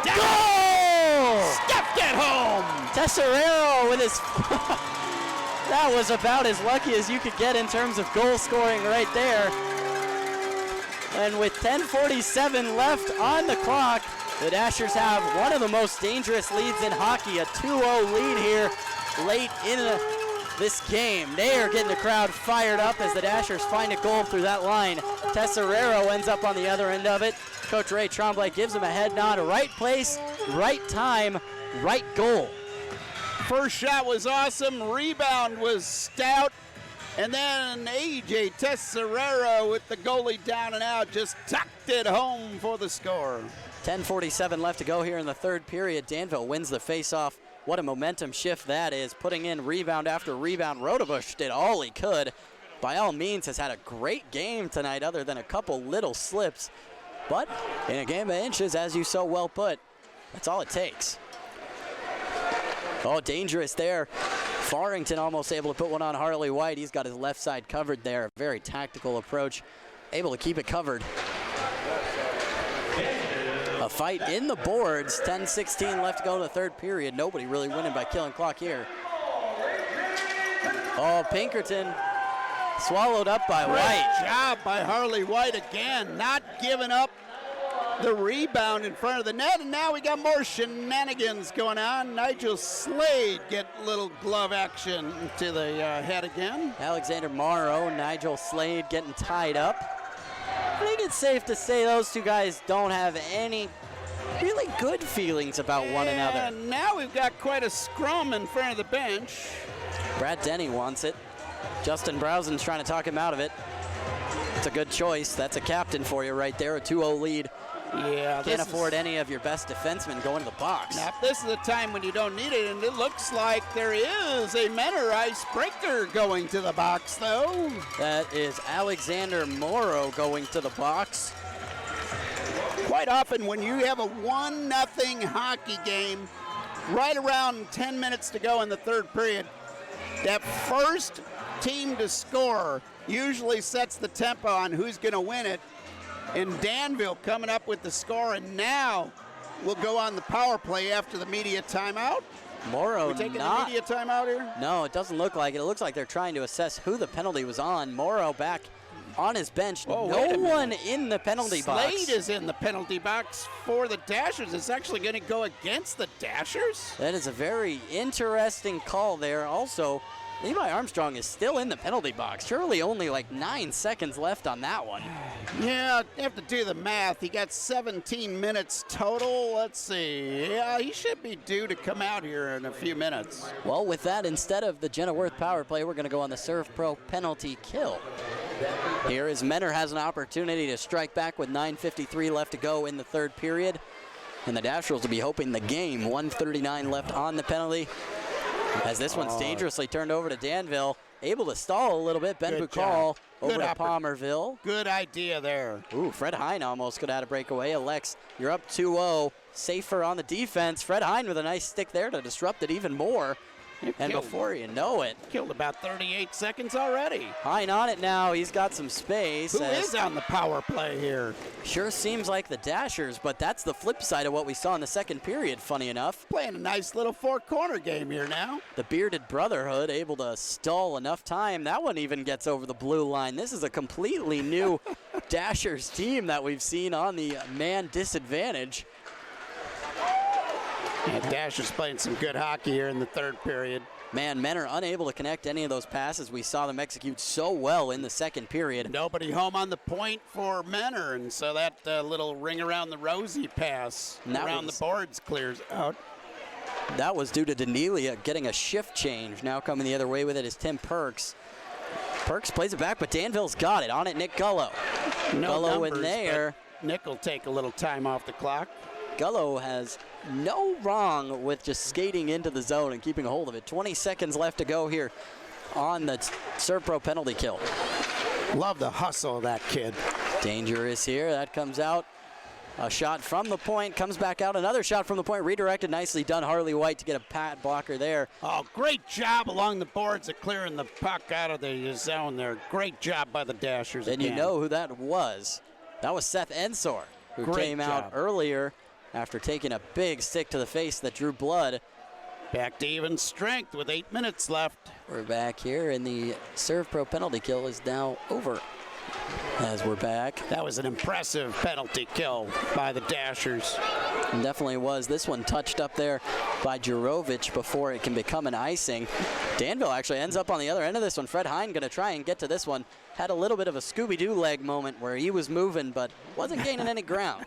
goal! Stuffed it home! Tesserero with his... That was about as lucky as you could get in terms of goal scoring right there. And with 10:47 left on the clock, the Dashers have one of the most dangerous leads in hockey, a 2-0 lead here late in this game. Nayer getting the crowd fired up as the Dashers find a goal through that line. Tesserero ends up on the other end of it. Coach Ray Tremblay gives him a head nod, right place, right time, right goal. First shot was awesome, rebound was stout, and then A.J. Tesserero with the goalie down and out just tucked it home for the score. 10:47 left to go here in the third period. Danville wins the faceoff. What a momentum shift that is, putting in rebound after rebound. Rodebush did all he could. By all means, has had a great game tonight other than a couple little slips. But in a game of inches, as you so well put, that's all it takes. Oh, dangerous there. Farrington almost able to put one on Harley White. He's got his left side covered there. Very tactical approach. Able to keep it covered. A fight in the boards. 10:16 left to go in the third period. Nobody really winning by killing clock here. Oh, Pinkerton swallowed up by White. Great job by Harley White again. Not giving up the rebound in front of the net, and now we got more shenanigans going on. Nigel Slade get a little glove action to the head again. Alexander Morrow, Nigel Slade getting tied up. I think it's safe to say those two guys don't have any really good feelings about one another. And now we've got quite a scrum in front of the bench. Brad Denny wants it. Justin Browsen's trying to talk him out of it. It's a good choice. That's a captain for you right there, a 2-0 lead. Yeah, Can't afford any of your best defensemen going to the box. Now, this is a time when you don't need it, and it looks like there is a Menor icebreaker going to the box, though. That is Alexander Morrow going to the box. Quite often when you have a 1-0 hockey game, right around 10 minutes to go in the third period, that first team to score usually sets the tempo on who's going to win it. And Danville coming up with the score, and now we'll go on the power play after the media timeout. Morrow We're taking not. the media timeout here? No, it doesn't look like it. It looks like they're trying to assess who the penalty was on. Morrow back on his bench. Oh, no wait a minute. one in the penalty box. Slade is in the penalty box for the Dashers. It's actually going to go against the Dashers. That is a very interesting call there. Also, Levi Armstrong is still in the penalty box. Surely only like 9 seconds left on that one. Yeah, you have to do the math. He got 17 minutes total. Let's see. Yeah, he should be due to come out here in a few minutes. Well, with that, instead of the Jenna Worth power play, we're going to go on the Serve Pro penalty kill. Here is Menor has an opportunity to strike back with 9:53 left to go in the third period. And the Dasherals will be hoping the game. 1:39 left on the penalty. As this one's dangerously turned over to Danville. Able to stall a little bit. Ben Bucall over to Palmerville. Good idea there. Ooh, Fred Hine almost could have had a breakaway. Alex, you're up 2-0. Safer on the defense. Fred Hine with a nice stick there to disrupt it even more. And before you know it, killed about 38 seconds already. Hine on it now. He's got some space. Who is on the power play here? Sure seems like the Dashers, but that's the flip side of what we saw in the second period, funny enough. Playing a nice little four-corner game here now. The Bearded Brotherhood able to stall enough time. That one even gets over the blue line. This is a completely new Dashers team that we've seen on the man disadvantage. Yeah, Dasher's playing some good hockey here in the third period. Man, Menor unable to connect any of those passes. We saw them execute so well in the second period. Nobody home on the point for Menor, and so that little ring around the rosy pass around the boards clears out. That was due to Danelia getting a shift change. Now coming the other way with it is Tim Perks. Perks plays it back, but Danville's got it. On it, Nick Gullo. Gullo in there. Nick will take a little time off the clock. Gullo has no wrong with just skating into the zone and keeping a hold of it. 20 seconds left to go here on the Serve Pro penalty kill. Love the hustle of that kid. Danger is here. That comes out. A shot from the point, comes back out. Another shot from the point, redirected. Nicely done. Harley White to get a pad blocker there. Oh, great job along the boards of clearing the puck out of the zone there. Great job by the Dashers. And you know who that was. That was Seth Ensor, who came out earlier after taking a big stick to the face that drew blood. Back to even strength with 8 minutes left. We're back here, and the Serve Pro penalty kill is now over as we're back. That was an impressive penalty kill by the Dashers. It definitely was. This one touched up there by Jurovich before it can become an icing. Danville actually ends up on the other end of this one. Fred Hine going to try and get to this one. Had a little bit of a Scooby-Doo leg moment where he was moving but wasn't gaining any ground.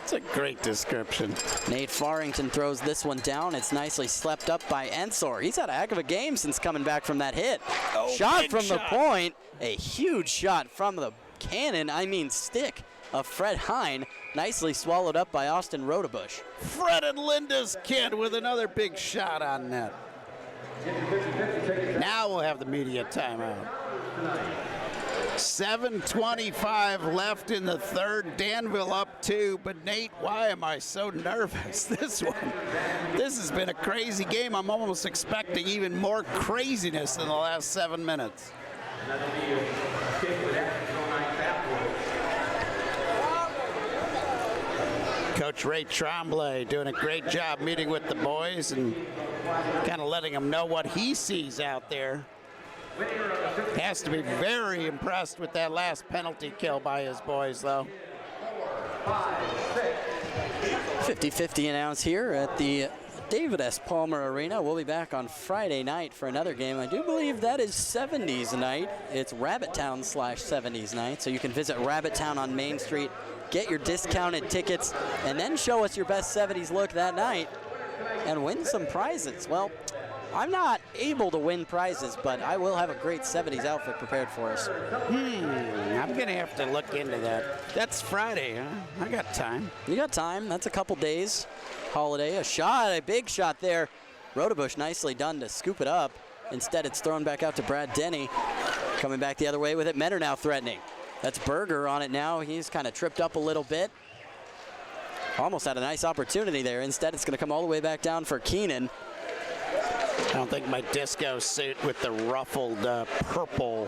It's a great description. Nate Farrington throws this one down. It's nicely slept up by Ensor. He's had a heck of a game since coming back from that hit. Shot from the point. A huge shot from the cannon, stick of Fred Hine. Nicely swallowed up by Austin Rodebush. Fred and Linda's kid with another big shot on net. Now we'll have the media timeout. 7:25 left in the third. Danville up 2, but Nate, why am I so nervous? This has been a crazy game. I'm almost expecting even more craziness in the last 7 minutes. Coach Ray Tremblay doing a great job meeting with the boys and kind of letting them know what he sees out there. Has to be very impressed with that last penalty kill by his boys, though. 50-50 announced here at the David S. Palmer Arena. We'll be back on Friday night for another game. I do believe that is 70s night. It's Rabbittown/70s night, so you can visit Rabbittown on Main Street, get your discounted tickets, and then show us your best 70s look that night and win some prizes. Well, I'm not able to win prizes, but I will have a great 70s outfit prepared for us. I'm going to have to look into that. That's Friday, huh? I got time. You got time. That's a couple days. Holiday. A big shot there. Rodebush nicely done to scoop it up. Instead, it's thrown back out to Brad Denny. Coming back the other way with it. Menor now threatening. That's Berger on it now. He's kind of tripped up a little bit. Almost had a nice opportunity there. Instead, it's going to come all the way back down for Keenan. I don't think my disco suit with the ruffled purple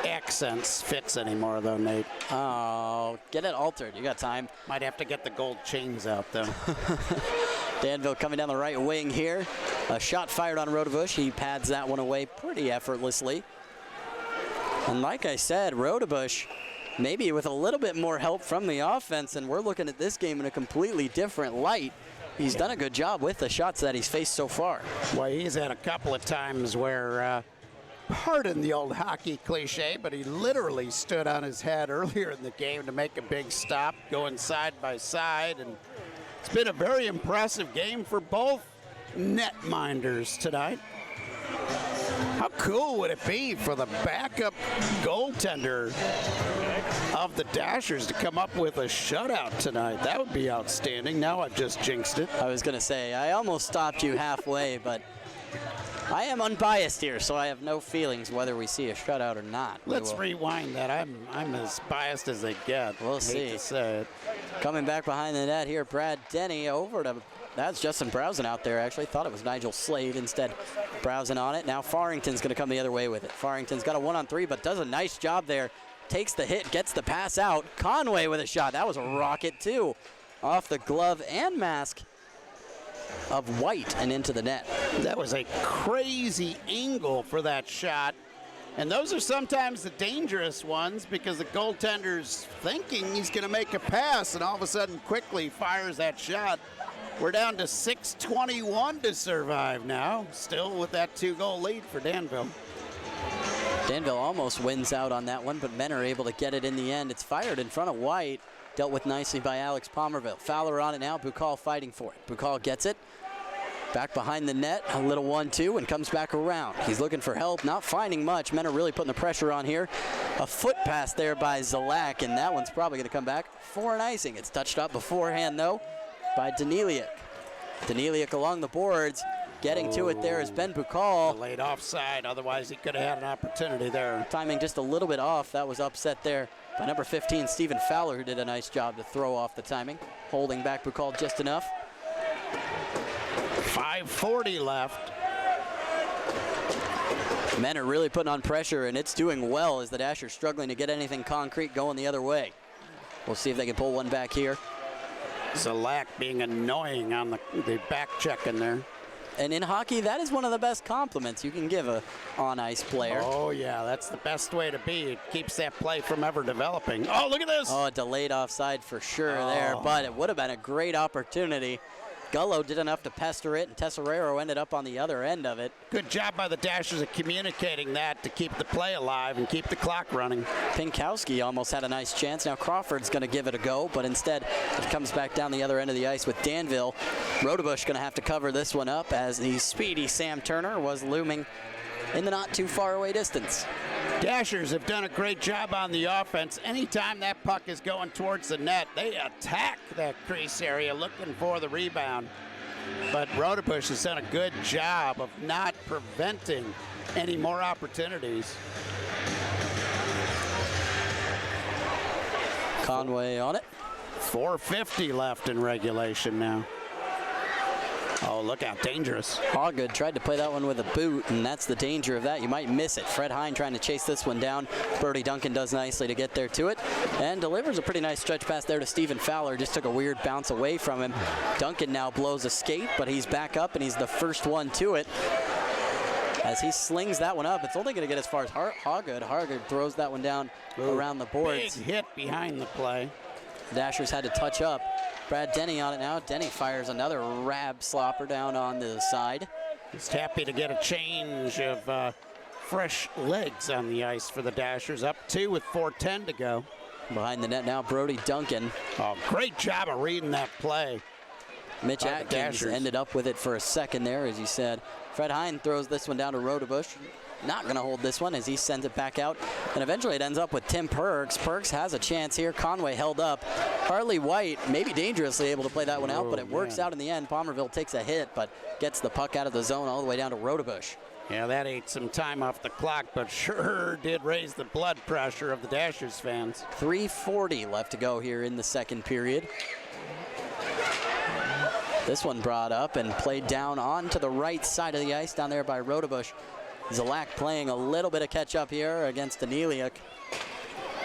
accents fits anymore, though, Nate. Oh, get it altered. You got time. Might have to get the gold chains out, though. Danville coming down the right wing here. A shot fired on Rodebush. He pads that one away pretty effortlessly. And like I said, Rodebush, maybe with a little bit more help from the offense, and we're looking at this game in a completely different light. He's done a good job with the shots that he's faced so far. Well, he's had a couple of times where, pardon the old hockey cliche, but he literally stood on his head earlier in the game to make a big stop, going side by side. And it's been a very impressive game for both netminders tonight. How cool would it be for the backup goaltender of the Dashers to come up with a shutout tonight? That would be outstanding. Now I've just jinxed it. I was going to say, I almost stopped you halfway, but I am unbiased here, so I have no feelings whether we see a shutout or not. Let's rewind that. I'm as biased as they get. We'll see. Hate to say it. Coming back behind the net here, Brad Denny over to, that's Justin Browsen out there actually. Thought it was Nigel Slade, instead Browsen on it. Now Farrington's going to come the other way with it. Farrington's got a 1-on-3, but does a nice job there. Takes the hit, gets the pass out. Conway with a shot. That was a rocket too. Off the glove and mask of White and into the net. That was a crazy angle for that shot. And those are sometimes the dangerous ones because the goaltender's thinking he's going to make a pass and all of a sudden quickly fires that shot. We're down to 6:21 to survive now, still with that 2-goal lead for Danville. Danville almost wins out on that one, but men are able to get it in the end. It's fired in front of White, dealt with nicely by Alex Palmerville. Fowler on it now, Bukal fighting for it. Bukal gets it. Back behind the net, a little 1-2, and comes back around. He's looking for help, not finding much. Men are really putting the pressure on here. A foot pass there by Zalak, and that one's probably going to come back for an icing. It's touched up beforehand, though, by Daniliuk. Daniliuk along the boards. Getting to it there is Ben Bukal. Laid offside, otherwise he could have had an opportunity there. Timing just a little bit off. That was upset there by number 15, Stephen Fowler, who did a nice job to throw off the timing. Holding back Bukal just enough. 5:40 left. Men are really putting on pressure, and it's doing well as the Dashers struggling to get anything concrete going the other way. We'll see if they can pull one back here. Zalak being annoying on the back check in there. And in hockey, that is one of the best compliments you can give a on-ice player. Oh, yeah, that's the best way to be. It keeps that play from ever developing. Oh, look at this. Oh, a delayed offside for sure there, but it would have been a great opportunity. Gullo did enough to pester it, and Tesserero ended up on the other end of it. Good job by the Dashers of communicating that to keep the play alive and keep the clock running. Pinkowski almost had a nice chance. Now Crawford's going to give it a go, but instead it comes back down the other end of the ice with Danville. Rodebush going to have to cover this one up as the speedy Sam Turner was looming in the not too far away distance. Dashers have done a great job on the offense. Anytime that puck is going towards the net, they attack that crease area looking for the rebound. But Rodebush has done a good job of not preventing any more opportunities. Conway on it. 4:50 left in regulation now. Oh, look how dangerous. Hawgood tried to play that one with a boot, and that's the danger of that. You might miss it. Fred Hine trying to chase this one down. Brody Duncan does nicely to get there to it and delivers a pretty nice stretch pass there to Stephen Fowler. Just took a weird bounce away from him. Duncan now blows a skate, but he's back up, and he's the first one to it. As he slings that one up, it's only going to get as far as Hawgood. Hawgood throws that one down around the boards. Big hit behind the play. Dashers had to touch up. Brad Denny on it now. Denny fires another rab slopper down on the side. He's happy to get a change of fresh legs on the ice for the Dashers. Up 2 with 4:10 to go. Behind the net now, Brody Duncan. Oh, great job of reading that play. Mitch Atkins ended up with it for a second there, as you said. Fred Hine throws this one down to Rodebush. Not going to hold this one as he sends it back out. And eventually it ends up with Tim Perks. Perks has a chance here. Conway held up. Harley White, maybe dangerously able to play that one out, but it works out in the end. Palmerville takes a hit, but gets the puck out of the zone all the way down to Rodebush. Yeah, that ate some time off the clock, but sure did raise the blood pressure of the Dashers fans. 3:40 left to go here in the second period. This one brought up and played down onto the right side of the ice down there by Rodebush. Zalak playing a little bit of catch-up here against Daniliuk.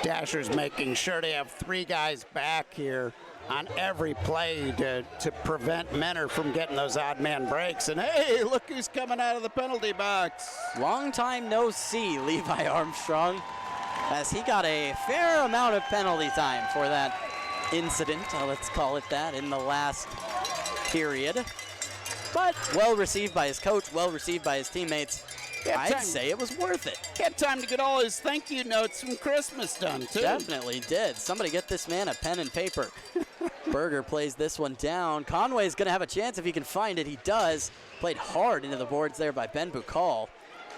Dashers making sure they have 3 guys back here on every play to prevent Menor from getting those odd man breaks. And hey, look who's coming out of the penalty box. Long time no see, Levi Armstrong, as he got a fair amount of penalty time for that incident, let's call it that, in the last period. But well received by his coach, well received by his teammates. I'd say it was worth it. He had time to get all his thank you notes from Christmas done, too. Definitely did. Somebody get this man a pen and paper. Berger plays this one down. Conway's going to have a chance if he can find it. He does. Played hard into the boards there by Ben Bukal.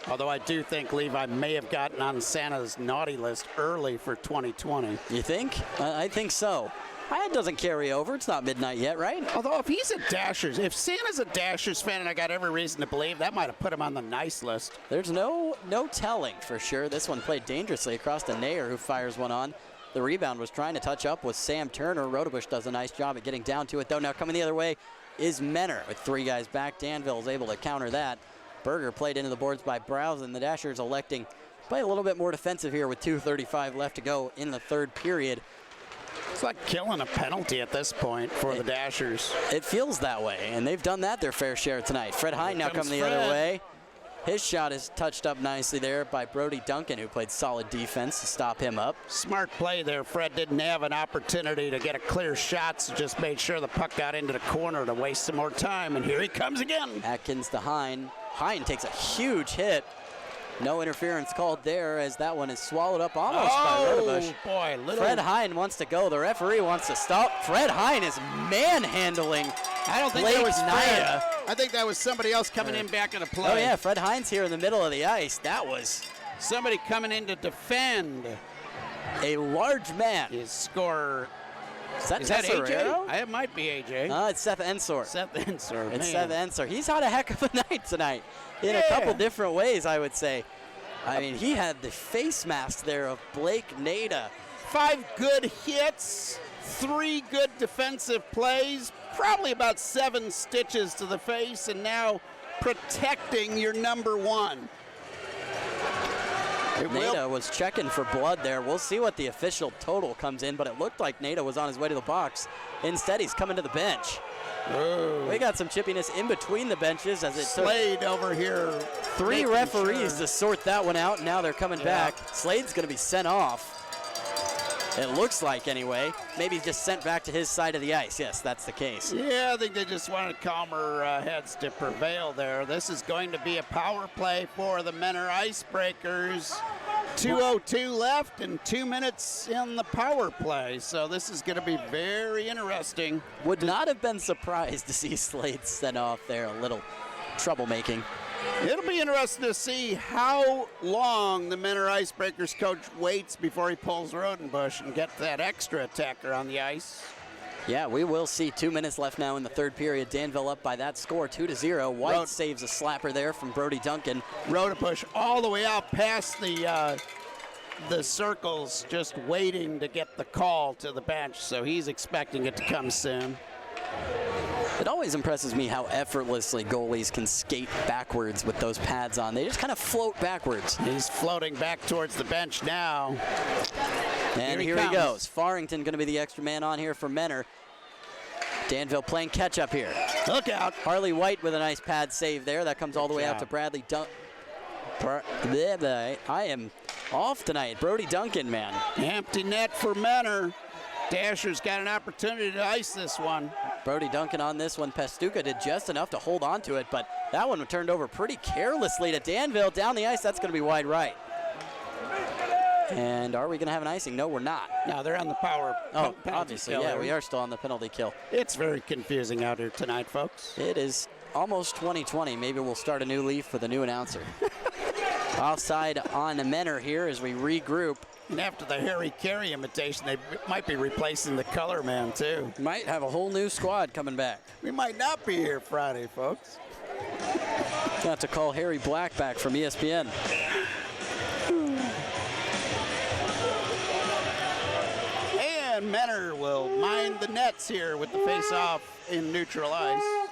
Although I do think Levi may have gotten on Santa's naughty list early for 2020. You think? I think so. It doesn't carry over. It's not midnight yet, right? Although if he's a Dashers, if Santa's a Dashers fan, and I got every reason to believe, that might have put him on the nice list. There's no telling for sure. This one played dangerously across to Nair, who fires one on. The rebound was trying to touch up with Sam Turner. Rodebush does a nice job at getting down to it, though. Now coming the other way is Menor with 3 guys back. Danville is able to counter that. Berger played into the boards by Browse, and the Dashers electing to play a little bit more defensive here with 2:35 left to go in the third period. It's like killing a penalty at this point for the Dashers. It feels that way, and they've done that their fair share tonight. Fred Hine now coming the other way. His shot is touched up nicely there by Brody Duncan, who played solid defense to stop him up. Smart play there. Fred didn't have an opportunity to get a clear shot, so just made sure the puck got into the corner to waste some more time, and here he comes again. Atkins to Hine. Hine takes a huge hit. No interference called there as that one is swallowed up almost by Rodebush. Boy, Fred Hine wants to go. The referee wants to stop. Fred Hine is manhandling. I don't think Blake that was Naya. Fred. I think that was somebody else coming in back in the play. Oh yeah, Fred Hine's here in the middle of the ice. That was somebody coming in to defend. A large man. His scorer. Is that AJ? It might be AJ. It's Seth Ensor. It's Seth Ensor. He's had a heck of a night tonight in a couple different ways, I would say. I mean, he had the face mask there of Blake Nada. 5 good hits, 3 good defensive plays, probably about 7 stitches to the face, and now protecting your number 1. Nada was checking for blood there. We'll see what the official total comes in, but it looked like Nada was on his way to the box. Instead, he's coming to the bench. Whoa. We got some chippiness in between the benches as it Slade over here. 3 referees to sort that one out. Now they're coming back. Slade's going to be sent off. It looks like, anyway. Maybe just sent back to his side of the ice. Yes, that's the case. Yeah, I think they just wanted calmer heads to prevail there. This is going to be a power play for the Menor Icebreakers. 2:02 left and 2 minutes in the power play. So this is going to be very interesting. Would not have been surprised to see Slade sent off there. A little troublemaking. It'll be interesting to see how long the Menor Icebreakers coach waits before he pulls Rodenbush and gets that extra attacker on the ice. Yeah, we will see. 2 minutes left now in the third period. Danville up by that score, 2-0. White saves a slapper there from Brody Duncan. Rodenbush all the way out past the circles, just waiting to get the call to the bench, so he's expecting it to come soon. It always impresses me how effortlessly goalies can skate backwards with those pads on. They just kind of float backwards. He's floating back towards the bench now. And here he goes. Farrington going to be the extra man on here for Menor. Danville playing catch-up here. Look out. Harley White with a nice pad save there. That comes all the way out to Bradley I am off tonight. Brody Duncan, man. Empty net for Menor. Dasher's got an opportunity to ice this one. Brody Duncan on this one. Pastuca did just enough to hold on to it, but that one turned over pretty carelessly to Danville. Down the ice, that's going to be wide right. And are we going to have an icing? No, we're not. No, they're on the power. Oh, obviously, yeah, we are still on the penalty kill. It's very confusing out here tonight, folks. It is almost 2020. Maybe we'll start a new leaf with a new announcer. Offside on Menor here as we regroup. And after the Harry Carey imitation, they might be replacing the color man, too. Might have a whole new squad coming back. We might not be here Friday, folks. Got to call Harry Black back from ESPN. And Menor will mind the nets here with the face-off in neutral ice.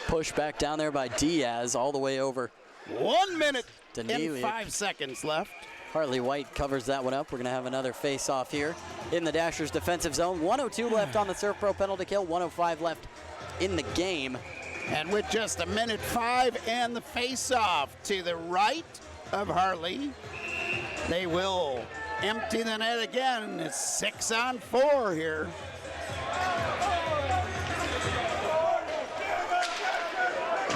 Push back down there by Diaz all the way over. 1 minute and Danili. 5 seconds left. Harley White covers that one up. We're going to have another face-off here in the Dashers' defensive zone. 1:02 left on the Surf Pro penalty kill. 1:05 left in the game. And with just 1:05 and the face-off to the right of Harley, they will empty the net again. It's 6-on-4 here.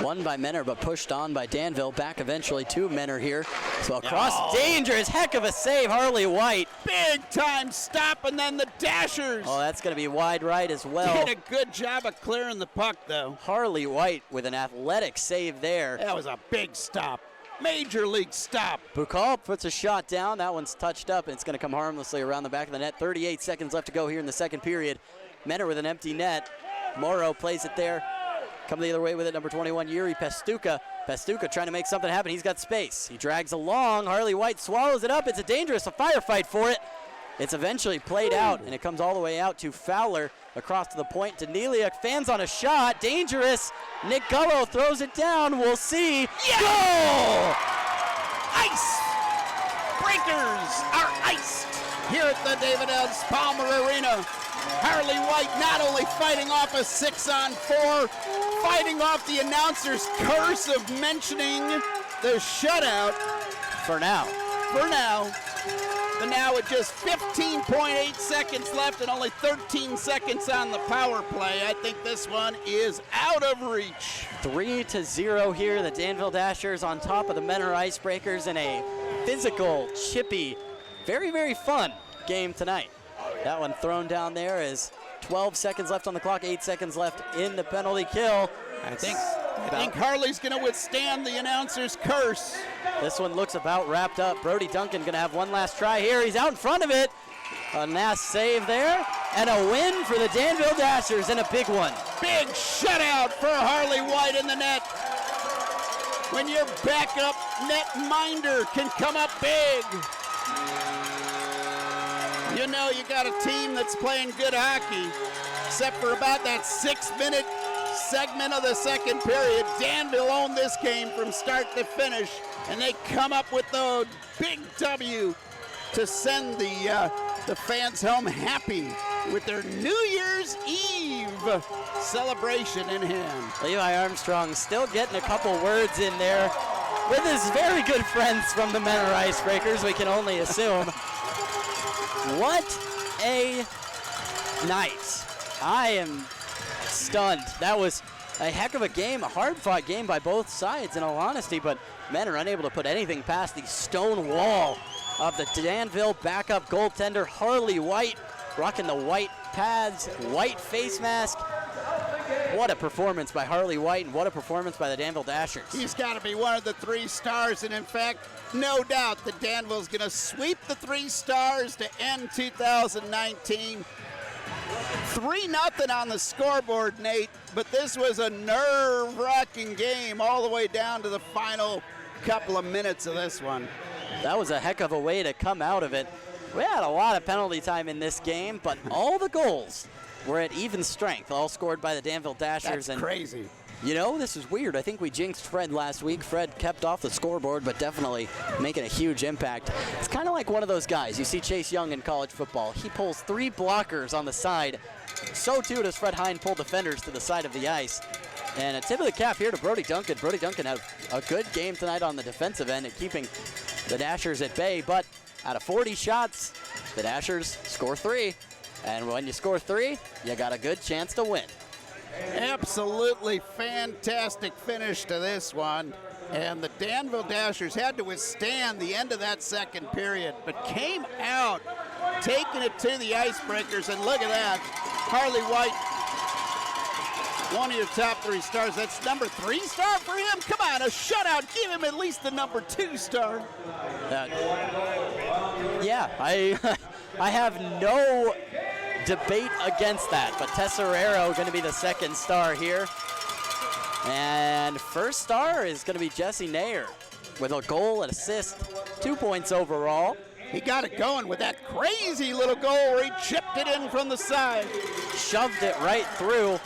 Won by Menor, but pushed on by Danville. Back eventually to Menor here. So across, dangerous, heck of a save, Harley White. Big time stop, and then the Dashers. Oh, that's going to be wide right as well. Did a good job of clearing the puck, though. Harley White with an athletic save there. That was a big stop. Major league stop. Bukal puts a shot down. That one's touched up, and it's going to come harmlessly around the back of the net. 38 seconds left to go here in the second period. Menor with an empty net. Morrow plays it there. Come the other way with it, number 21, Yuri Pestuka. Pestuka trying to make something happen. He's got space. He drags along. Harley White swallows it up. It's a firefight for it. It's eventually played out, and it comes all the way out to Fowler across to the point. Daniliuk fans on a shot. Dangerous. Nick Gullo throws it down. We'll see. Yeah! Goal! Ice breakers are iced here at the David Ellis Palmer Arena. Harley White not only fighting off a 6-on-4, fighting off the announcer's curse of mentioning the shutout. For now. But now with just 15.8 seconds left and only 13 seconds on the power play, I think this one is out of reach. 3-0 here. The Danville Dashers on top of the Menor Icebreakers in a physical, chippy, very, very fun game tonight. That one thrown down there is 12 seconds left on the clock, 8 seconds left in the penalty kill. I think Harley's going to withstand the announcer's curse. This one looks about wrapped up. Brody Duncan going to have one last try here. He's out in front of it. A nice save there, and a win for the Danville Dashers, and a big one. Big shutout for Harley White in the net. When your backup netminder can come up big. You know you got a team that's playing good hockey, except for about that 6-minute segment of the second period. Danville owned this game from start to finish, and they come up with the big W to send the fans home happy with their New Year's Eve celebration in hand. Levi Armstrong still getting a couple words in there with his very good friends from the Menor Icebreakers, we can only assume. What a night. I am stunned. That was a heck of a game, a hard-fought game by both sides, in all honesty, but men are unable to put anything past the stone wall of the Danville backup goaltender, Harley White, rocking the white pads, white face mask. What a performance by Harley White, and what a performance by the Danville Dashers. He's got to be one of the 3 stars, and in fact, no doubt that Danville's going to sweep the 3 stars to end 2019. 3-0 on the scoreboard, Nate, but this was a nerve-wracking game all the way down to the final couple of minutes of this one. That was a heck of a way to come out of it. We had a lot of penalty time in this game, but all the goals were at even strength, all scored by the Danville Dashers. That's crazy. You know, this is weird. I think we jinxed Fred last week. Fred kept off the scoreboard, but definitely making a huge impact. It's kind of like one of those guys. You see Chase Young in college football. He pulls 3 blockers on the side. So too does Fred Hine pull defenders to the side of the ice. And a tip of the cap here to Brody Duncan. Brody Duncan had a good game tonight on the defensive end at keeping the Dashers at bay. But out of 40 shots, the Dashers score 3. And when you score 3, you got a good chance to win. Absolutely fantastic finish to this one. And the Danville Dashers had to withstand the end of that second period, but came out taking it to the Icebreakers. And look at that, Harley White, one of your top 3 stars. That's number 3 star for him? Come on, a shutout. Give him at least the number 2 star. Yeah, I have no debate against that, but Tesserero going to be the second star here. And first star is going to be Jesse Nair with a goal and assist, 2 points overall. He got it going with that crazy little goal where he chipped it in from the side. Shoved it right through.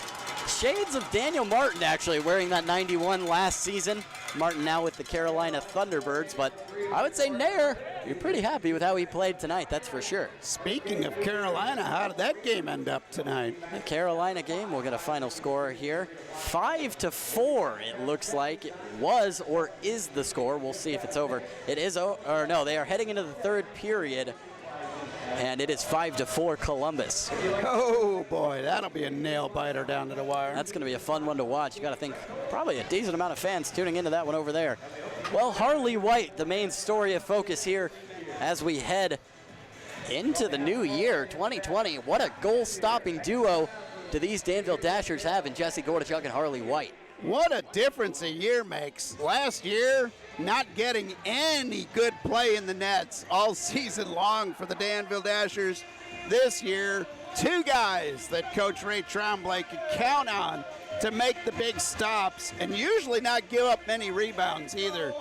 Shades of Daniel Martin, actually, wearing that 91 last season. Martin now with the Carolina Thunderbirds, but I would say Nair, you're pretty happy with how he played tonight, that's for sure. Speaking of Carolina, how did that game end up tonight? The Carolina game, we'll get a final score here. 5-4, it looks like it was or is the score. We'll see if it's over. It is, or no, they are heading into the third period, and it is 5-4 Columbus. Oh boy, that'll be a nail biter down to the wire. That's going to be a fun one to watch. You got to think probably a decent amount of fans tuning into that one over there. Well, Harley White, the main story of focus here as we head into the new year, 2020. What a goal-stopping duo do these Danville Dashers have in Jesse Gordichuk and Harley White. What a difference a year makes. Last year, not getting any good play in the nets all season long for the Danville Dashers. This year, 2 guys that Coach Ray Tremblay could count on to make the big stops and usually not give up many rebounds either.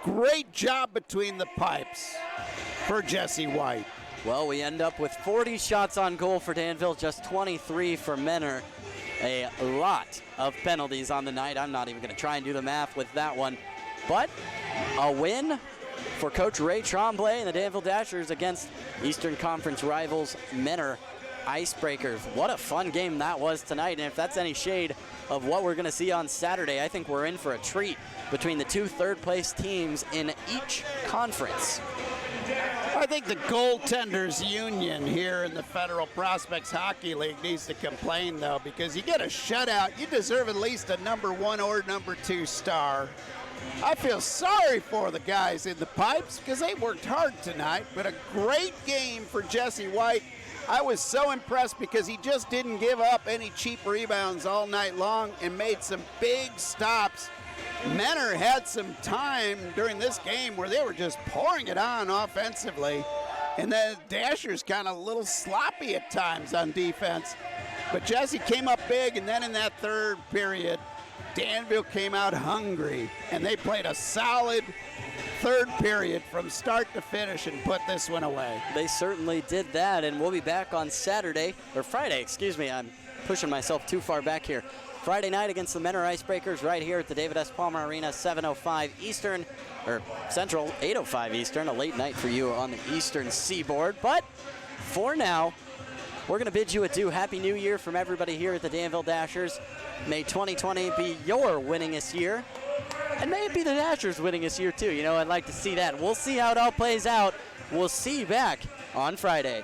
Great job between the pipes for Jesse White. Well, we end up with 40 shots on goal for Danville, just 23 for Menor. A lot of penalties on the night. I'm not even going to try and do the math with that one. But a win for Coach Ray Tremblay and the Danville Dashers against Eastern Conference rivals Menor Icebreakers. What a fun game that was tonight. And if that's any shade of what we're going to see on Saturday, I think we're in for a treat between the 2 third-place teams in each conference. I think the goaltenders union here in the Federal Prospects Hockey League needs to complain, though, because you get a shutout, you deserve at least a number 1 or number 2 star. I feel sorry for the guys in the pipes because they worked hard tonight, but a great game for Jesse White. I was so impressed because he just didn't give up any cheap rebounds all night long and made some big stops. Menor had some time during this game where they were just pouring it on offensively, and then Dashers kind of a little sloppy at times on defense. But Jesse came up big, and then in that third period, Danville came out hungry, and they played a solid third period from start to finish and put this one away. They certainly did that, and we'll be back on Friday, excuse me. I'm pushing myself too far back here. Friday night against the Menor Icebreakers right here at the David S. Palmer Arena, 7:05 Eastern, or Central, 8:05 Eastern, a late night for you on the Eastern Seaboard. But for now, we're going to bid you adieu. Happy New Year from everybody here at the Danville Dashers. May 2020 be your winningest year, and may it be the Dashers' winningest year too. You know, I'd like to see that. We'll see how it all plays out. We'll see you back on Friday.